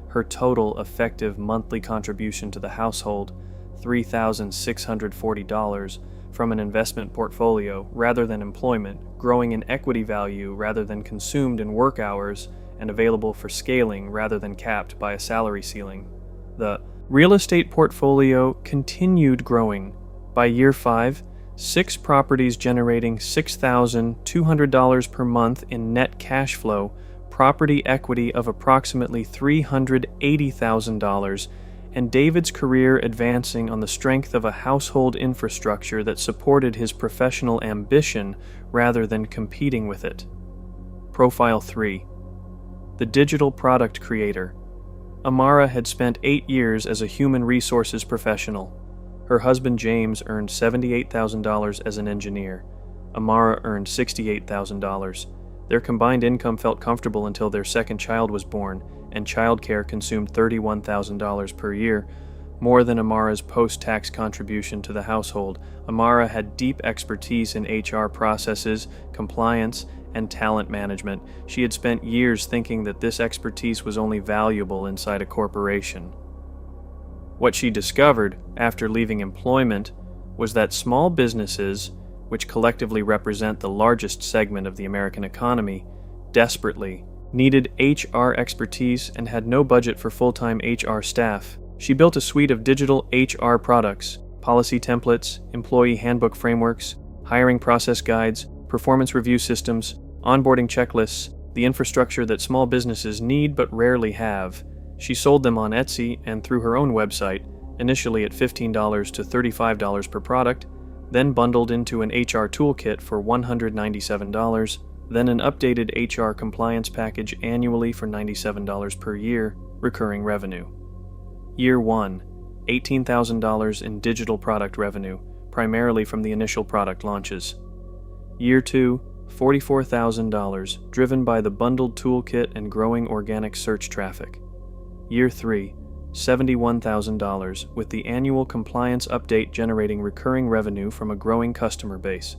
Her total effective monthly contribution to the household, $3,640, from an investment portfolio rather than employment, growing in equity value rather than consumed in work hours, and available for scaling rather than capped by a salary ceiling. The real estate portfolio continued growing. By year 5, 6 properties generating $6,200 per month in net cash flow, property equity of approximately $380,000, and David's career advancing on the strength of a household infrastructure that supported his professional ambition rather than competing with it. Profile 3. The digital product creator. Amara had spent 8 years as a human resources professional. Her husband James earned $78,000 as an engineer. Amara earned $68,000. Their combined income felt comfortable until their second child was born, and childcare consumed $31,000 per year, more than Amara's post-tax contribution to the household. Amara had deep expertise in HR processes, compliance, and talent management. She had spent years thinking that this expertise was only valuable inside a corporation. What she discovered after leaving employment was that small businesses, which collectively represent the largest segment of the American economy, desperately needed HR expertise and had no budget for full-time HR staff. She built a suite of digital HR products, policy templates, employee handbook frameworks, hiring process guides, performance review systems, Onboarding checklists, the infrastructure that small businesses need but rarely have. She sold them on Etsy and through her own website, initially at $15 to $35 per product, then bundled into an HR toolkit for $197, then an updated HR compliance package annually for $97 per year, recurring revenue. Year 1, $18,000 in digital product revenue, primarily from the initial product launches. Year 2, $44,000, driven by the bundled toolkit and growing organic search traffic. Year 3, $71,000, with the annual compliance update generating recurring revenue from a growing customer base.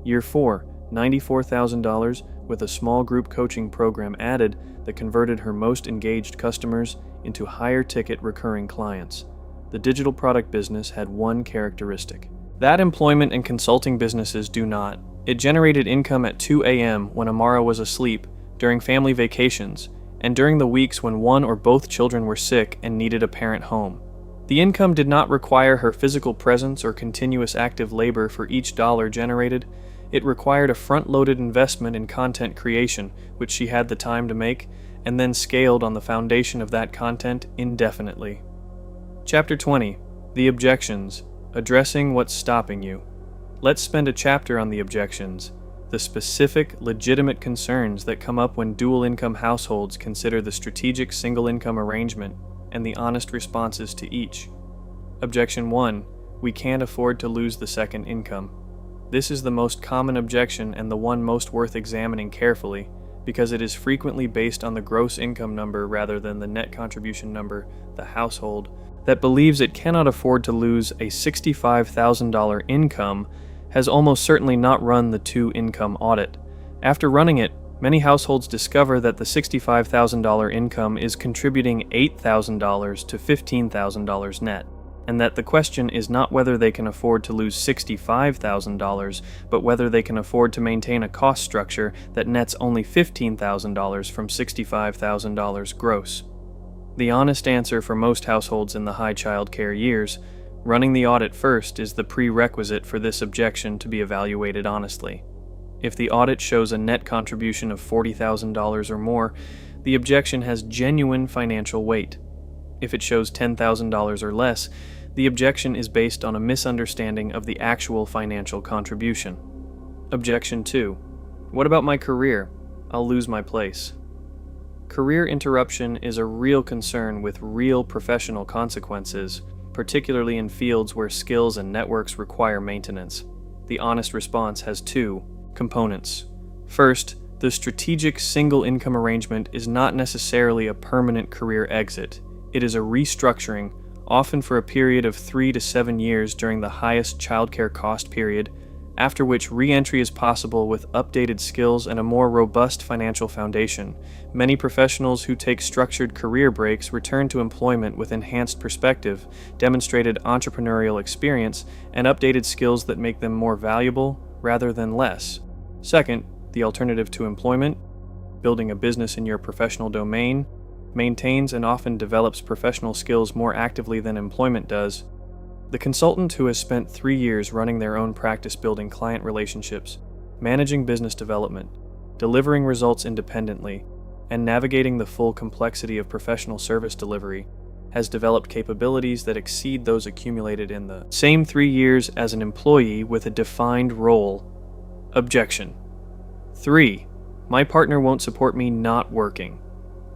Year 4, $94,000, with a small group coaching program added that converted her most engaged customers into higher-ticket recurring clients. The digital product business had one characteristic that employment and consulting businesses do not. It generated income at 2 a.m. when Amara was asleep, during family vacations, and during the weeks when one or both children were sick and needed a parent home. The income did not require her physical presence or continuous active labor for each dollar generated. It required a front-loaded investment in content creation, which she had the time to make, and then scaled on the foundation of that content indefinitely. Chapter 20. The Objections. Addressing what's stopping you. Let's spend a chapter on the objections, the specific, legitimate concerns that come up when dual-income households consider the strategic single-income arrangement, and the honest responses to each. Objection 1. We can't afford to lose the second income. This is the most common objection and the one most worth examining carefully, because it is frequently based on the gross income number rather than the net contribution number, the household, that believes it cannot afford to lose a $65,000 income has almost certainly not run the two-income audit. After running it, many households discover that the $65,000 income is contributing $8,000 to $15,000 net, and that the question is not whether they can afford to lose $65,000, but whether they can afford to maintain a cost structure that nets only $15,000 from $65,000 gross. The honest answer for most households in the high childcare years, running the audit first is the prerequisite for this objection to be evaluated honestly. If the audit shows a net contribution of $40,000 or more, the objection has genuine financial weight. If it shows $10,000 or less, the objection is based on a misunderstanding of the actual financial contribution. Objection 2. What about my career? I'll lose my place. Career interruption is a real concern with real professional consequences, particularly in fields where skills and networks require maintenance. The honest response has two components. First, the strategic single-income arrangement is not necessarily a permanent career exit. It is a restructuring, often for a period of 3 to 7 years during the highest childcare cost period, after which re-entry is possible with updated skills and a more robust financial foundation. Many professionals who take structured career breaks return to employment with enhanced perspective, demonstrated entrepreneurial experience, and updated skills that make them more valuable rather than less. Second, the alternative to employment, building a business in your professional domain, maintains and often develops professional skills more actively than employment does. The consultant who has spent 3 years running their own practice building client relationships, managing business development, delivering results independently, and navigating the full complexity of professional service delivery, has developed capabilities that exceed those accumulated in the same 3 years as an employee with a defined role. Objection. 3. My partner won't support me not working.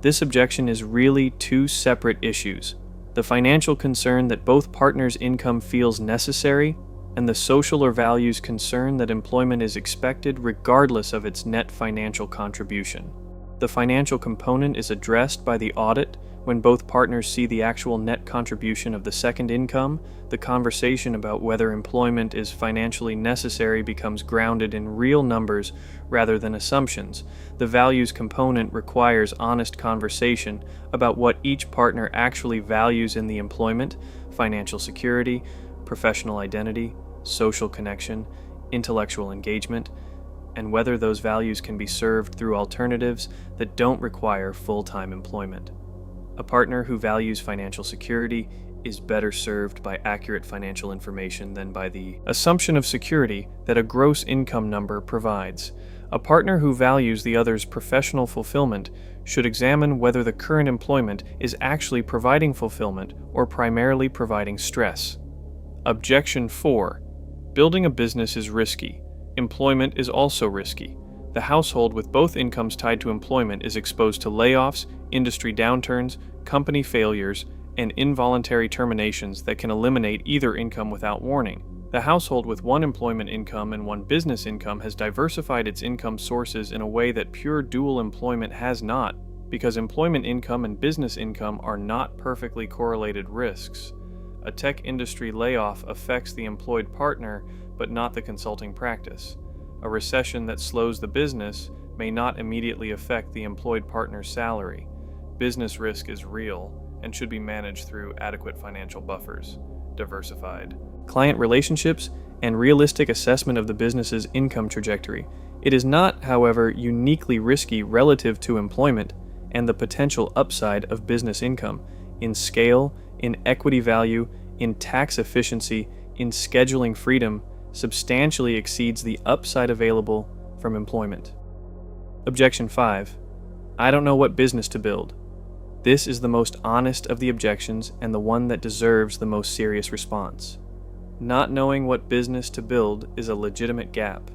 This objection is really two separate issues. The financial concern that both partners' income feels necessary, and the social or values concern that employment is expected regardless of its net financial contribution. The financial component is addressed by the audit when both partners see the actual net contribution of the second income. The conversation about whether employment is financially necessary becomes grounded in real numbers rather than assumptions. The values component requires honest conversation about what each partner actually values in the employment: financial security, professional identity, social connection, intellectual engagement, and whether those values can be served through alternatives that don't require full-time employment. A partner who values financial security is better served by accurate financial information than by the assumption of security that a gross income number provides. A partner who values the other's professional fulfillment should examine whether the current employment is actually providing fulfillment or primarily providing stress. Objection 4. Building a business is risky. Employment is also risky. The household with both incomes tied to employment is exposed to layoffs, industry downturns, company failures, and involuntary terminations that can eliminate either income without warning. The household with one employment income and one business income has diversified its income sources in a way that pure dual employment has not, because employment income and business income are not perfectly correlated risks. A tech industry layoff affects the employed partner, but not the consulting practice. A recession that slows the business may not immediately affect the employed partner's salary. Business risk is real and should be managed through adequate financial buffers. Diversified client relationships and realistic assessment of the business's income trajectory. It is not, however, uniquely risky relative to employment and the potential upside of business income in scale, in equity value, in tax efficiency, in scheduling freedom, substantially exceeds the upside available from employment. Objection 5. I don't know what business to build. This is the most honest of the objections and the one that deserves the most serious response. Not knowing what business to build is a legitimate gap,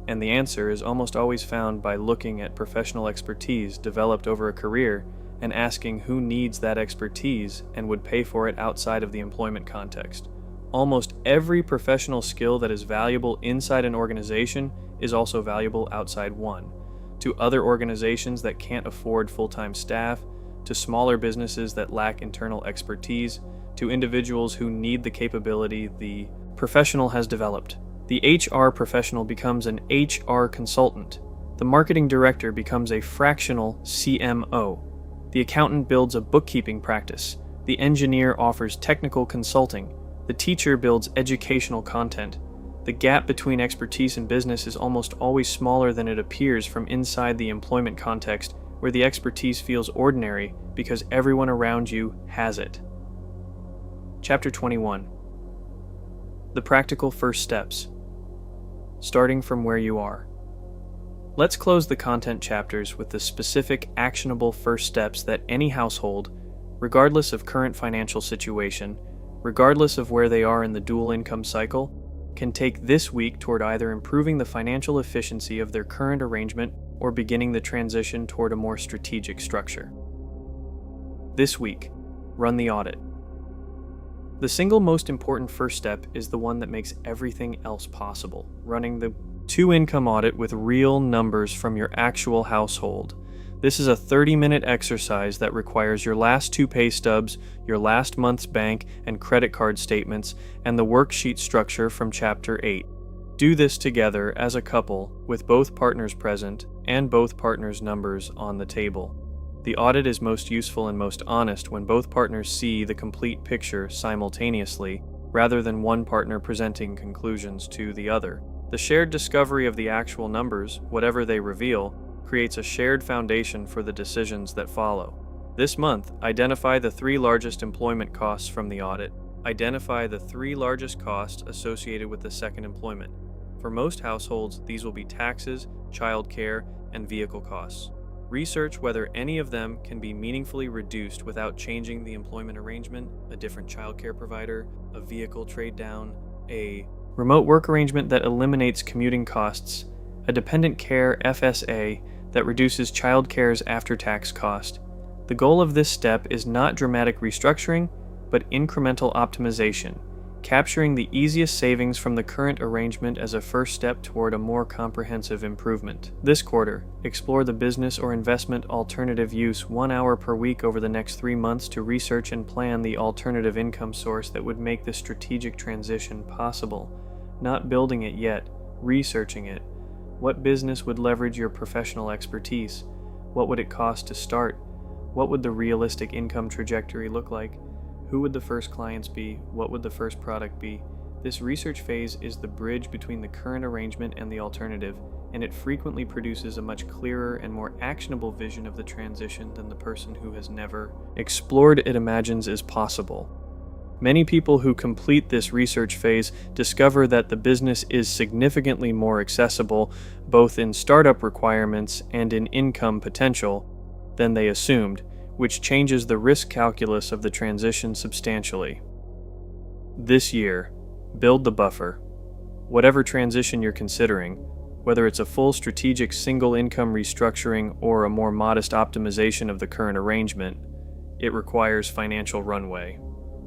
and the answer is almost always found by looking at professional expertise developed over a career and asking who needs that expertise and would pay for it outside of the employment context. Almost every professional skill that is valuable inside an organization is also valuable outside one, to other organizations that can't afford full-time staff, to smaller businesses that lack internal expertise, to individuals who need the capability the professional has developed. The HR professional becomes an HR consultant. The marketing director becomes a fractional CMO. The accountant builds a bookkeeping practice. The engineer offers technical consulting. The teacher builds educational content. The gap between expertise and business is almost always smaller than it appears from inside the employment context, where the expertise feels ordinary because everyone around you has it. Chapter 21. The practical first steps. Starting from where you are. Let's close the content chapters with the specific, actionable first steps that any household, regardless of current financial situation, regardless of where they are in the dual income cycle, can take this week toward either improving the financial efficiency of their current arrangement or beginning the transition toward a more strategic structure. This week, run the audit. The single most important first step is the one that makes everything else possible, running the two-income audit with real numbers from your actual household. This is a 30-minute exercise that requires your last 2 pay stubs, your last month's bank and credit card statements, and the worksheet structure from Chapter 8. Do this together as a couple with both partners present and both partners' numbers on the table. The audit is most useful and most honest when both partners see the complete picture simultaneously, rather than one partner presenting conclusions to the other. The shared discovery of the actual numbers, whatever they reveal, creates a shared foundation for the decisions that follow. This month, identify the 3 largest employment costs from the audit. Identify the 3 largest costs associated with the second employment. For most households, these will be taxes, childcare, and vehicle costs. Research whether any of them can be meaningfully reduced without changing the employment arrangement, a different childcare provider, a vehicle trade down, a remote work arrangement that eliminates commuting costs, a dependent care FSA that reduces childcare's after-tax cost. The goal of this step is not dramatic restructuring, but incremental optimization, capturing the easiest savings from the current arrangement as a first step toward a more comprehensive improvement. This quarter, explore the business or investment alternative use 1 hour per week over the next 3 months to research and plan the alternative income source that would make the strategic transition possible. Not building it yet, researching it. What business would leverage your professional expertise? What would it cost to start? What would the realistic income trajectory look like? Who would the first clients be? What would the first product be? This research phase is the bridge between the current arrangement and the alternative, and it frequently produces a much clearer and more actionable vision of the transition than the person who has never explored it imagines is possible. Many people who complete this research phase discover that the business is significantly more accessible, both in startup requirements and in income potential, than they assumed, which changes the risk calculus of the transition substantially. This year, build the buffer. Whatever transition you're considering, whether it's a full strategic single income restructuring or a more modest optimization of the current arrangement, it requires financial runway.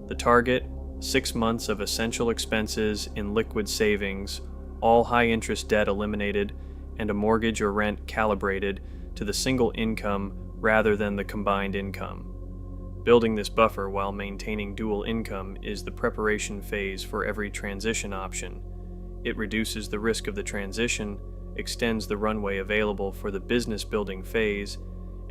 The target, 6 months of essential expenses in liquid savings, all high-interest debt eliminated, and a mortgage or rent calibrated to the single income rather than the combined income. Building this buffer while maintaining dual income is the preparation phase for every transition option. It reduces the risk of the transition, extends the runway available for the business building phase,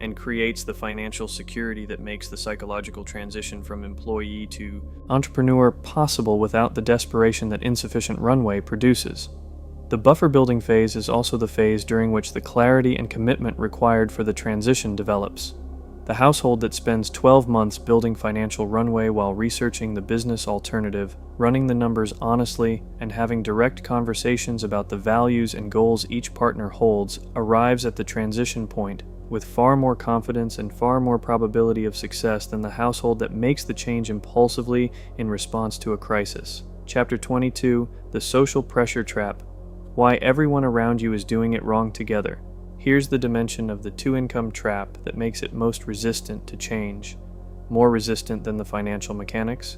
and creates the financial security that makes the psychological transition from employee to entrepreneur possible without the desperation that insufficient runway produces. The buffer building phase is also the phase during which the clarity and commitment required for the transition develops. The household that spends 12 months building financial runway while researching the business alternative, running the numbers honestly, and having direct conversations about the values and goals each partner holds arrives at the transition point with far more confidence and far more probability of success than the household that makes the change impulsively in response to a crisis. Chapter 22, The Social Pressure Trap. Why everyone around you is doing it wrong together. Here's the dimension of the two-income trap that makes it most resistant to change. More resistant than the financial mechanics,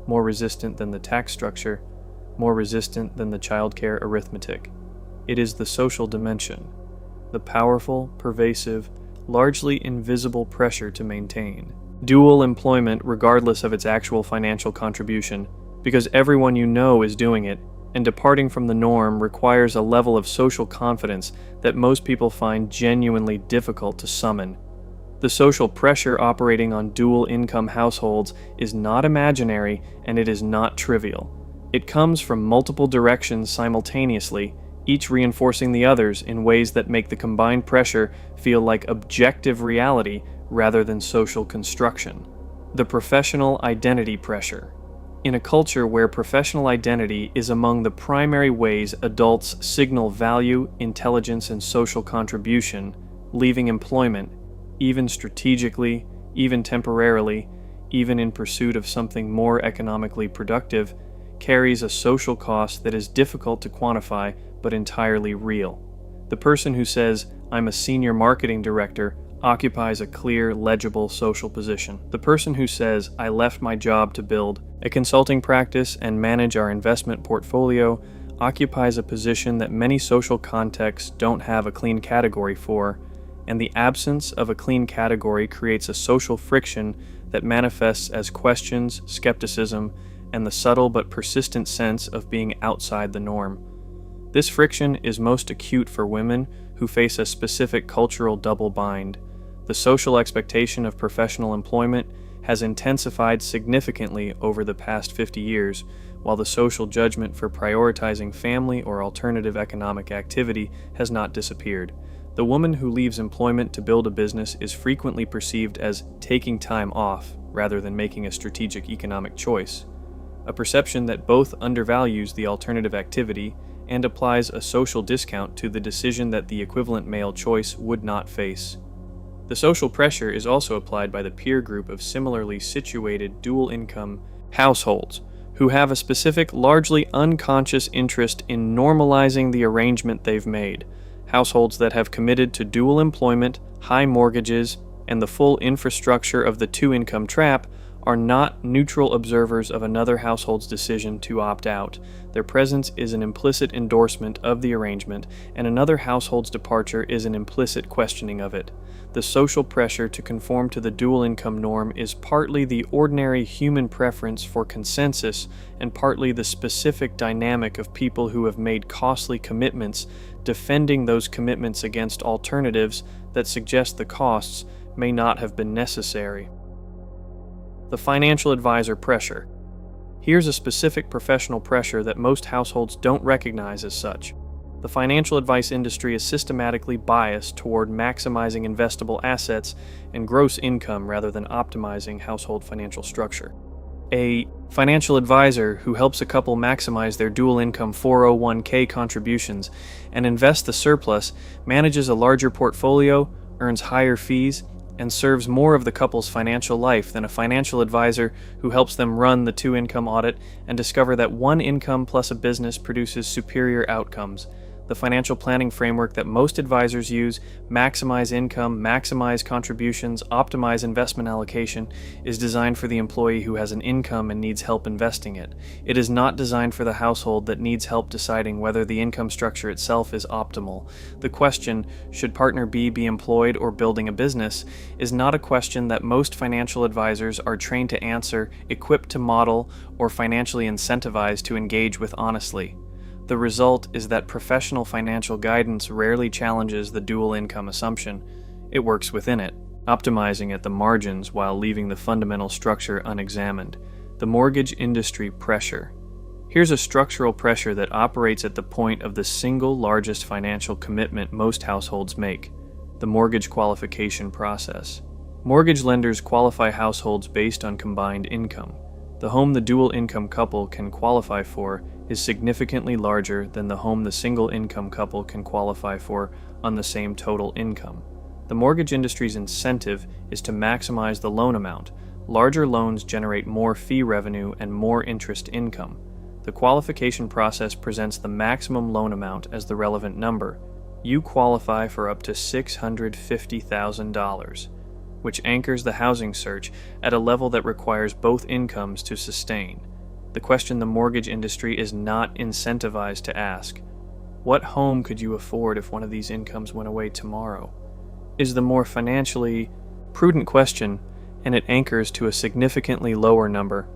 more resistant than the tax structure, more resistant than the childcare arithmetic. It is the social dimension. The powerful, pervasive, largely invisible pressure to maintain dual employment regardless of its actual financial contribution, because everyone you know is doing it, and departing from the norm requires a level of social confidence that most people find genuinely difficult to summon. The social pressure operating on dual income households is not imaginary, and it is not trivial. It comes from multiple directions simultaneously, each reinforcing the others in ways that make the combined pressure feel like objective reality rather than social construction. The professional identity pressure. In a culture where professional identity is among the primary ways adults signal value, intelligence, and social contribution, leaving employment, even strategically, even temporarily, even in pursuit of something more economically productive, carries a social cost that is difficult to quantify but entirely real. The person who says, "I'm a senior marketing director," occupies a clear, legible social position. The person who says, "I left my job to build a consulting practice and manage our investment portfolio," occupies a position that many social contexts don't have a clean category for, and the absence of a clean category creates a social friction that manifests as questions, skepticism, and the subtle but persistent sense of being outside the norm. This friction is most acute for women who face a specific cultural double bind. The social expectation of professional employment has intensified significantly over the past 50 years, while the social judgment for prioritizing family or alternative economic activity has not disappeared. The woman who leaves employment to build a business is frequently perceived as taking time off rather than making a strategic economic choice, a perception that both undervalues the alternative activity and applies a social discount to the decision that the equivalent male choice would not face. The social pressure is also applied by the peer group of similarly situated dual-income households who have a specific, largely unconscious interest in normalizing the arrangement they've made. Households that have committed to dual employment, high mortgages, and the full infrastructure of the two-income trap are not neutral observers of another household's decision to opt out. Their presence is an implicit endorsement of the arrangement, and another household's departure is an implicit questioning of it. The social pressure to conform to the dual income norm is partly the ordinary human preference for consensus and partly the specific dynamic of people who have made costly commitments, defending those commitments against alternatives that suggest the costs may not have been necessary. The financial advisor pressure. Here's a specific professional pressure that most households don't recognize as such. The financial advice industry is systematically biased toward maximizing investable assets and gross income rather than optimizing household financial structure. A financial advisor who helps a couple maximize their dual income 401k contributions and invest the surplus, manages a larger portfolio, earns higher fees, and serves more of the couple's financial life than a financial advisor who helps them run the two-income audit and discover that one income plus a business produces superior outcomes. The financial planning framework that most advisors use, maximize income, maximize contributions, optimize investment allocation, is designed for the employee who has an income and needs help investing it. It is not designed for the household that needs help deciding whether the income structure itself is optimal. The question, should partner B be employed or building a business, is not a question that most financial advisors are trained to answer, equipped to model, or financially incentivized to engage with honestly. The result is that professional financial guidance rarely challenges the dual income assumption. It works within it, optimizing at the margins while leaving the fundamental structure unexamined. The mortgage industry pressure. Here's a structural pressure that operates at the point of the single largest financial commitment most households make: the mortgage qualification process. Mortgage lenders qualify households based on combined income. The home the dual income couple can qualify for is significantly larger than the home the single income couple can qualify for on the same total income. The mortgage industry's incentive is to maximize the loan amount. Larger loans generate more fee revenue and more interest income. The qualification process presents the maximum loan amount as the relevant number. You qualify for up to $650,000, which anchors the housing search at a level that requires both incomes to sustain. The question the mortgage industry is not incentivized to ask: what home could you afford if one of these incomes went away tomorrow? Is the more financially prudent question, and it anchors to a significantly lower number.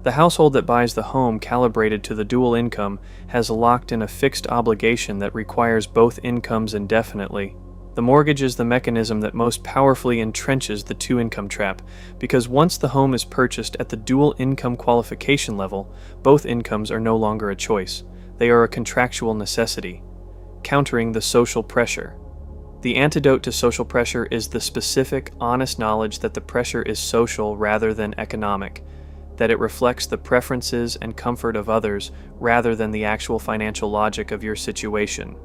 The household that buys the home calibrated to the dual income has locked in a fixed obligation that requires both incomes indefinitely. The mortgage is the mechanism that most powerfully entrenches the two-income trap, because once the home is purchased at the dual income qualification level, both incomes are no longer a choice. They are a contractual necessity, countering the social pressure. The antidote to social pressure is the specific, honest knowledge that the pressure is social rather than economic, that it reflects the preferences and comfort of others rather than the actual financial logic of your situation.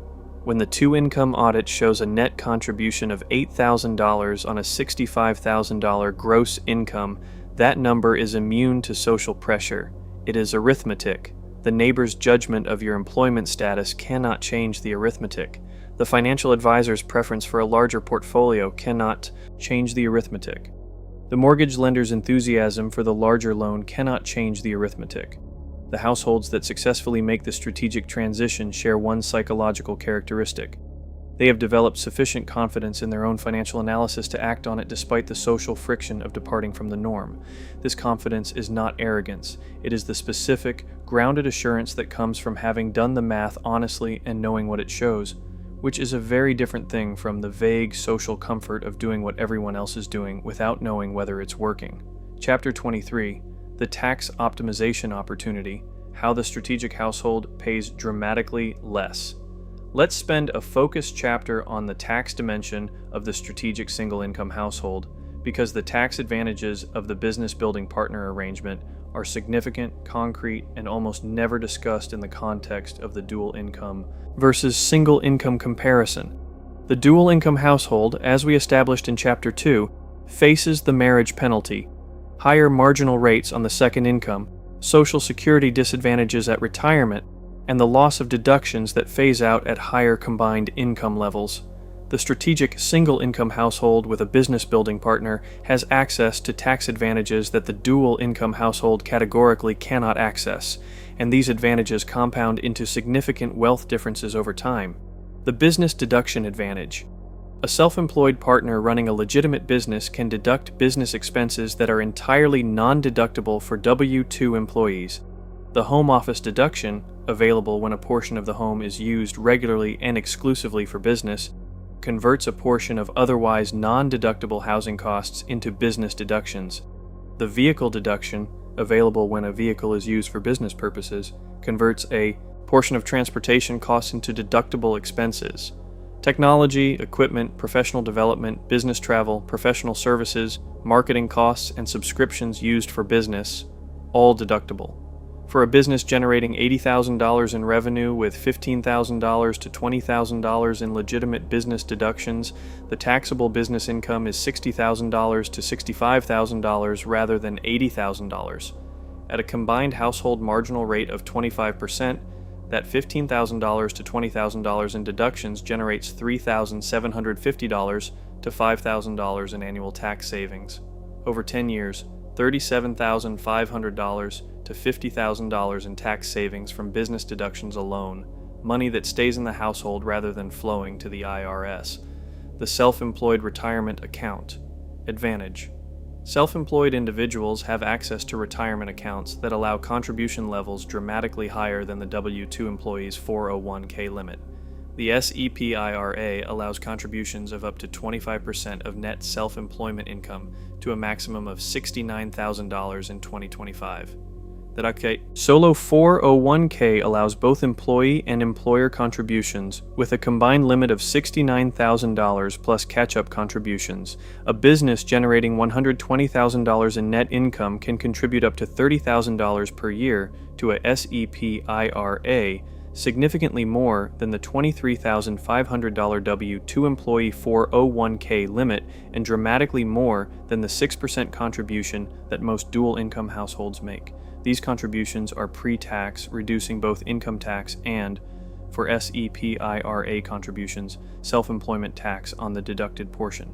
When the two-income audit shows a net contribution of $8,000 on a $65,000 gross income, that number is immune to social pressure. It is arithmetic. The neighbor's judgment of your employment status cannot change the arithmetic. The financial advisor's preference for a larger portfolio cannot change the arithmetic. The mortgage lender's enthusiasm for the larger loan cannot change the arithmetic. The households that successfully make the strategic transition share one psychological characteristic. They have developed sufficient confidence in their own financial analysis to act on it despite the social friction of departing from the norm. This confidence is not arrogance. It is the specific, grounded assurance that comes from having done the math honestly and knowing what it shows, which is a very different thing from the vague social comfort of doing what everyone else is doing without knowing whether it's working. Chapter 23. The tax optimization opportunity: how the strategic household pays dramatically less. Let's spend a focused chapter on the tax dimension of the strategic single-income household, because the tax advantages of the business-building partner arrangement are significant, concrete, and almost never discussed in the context of the dual-income versus single-income comparison. The dual-income household, as we established in Chapter 2, faces the marriage penalty, higher marginal rates on the second income, Social Security disadvantages at retirement, and the loss of deductions that phase out at higher combined income levels. The strategic single-income household with a business-building partner has access to tax advantages that the dual-income household categorically cannot access, and these advantages compound into significant wealth differences over time. The business deduction advantage. A self-employed partner running a legitimate business can deduct business expenses that are entirely non-deductible for W-2 employees. The home office deduction, available when a portion of the home is used regularly and exclusively for business, converts a portion of otherwise non-deductible housing costs into business deductions. The vehicle deduction, available when a vehicle is used for business purposes, converts a portion of transportation costs into deductible expenses. Technology, equipment, professional development, business travel, professional services, marketing costs, and subscriptions used for business all deductible. For a business generating $80,000 in revenue with $15,000 to $20,000 in legitimate business deductions, the taxable business income is $60,000 to $65,000 rather than $80,000. At a combined household marginal rate of 25%, that $15,000 to $20,000 in deductions generates $3,750 to $5,000 in annual tax savings. Over 10 years, $37,500 to $50,000 in tax savings from business deductions alone, money that stays in the household rather than flowing to the IRS. The self-employed retirement account. Advantage. Self-employed individuals have access to retirement accounts that allow contribution levels dramatically higher than the W-2 employee's 401k limit. The SEP IRA allows contributions of up to 25% of net self-employment income to a maximum of $69,000 in 2025. The Solo 401k allows both employee and employer contributions with a combined limit of $69,000 plus catch-up contributions. A business generating $120,000 in net income can contribute up to $30,000 per year to a SEP IRA, significantly more than the $23,500 W-2 employee 401k limit and dramatically more than the 6% contribution that most dual-income households make. These contributions are pre-tax, reducing both income tax and, for SEP IRA contributions, self-employment tax on the deducted portion.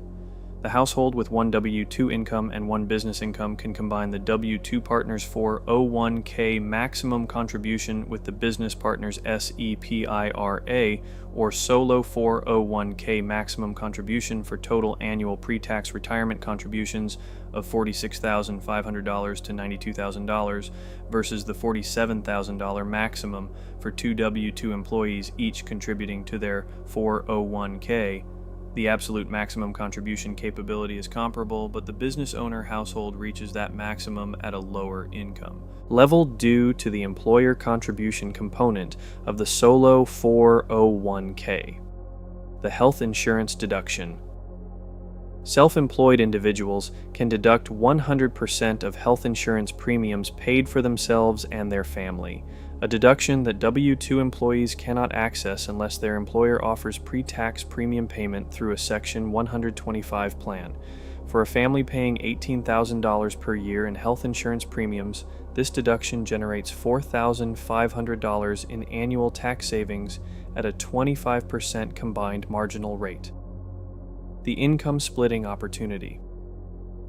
The household with one W-2 income and one business income can combine the W-2 partner's 401k maximum contribution with the business partner's SEP IRA or solo 401k maximum contribution for total annual pre-tax retirement contributions of $46,500 to $92,000 versus the $47,000 maximum for two W-2 employees each contributing to their 401k. The absolute maximum contribution capability is comparable, but the business owner household reaches that maximum at a lower income level due to the employer contribution component of the solo 401k. The health insurance deduction. Self-employed individuals can deduct 100% of health insurance premiums paid for themselves and their family, a deduction that W-2 employees cannot access unless their employer offers pre-tax premium payment through a Section 125 plan. For a family paying $18,000 per year in health insurance premiums, this deduction generates $4,500 in annual tax savings at a 25% combined marginal rate. The income splitting opportunity.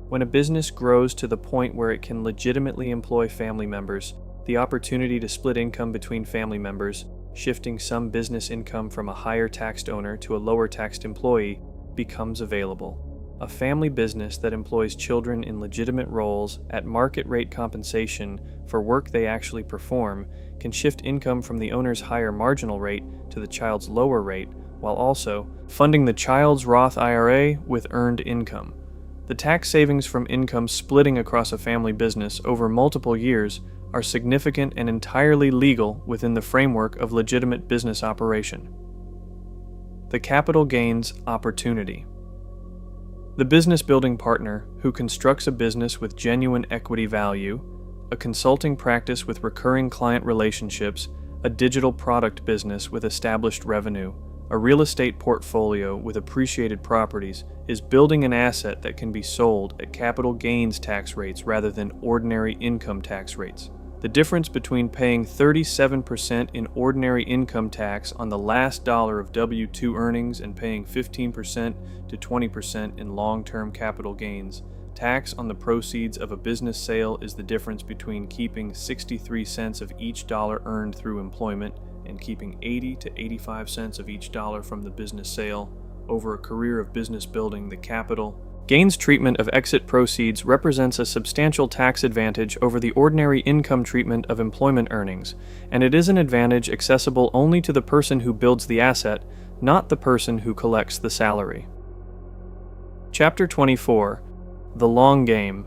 When a business grows to the point where it can legitimately employ family members, the opportunity to split income between family members, shifting some business income from a higher taxed owner to a lower taxed employee, becomes available. A family business that employs children in legitimate roles at market rate compensation for work they actually perform can shift income from the owner's higher marginal rate to the child's lower rate, while also funding the child's Roth IRA with earned income. The tax savings from income splitting across a family business over multiple years are significant and entirely legal within the framework of legitimate business operation. The capital gains opportunity. The business building partner who constructs a business with genuine equity value, a consulting practice with recurring client relationships, a digital product business with established revenue, a real estate portfolio with appreciated properties is building an asset that can be sold at capital gains tax rates rather than ordinary income tax rates. The difference between paying 37% in ordinary income tax on the last dollar of W-2 earnings and paying 15% to 20% in long-term capital gains tax on the proceeds of a business sale is the difference between keeping 63 cents of each dollar earned through employment and keeping 80 to 85 cents of each dollar from the business sale over a career of business building the capital. Gains treatment of exit proceeds represents a substantial tax advantage over the ordinary income treatment of employment earnings, and it is an advantage accessible only to the person who builds the asset, not the person who collects the salary. Chapter 24. The Long Game.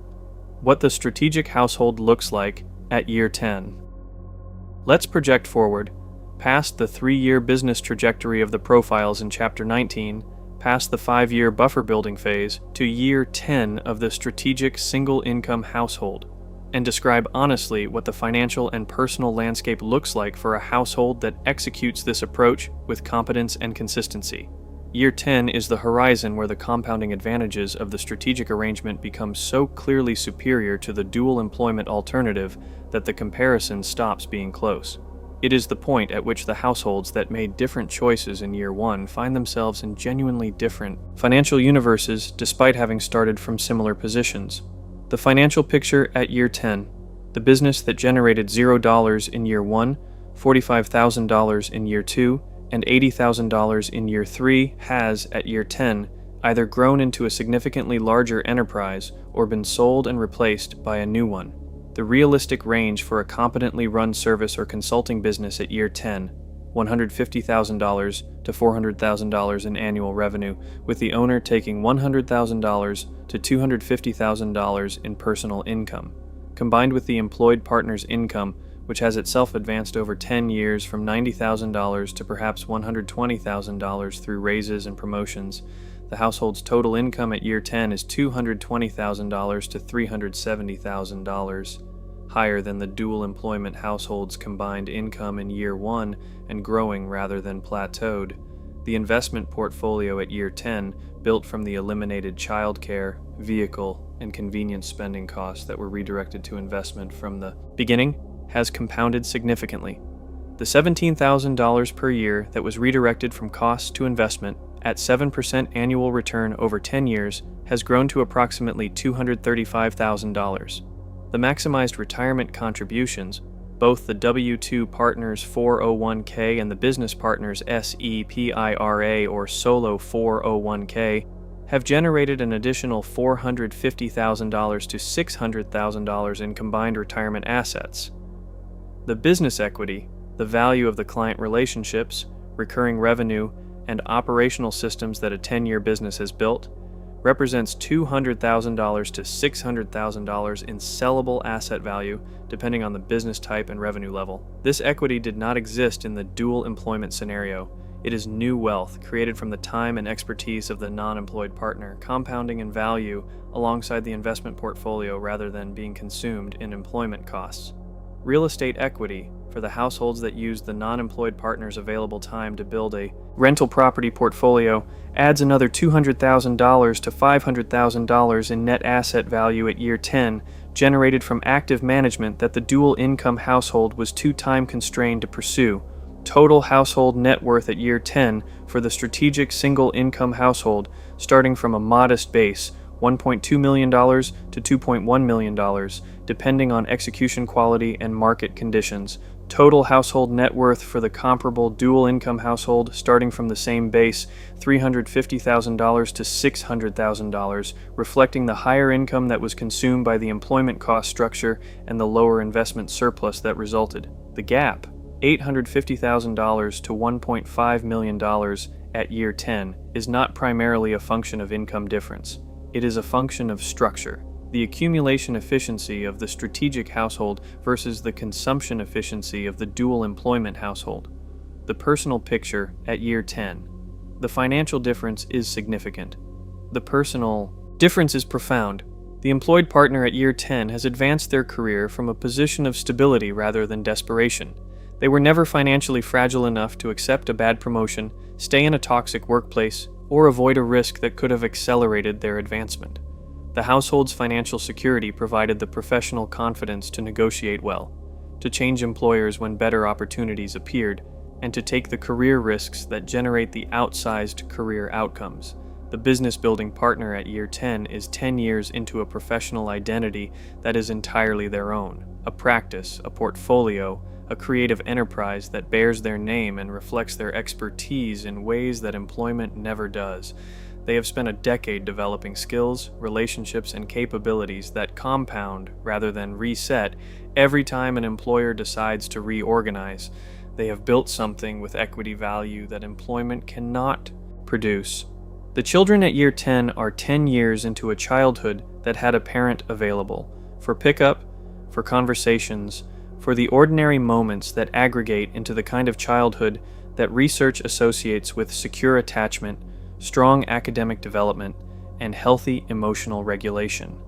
What the strategic household looks like at year 10. Let's project forward, past the 3-year business trajectory of the profiles in Chapter 19, past the 5-year buffer building phase, to year 10 of the strategic single-income household. and describe honestly what the financial and personal landscape looks like for a household that executes this approach with competence and consistency. Year 10 is the horizon where the compounding advantages of the strategic arrangement become so clearly superior to the dual employment alternative that the comparison stops being close. It is the point at which the households that made different choices in year 1 find themselves in genuinely different financial universes despite having started from similar positions. The financial picture at year 10. The business that generated $0 in year 1, $45,000 in year 2, and $80,000 in year 3 has, at year 10, either grown into a significantly larger enterprise or been sold and replaced by a new one. The realistic range for a competently run service or consulting business at year 10, $150,000 to $400,000 in annual revenue, with the owner taking $100,000 to $250,000 in personal income, combined with the employed partner's income, which has itself advanced over 10 years from $90,000 to perhaps $120,000 through raises and promotions. The household's total income at year 10 is $220,000 to $370,000, higher than the dual employment household's combined income in year 1 and growing rather than plateaued. The investment portfolio at year 10, built from the eliminated childcare, vehicle, and convenience spending costs that were redirected to investment from the beginning, has compounded significantly. The $17,000 per year that was redirected from costs to investment at 7% annual return over 10 years has grown to approximately $235,000. The maximized retirement contributions, both the W-2 partner's 401k and the business partner's SEPIRA or solo 401k, have generated an additional $450,000 to $600,000 in combined retirement assets. The business equity, the value of the client relationships, recurring revenue, and operational systems that a 10-year business has built, represents $200,000 to $600,000 in sellable asset value, depending on the business type and revenue level. This equity did not exist in the dual employment scenario. It is new wealth created from the time and expertise of the non-employed partner, compounding in value alongside the investment portfolio rather than being consumed in employment costs. Real estate equity, for the households that use the non-employed partner's available time to build a rental property portfolio, adds another $200,000 to $500,000 in net asset value at year 10, generated from active management that the dual income household was too time constrained to pursue. Total household net worth at year 10 for the strategic single income household, starting from a modest base, $1.2 million to $2.1 million, depending on execution quality and market conditions. Total household net worth for the comparable dual income household, starting from the same base, $350,000 to $600,000, reflecting the higher income that was consumed by the employment cost structure and the lower investment surplus that resulted. The gap, $850,000 to $1.5 million at year 10, is not primarily a function of income difference. It is a function of structure, the accumulation efficiency of the strategic household versus the consumption efficiency of the dual employment household. The personal picture at year 10. The financial difference is significant. The personal difference is profound. The employed partner at year 10 has advanced their career from a position of stability rather than desperation. They were never financially fragile enough to accept a bad promotion, stay in a toxic workplace, or avoid a risk that could have accelerated their advancement. The household's financial security provided the professional confidence to negotiate well, to change employers when better opportunities appeared, and to take the career risks that generate the outsized career outcomes. The business-building partner at year 10 is 10 years into a professional identity that is entirely their own, a practice, a portfolio, a creative enterprise that bears their name and reflects their expertise in ways that employment never does. They have spent a decade developing skills, relationships, and capabilities that compound rather than reset every time an employer decides to reorganize. They have built something with equity value that employment cannot produce. The children at year 10 are 10 years into a childhood that had a parent available for pickup, for conversations, for the ordinary moments that aggregate into the kind of childhood that research associates with secure attachment, strong academic development, and healthy emotional regulation.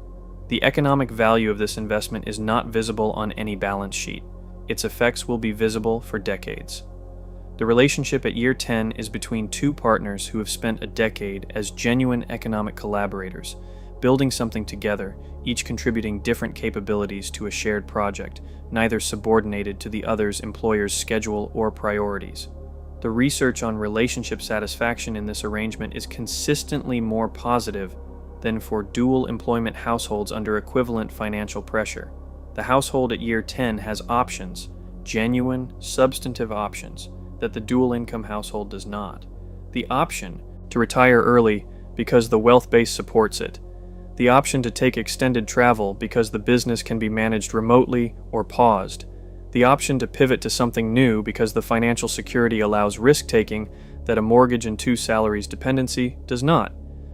The economic value of this investment is not visible on any balance sheet. Its effects will be visible for decades. The relationship at year 10 is between two partners who have spent a decade as genuine economic collaborators, building something together, each contributing different capabilities to a shared project, neither subordinated to the other's employer's schedule or priorities. The research on relationship satisfaction in this arrangement is consistently more positive than for dual employment households under equivalent financial pressure. The household at year 10 has options, genuine, substantive options, that the dual income household does not. The option to retire early because the wealth base supports it. The option to take extended travel because the business can be managed remotely or paused. The option to pivot to something new because the financial security allows risk-taking that a mortgage and two salaries dependency does not.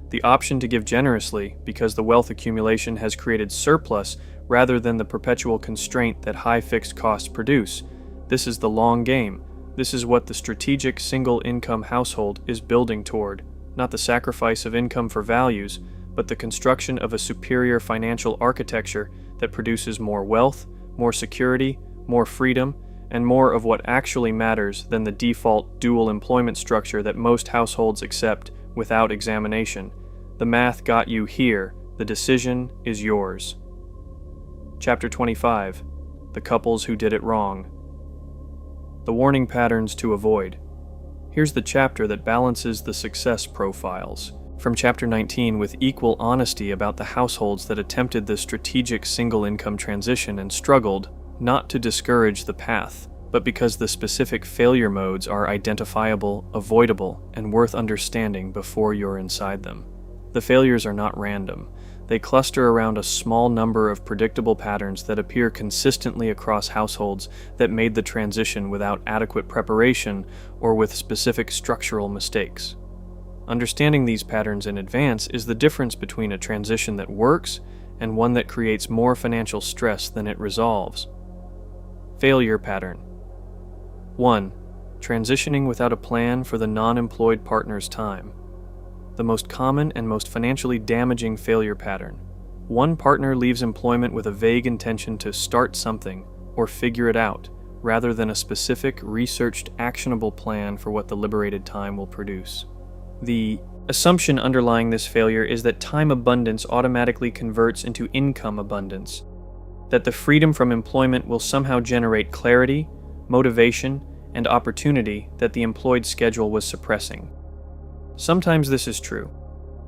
The option to give generously because the wealth accumulation has created surplus rather than the perpetual constraint that high fixed costs produce. This is the long game. This is what the strategic single-income household is building toward, not the sacrifice of income for values, but the construction of a superior financial architecture that produces more wealth, more security, more freedom, and more of what actually matters than the default dual employment structure that most households accept without examination. The math got you here. The decision is yours. Chapter 25. The Couples Who Did It Wrong. The warning patterns to avoid. Here's the chapter that balances the success profiles from Chapter 19 with equal honesty about the households that attempted the strategic single-income transition and struggled, not to discourage the path, but because the specific failure modes are identifiable, avoidable, and worth understanding before you're inside them. The failures are not random. They cluster around a small number of predictable patterns that appear consistently across households that made the transition without adequate preparation or with specific structural mistakes. Understanding these patterns in advance is the difference between a transition that works and one that creates more financial stress than it resolves. Failure pattern. 1. Transitioning without a plan for the non-employed partner's time. The most common and most financially damaging failure pattern. One partner leaves employment with a vague intention to start something or figure it out, rather than a specific, researched, actionable plan for what the liberated time will produce. The assumption underlying this failure is that time abundance automatically converts into income abundance, that the freedom from employment will somehow generate clarity, motivation, and opportunity that the employed schedule was suppressing. Sometimes this is true.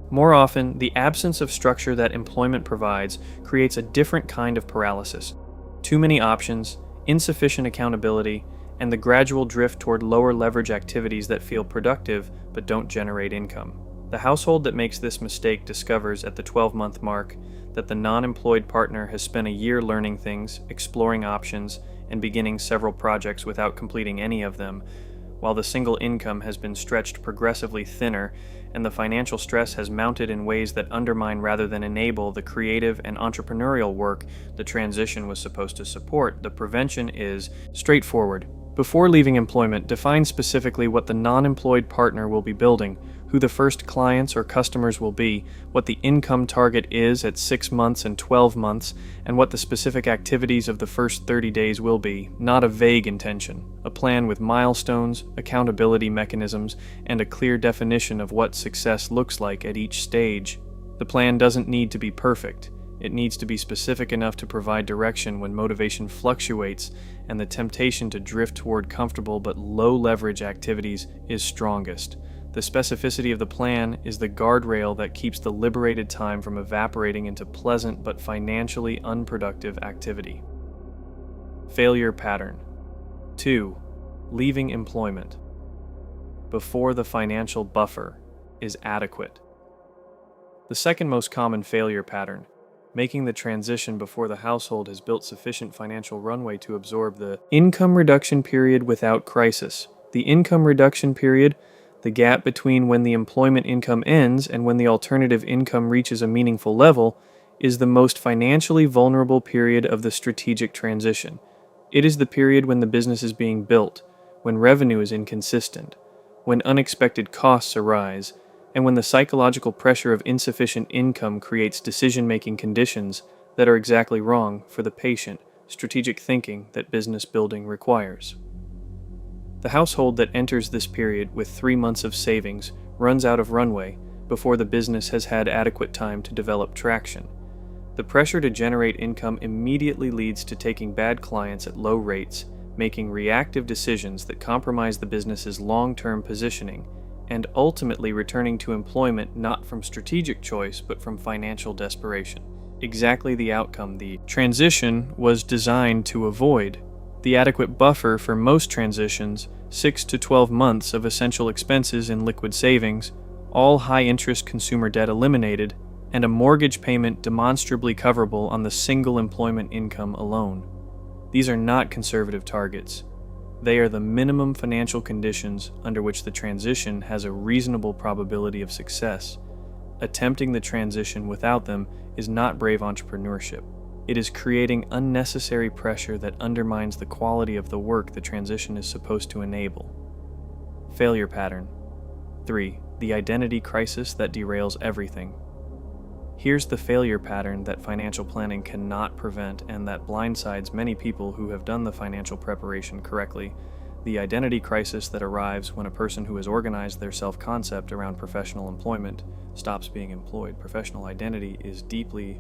More often, the absence of structure that employment provides creates a different kind of paralysis. Too many options, insufficient accountability, and the gradual drift toward lower leverage activities that feel productive but don't generate income. The household that makes this mistake discovers at the 12-month mark that the non-employed partner has spent a year learning things, exploring options, and beginning several projects without completing any of them, while the single income has been stretched progressively thinner and the financial stress has mounted in ways that undermine rather than enable the creative and entrepreneurial work the transition was supposed to support. The prevention is straightforward. Before leaving employment, define specifically what the non-employed partner will be building, who the first clients or customers will be, what the income target is at 6 months and 12 months, and what the specific activities of the first 30 days will be, not a vague intention. A plan with milestones, accountability mechanisms, and a clear definition of what success looks like at each stage. The plan doesn't need to be perfect. It needs to be specific enough to provide direction when motivation fluctuates and the temptation to drift toward comfortable but low-leverage activities is strongest. The specificity of the plan is the guardrail that keeps the liberated time from evaporating into pleasant but financially unproductive activity. Failure pattern. 2. Leaving employment before the financial buffer is adequate. The second most common failure pattern, making the transition before the household has built sufficient financial runway to absorb the income reduction period without crisis. The income reduction period, the gap between when the employment income ends and when the alternative income reaches a meaningful level, is the most financially vulnerable period of the strategic transition. It is the period when the business is being built, when revenue is inconsistent, when unexpected costs arise, and when the psychological pressure of insufficient income creates decision-making conditions that are exactly wrong for the patient, strategic thinking that business building requires. The household that enters this period with 3 months of savings runs out of runway before the business has had adequate time to develop traction. The pressure to generate income immediately leads to taking bad clients at low rates, making reactive decisions that compromise the business's long-term positioning, and ultimately returning to employment not from strategic choice but from financial desperation. Exactly the outcome the transition was designed to avoid. The adequate buffer for most transitions, 6 to 12 months of essential expenses in liquid savings, all high-interest consumer debt eliminated, and a mortgage payment demonstrably coverable on the single employment income alone. These are not conservative targets. They are the minimum financial conditions under which the transition has a reasonable probability of success. Attempting the transition without them is not brave entrepreneurship. It is creating unnecessary pressure that undermines the quality of the work the transition is supposed to enable. Failure pattern. 3. The identity crisis that derails everything. Here's the failure pattern that financial planning cannot prevent and that blindsides many people who have done the financial preparation correctly. The identity crisis that arrives when a person who has organized their self-concept around professional employment stops being employed. Professional identity is deeply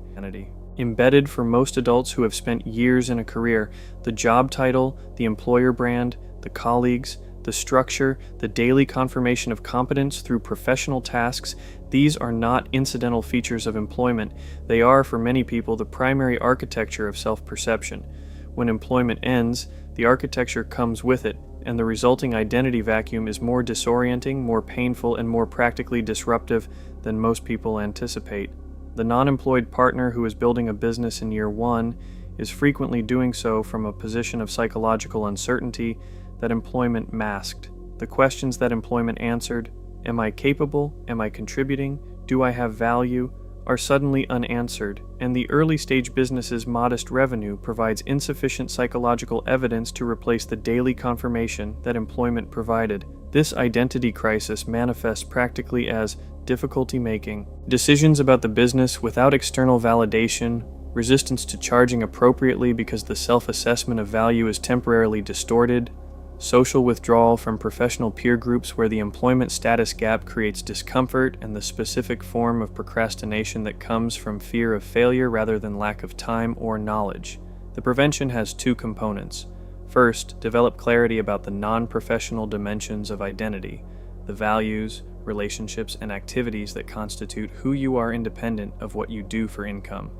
embedded for most adults who have spent years in a career. The job title, the employer brand, the colleagues, the structure, the daily confirmation of competence through professional tasks, these are not incidental features of employment. They are, for many people, the primary architecture of self-perception. When employment ends, the architecture comes with it, and the resulting identity vacuum is more disorienting, more painful, and more practically disruptive than most people anticipate. The non-employed partner who is building a business in year 1 is frequently doing so from a position of psychological uncertainty that employment masked. The questions that employment answered, am I capable? Am I contributing? Do I have value? Are suddenly unanswered, and the early-stage business's modest revenue provides insufficient psychological evidence to replace the daily confirmation that employment provided. This identity crisis manifests practically as difficulty making decisions about the business without external validation, resistance to charging appropriately because the self-assessment of value is temporarily distorted, social withdrawal from professional peer groups where the employment status gap creates discomfort, and the specific form of procrastination that comes from fear of failure rather than lack of time or knowledge. The prevention has 2 components. First, develop clarity about the non-professional dimensions of identity, the values, relationships, and activities that constitute who you are independent of what you do for income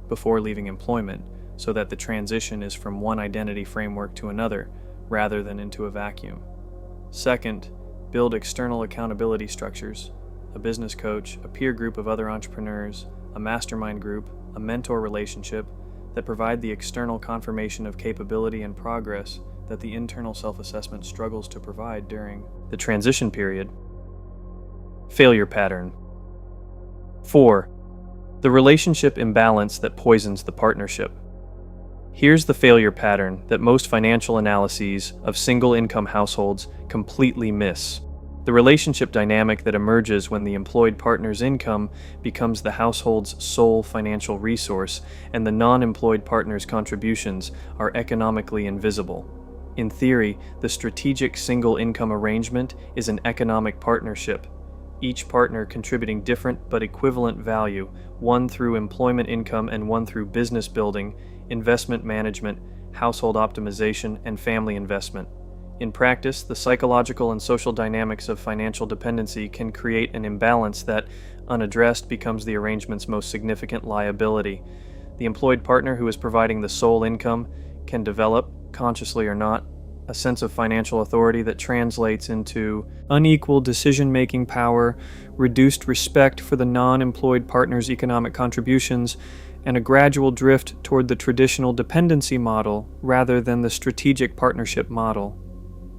before leaving employment, so that the transition is from one identity framework to another, rather than into a vacuum. Second, build external accountability structures, a business coach, a peer group of other entrepreneurs, a mastermind group, a mentor relationship that provide the external confirmation of capability and progress that the internal self-assessment struggles to provide during the transition period. Failure pattern. 4. The relationship imbalance that poisons the partnership. Here's the failure pattern that most financial analyses of single-income households completely miss. The relationship dynamic that emerges when the employed partner's income becomes the household's sole financial resource and the non-employed partner's contributions are economically invisible. In theory, the strategic single-income arrangement is an economic partnership, each partner contributing different but equivalent value, one through employment income and one through business building, investment management, household optimization, and family investment. In practice, the psychological and social dynamics of financial dependency can create an imbalance that, unaddressed, becomes the arrangement's most significant liability. The employed partner who is providing the sole income can develop, consciously or not, a sense of financial authority that translates into unequal decision-making power, reduced respect for the non-employed partner's economic contributions, and a gradual drift toward the traditional dependency model rather than the strategic partnership model.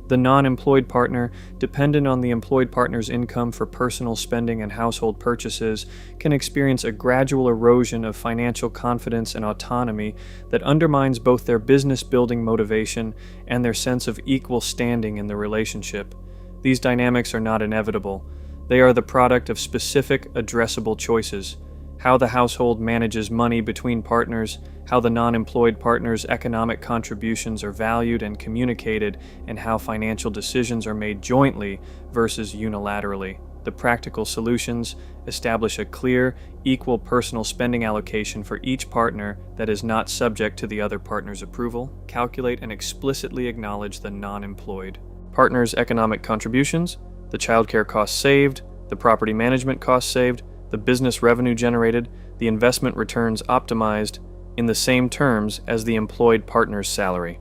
The non-employed partner, dependent on the employed partner's income for personal spending and household purchases, can experience a gradual erosion of financial confidence and autonomy that undermines both their business-building motivation and their sense of equal standing in the relationship. These dynamics are not inevitable. They are the product of specific, addressable choices. how the household manages money between partners, how the non-employed partner's economic contributions are valued and communicated, and how financial decisions are made jointly versus unilaterally. The practical solutions establish a clear, equal personal spending allocation for each partner that is not subject to the other partner's approval. Calculate and explicitly acknowledge the non-employed partner's economic contributions, the childcare costs saved, the property management costs saved, the business revenue generated, the investment returns optimized in the same terms as the employed partner's salary.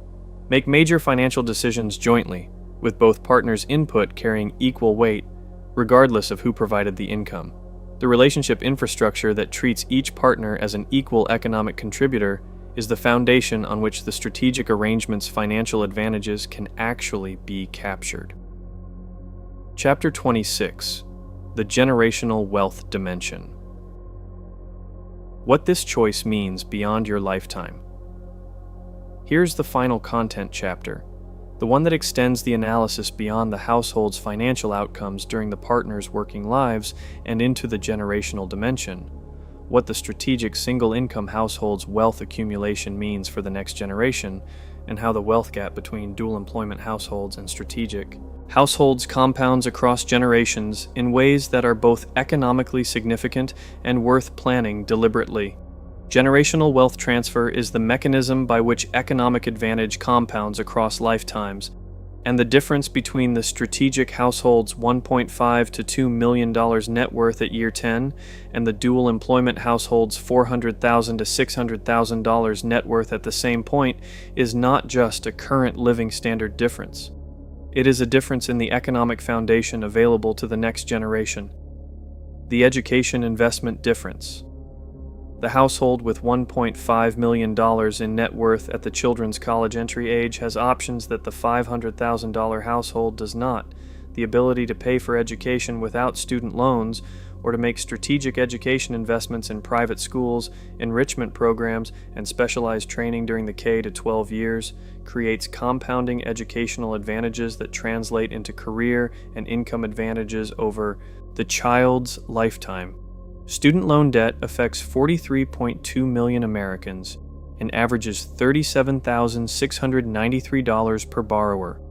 Make major financial decisions jointly, with both partners' input carrying equal weight, regardless of who provided the income. The relationship infrastructure that treats each partner as an equal economic contributor is the foundation on which the strategic arrangement's financial advantages can actually be captured. Chapter 26: The Generational Wealth Dimension. What this choice means beyond your lifetime. Here's the final content chapter, the one that extends the analysis beyond the household's financial outcomes during the partners' working lives and into the generational dimension. What the strategic single-income household's wealth accumulation means for the next generation, and how the wealth gap between dual-employment households and strategic households compounds across generations in ways that are both economically significant and worth planning deliberately. Generational wealth transfer is the mechanism by which economic advantage compounds across lifetimes, and the difference between the strategic household's $1.5 to $2 million net worth at year 10 and the dual employment household's $400,000 to $600,000 net worth at the same point is not just a current living standard difference. It is a difference in the economic foundation available to the next generation. The education investment difference. The household with $1.5 million in net worth at the children's college entry age has options that the $500,000 household does not: the ability to pay for education without student loans, or to make strategic education investments in private schools, enrichment programs, and specialized training during the K to 12 years, creates compounding educational advantages that translate into career and income advantages over the child's lifetime. Student loan debt affects 43.2 million Americans and averages $37,693 per borrower.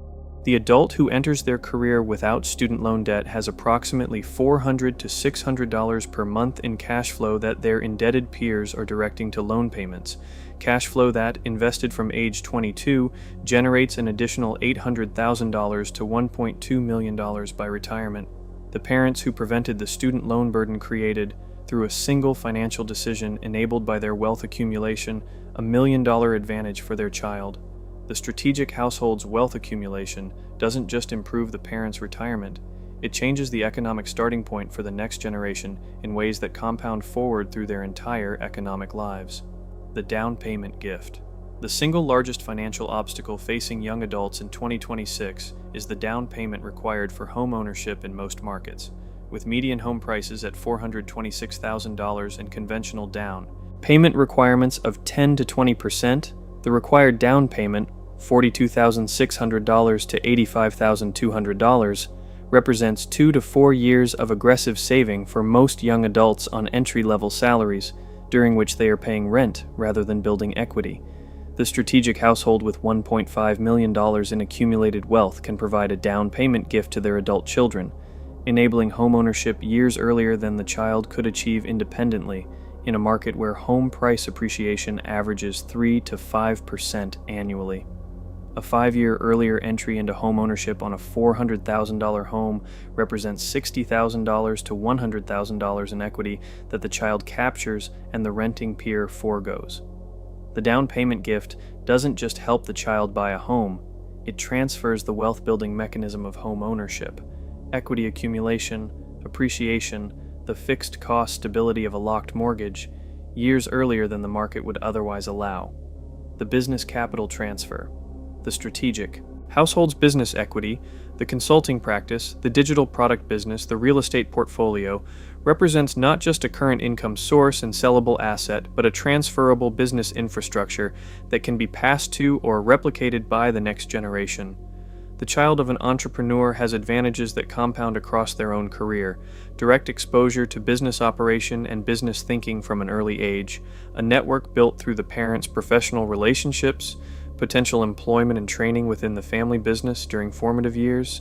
The adult who enters their career without student loan debt has approximately $400 to $600 per month in cash flow that their indebted peers are directing to loan payments. Cash flow that, invested from age 22, generates an additional $800,000 to $1.2 million by retirement. The parents who prevented the student loan burden created, through a single financial decision enabled by their wealth accumulation, $1 million advantage for their child. The strategic household's wealth accumulation doesn't just improve the parents' retirement, it changes the economic starting point for the next generation in ways that compound forward through their entire economic lives. The down payment gift. The single largest financial obstacle facing young adults in 2026 is the down payment required for home ownership in most markets. With median home prices at $426,000 and conventional down payment requirements of 10 to 20%, the required down payment, $42,600 to $85,200, represents 2 to 4 years of aggressive saving for most young adults on entry-level salaries, during which they are paying rent rather than building equity. The strategic household with $1.5 million in accumulated wealth can provide a down payment gift to their adult children, enabling homeownership years earlier than the child could achieve independently, in a market where home price appreciation averages 3 to 5% annually. A 5-year earlier entry into homeownership on a $400,000 home represents $60,000 to $100,000 in equity that the child captures and the renting peer foregoes. The down payment gift doesn't just help the child buy a home, it transfers the wealth-building mechanism of home ownership, equity accumulation, appreciation, the fixed cost stability of a locked mortgage, years earlier than the market would otherwise allow. The business capital transfer. The strategic household's business equity, the consulting practice, the digital product business, the real estate portfolio, represents not just a current income source and sellable asset, but a transferable business infrastructure that can be passed to or replicated by the next generation. The child of an entrepreneur has advantages that compound across their own career: direct exposure to business operation and business thinking from an early age, a network built through the parents' professional relationships, potential employment and training within the family business during formative years,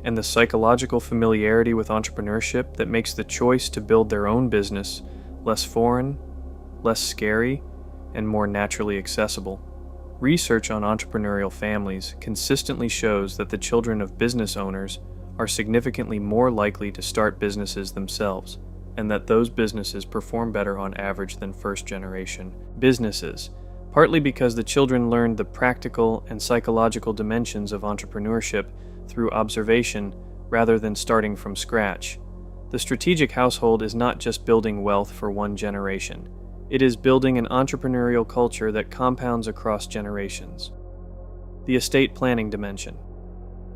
and the psychological familiarity with entrepreneurship that makes the choice to build their own business less foreign, less scary, and more naturally accessible. Research on entrepreneurial families consistently shows that the children of business owners are significantly more likely to start businesses themselves, and that those businesses perform better on average than first-generation businesses, partly because the children learned the practical and psychological dimensions of entrepreneurship through observation rather than starting from scratch. The strategic household is not just building wealth for one generation. It is building an entrepreneurial culture that compounds across generations. The estate planning dimension.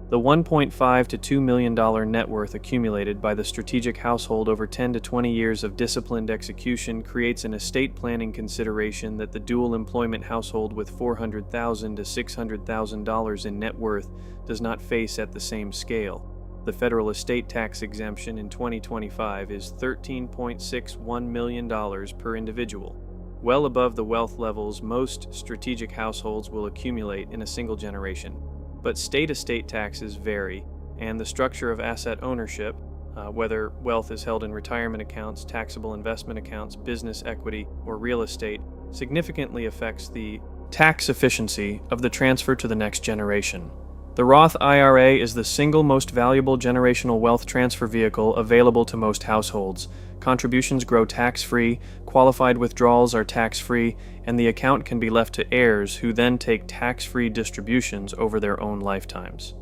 The $1.5 to $2 million net worth accumulated by the strategic household over 10 to 20 years of disciplined execution creates an estate planning consideration that the dual employment household with $400,000 to $600,000 in net worth does not face at the same scale. The federal estate tax exemption in 2025 is $13.61 million per individual, well above the wealth levels most strategic households will accumulate in a single generation. But state estate taxes vary, and the structure of asset ownership, whether wealth is held in retirement accounts, taxable investment accounts, business equity, or real estate, significantly affects the tax efficiency of the transfer to the next generation. The Roth IRA is the single most valuable generational wealth transfer vehicle available to most households. Contributions grow tax-free, qualified withdrawals are tax-free, and the account can be left to heirs who then take tax-free distributions over their own lifetimes.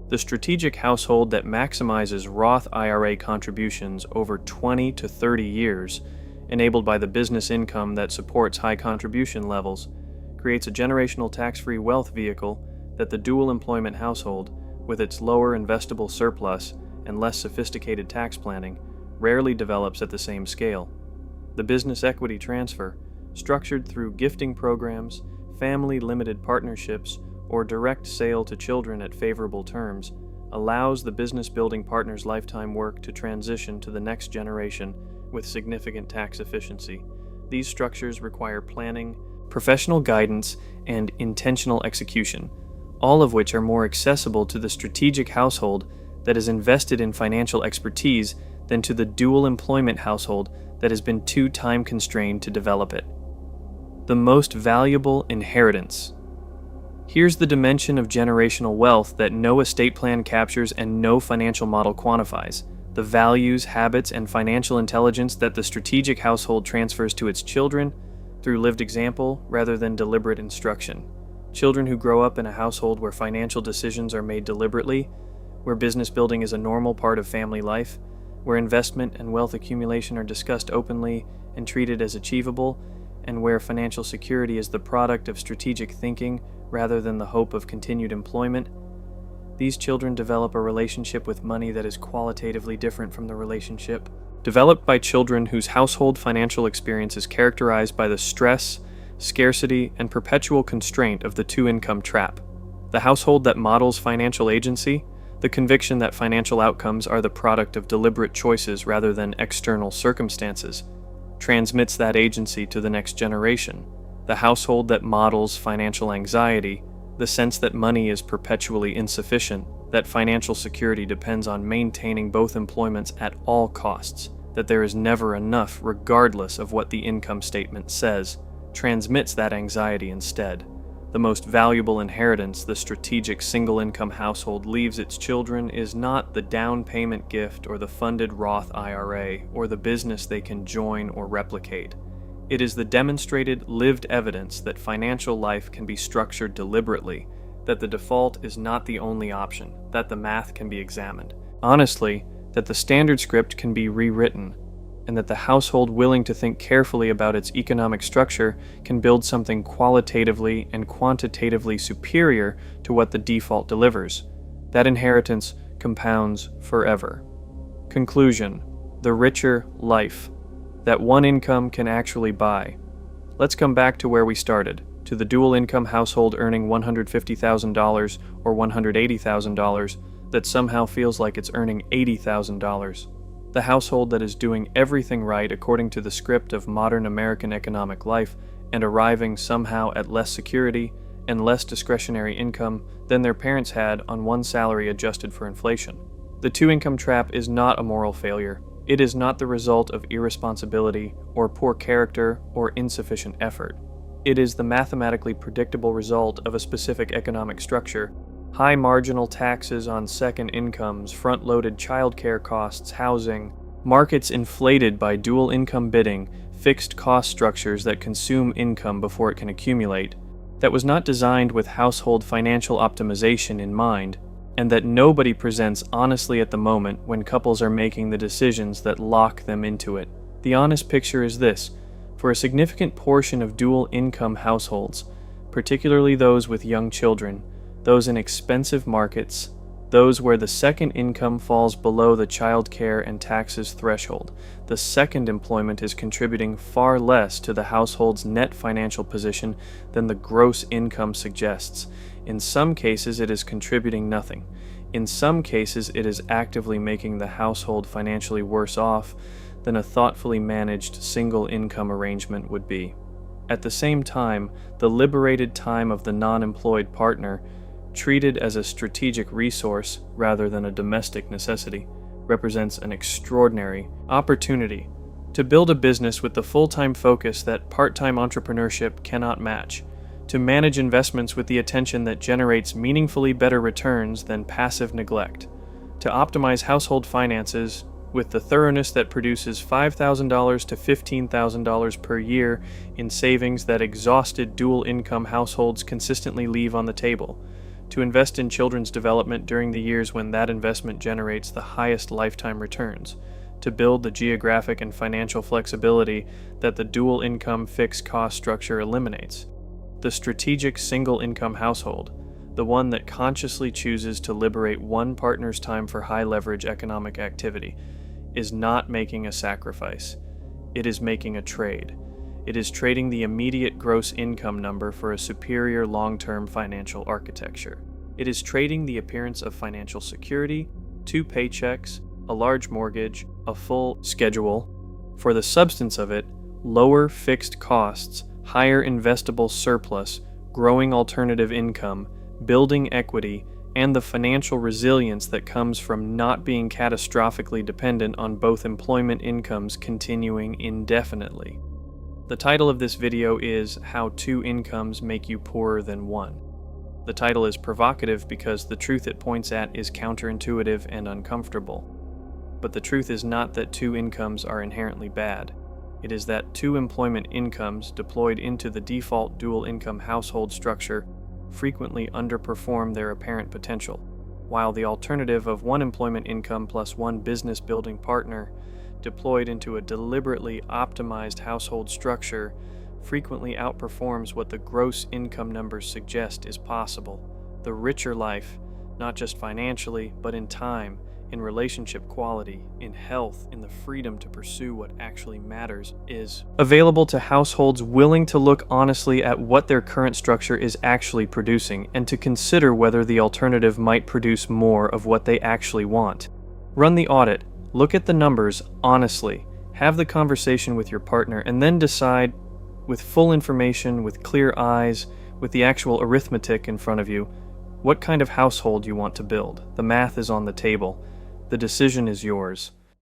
The strategic household that maximizes Roth IRA contributions over 20 to 30 years, enabled by the business income that supports high contribution levels, creates a generational tax-free wealth vehicle that the dual employment household, with its lower investable surplus and less sophisticated tax planning, rarely develops at the same scale. The business equity transfer, structured through gifting programs, family limited partnerships, or direct sale to children at favorable terms, allows the business building partner's lifetime work to transition to the next generation with significant tax efficiency. These structures require planning, professional guidance, and intentional execution, all of which are more accessible to the strategic household that is invested in financial expertise than to the dual employment household that has been too time-constrained to develop it. The most valuable inheritance. Here's the dimension of generational wealth that no estate plan captures and no financial model quantifies: the values, habits, and financial intelligence that the strategic household transfers to its children through lived example rather than deliberate instruction. Children who grow up in a household where financial decisions are made deliberately, where business building is a normal part of family life, where investment and wealth accumulation are discussed openly and treated as achievable, and where financial security is the product of strategic thinking rather than the hope of continued employment, these children develop a relationship with money that is qualitatively different from the relationship developed by children whose household financial experience is characterized by the stress, scarcity, and perpetual constraint of the two-income trap. The household that models financial agency, the conviction that financial outcomes are the product of deliberate choices rather than external circumstances, transmits that agency to the next generation. The household that models financial anxiety, the sense that money is perpetually insufficient, that financial security depends on maintaining both employments at all costs, that there is never enough regardless of what the income statement says, transmits that anxiety instead. The most valuable inheritance the strategic single-income household leaves its children is not the down payment gift or the funded Roth IRA or the business they can join or replicate. It is the demonstrated, lived evidence that financial life can be structured deliberately, that the default is not the only option, that the math can be examined. Honestly, that the standard script can be rewritten, and that the household willing to think carefully about its economic structure can build something qualitatively and quantitatively superior to what the default delivers. That inheritance compounds forever. Conclusion: the richer life that one income can actually buy. Let's come back to where we started, to the dual income household earning $150,000 or $180,000 that somehow feels like it's earning $80,000. The household that is doing everything right according to the script of modern American economic life and arriving somehow at less security and less discretionary income than their parents had on one salary adjusted for inflation. The two-income trap is not a moral failure. It is not the result of irresponsibility or poor character or insufficient effort. It is the mathematically predictable result of a specific economic structure: high marginal taxes on second incomes, front-loaded childcare costs, housing, markets inflated by dual income bidding, fixed cost structures that consume income before it can accumulate, that was not designed with household financial optimization in mind, and that nobody presents honestly at the moment when couples are making the decisions that lock them into it. The honest picture is this: for a significant portion of dual income households, particularly those with young children, those in expensive markets, those where the second income falls below the child care and taxes threshold, the second employment is contributing far less to the household's net financial position than the gross income suggests. In some cases, it is contributing nothing. In some cases, it is actively making the household financially worse off than a thoughtfully managed single income arrangement would be. At the same time, the liberated time of the non-employed partner, treated as a strategic resource rather than a domestic necessity, represents an extraordinary opportunity to build a business with the full-time focus that part-time entrepreneurship cannot match, to manage investments with the attention that generates meaningfully better returns than passive neglect, to optimize household finances with the thoroughness that produces $5,000 to $15,000 per year in savings that exhausted dual-income households consistently leave on the table, to invest in children's development during the years when that investment generates the highest lifetime returns, to build the geographic and financial flexibility that the dual income fixed cost structure eliminates. The strategic single income household, the one that consciously chooses to liberate one partner's time for high leverage economic activity, is not making a sacrifice. It is making a trade. It is trading the immediate gross income number for a superior long-term financial architecture. It is trading the appearance of financial security, 2 paychecks, a large mortgage, a full schedule, for the substance of it: lower fixed costs, higher investable surplus, growing alternative income, building equity, and the financial resilience that comes from not being catastrophically dependent on both employment incomes continuing indefinitely. The title of this video is How Two Incomes Make You Poorer Than One. The title is provocative because the truth it points at is counterintuitive and uncomfortable. But the truth is not that two incomes are inherently bad. It is that two employment incomes deployed into the default dual income household structure frequently underperform their apparent potential, while the alternative of one employment income plus one business building partner deployed into a deliberately optimized household structure frequently outperforms what the gross income numbers suggest is possible. The richer life, not just financially, but in time, in relationship quality, in health, in the freedom to pursue what actually matters, is available to households willing to look honestly at what their current structure is actually producing and to consider whether the alternative might produce more of what they actually want. Run the audit, look at the numbers honestly, have the conversation with your partner, and then decide with full information, with clear eyes, with the actual arithmetic in front of you, what kind of household you want to build. The math is on the table. The decision is yours.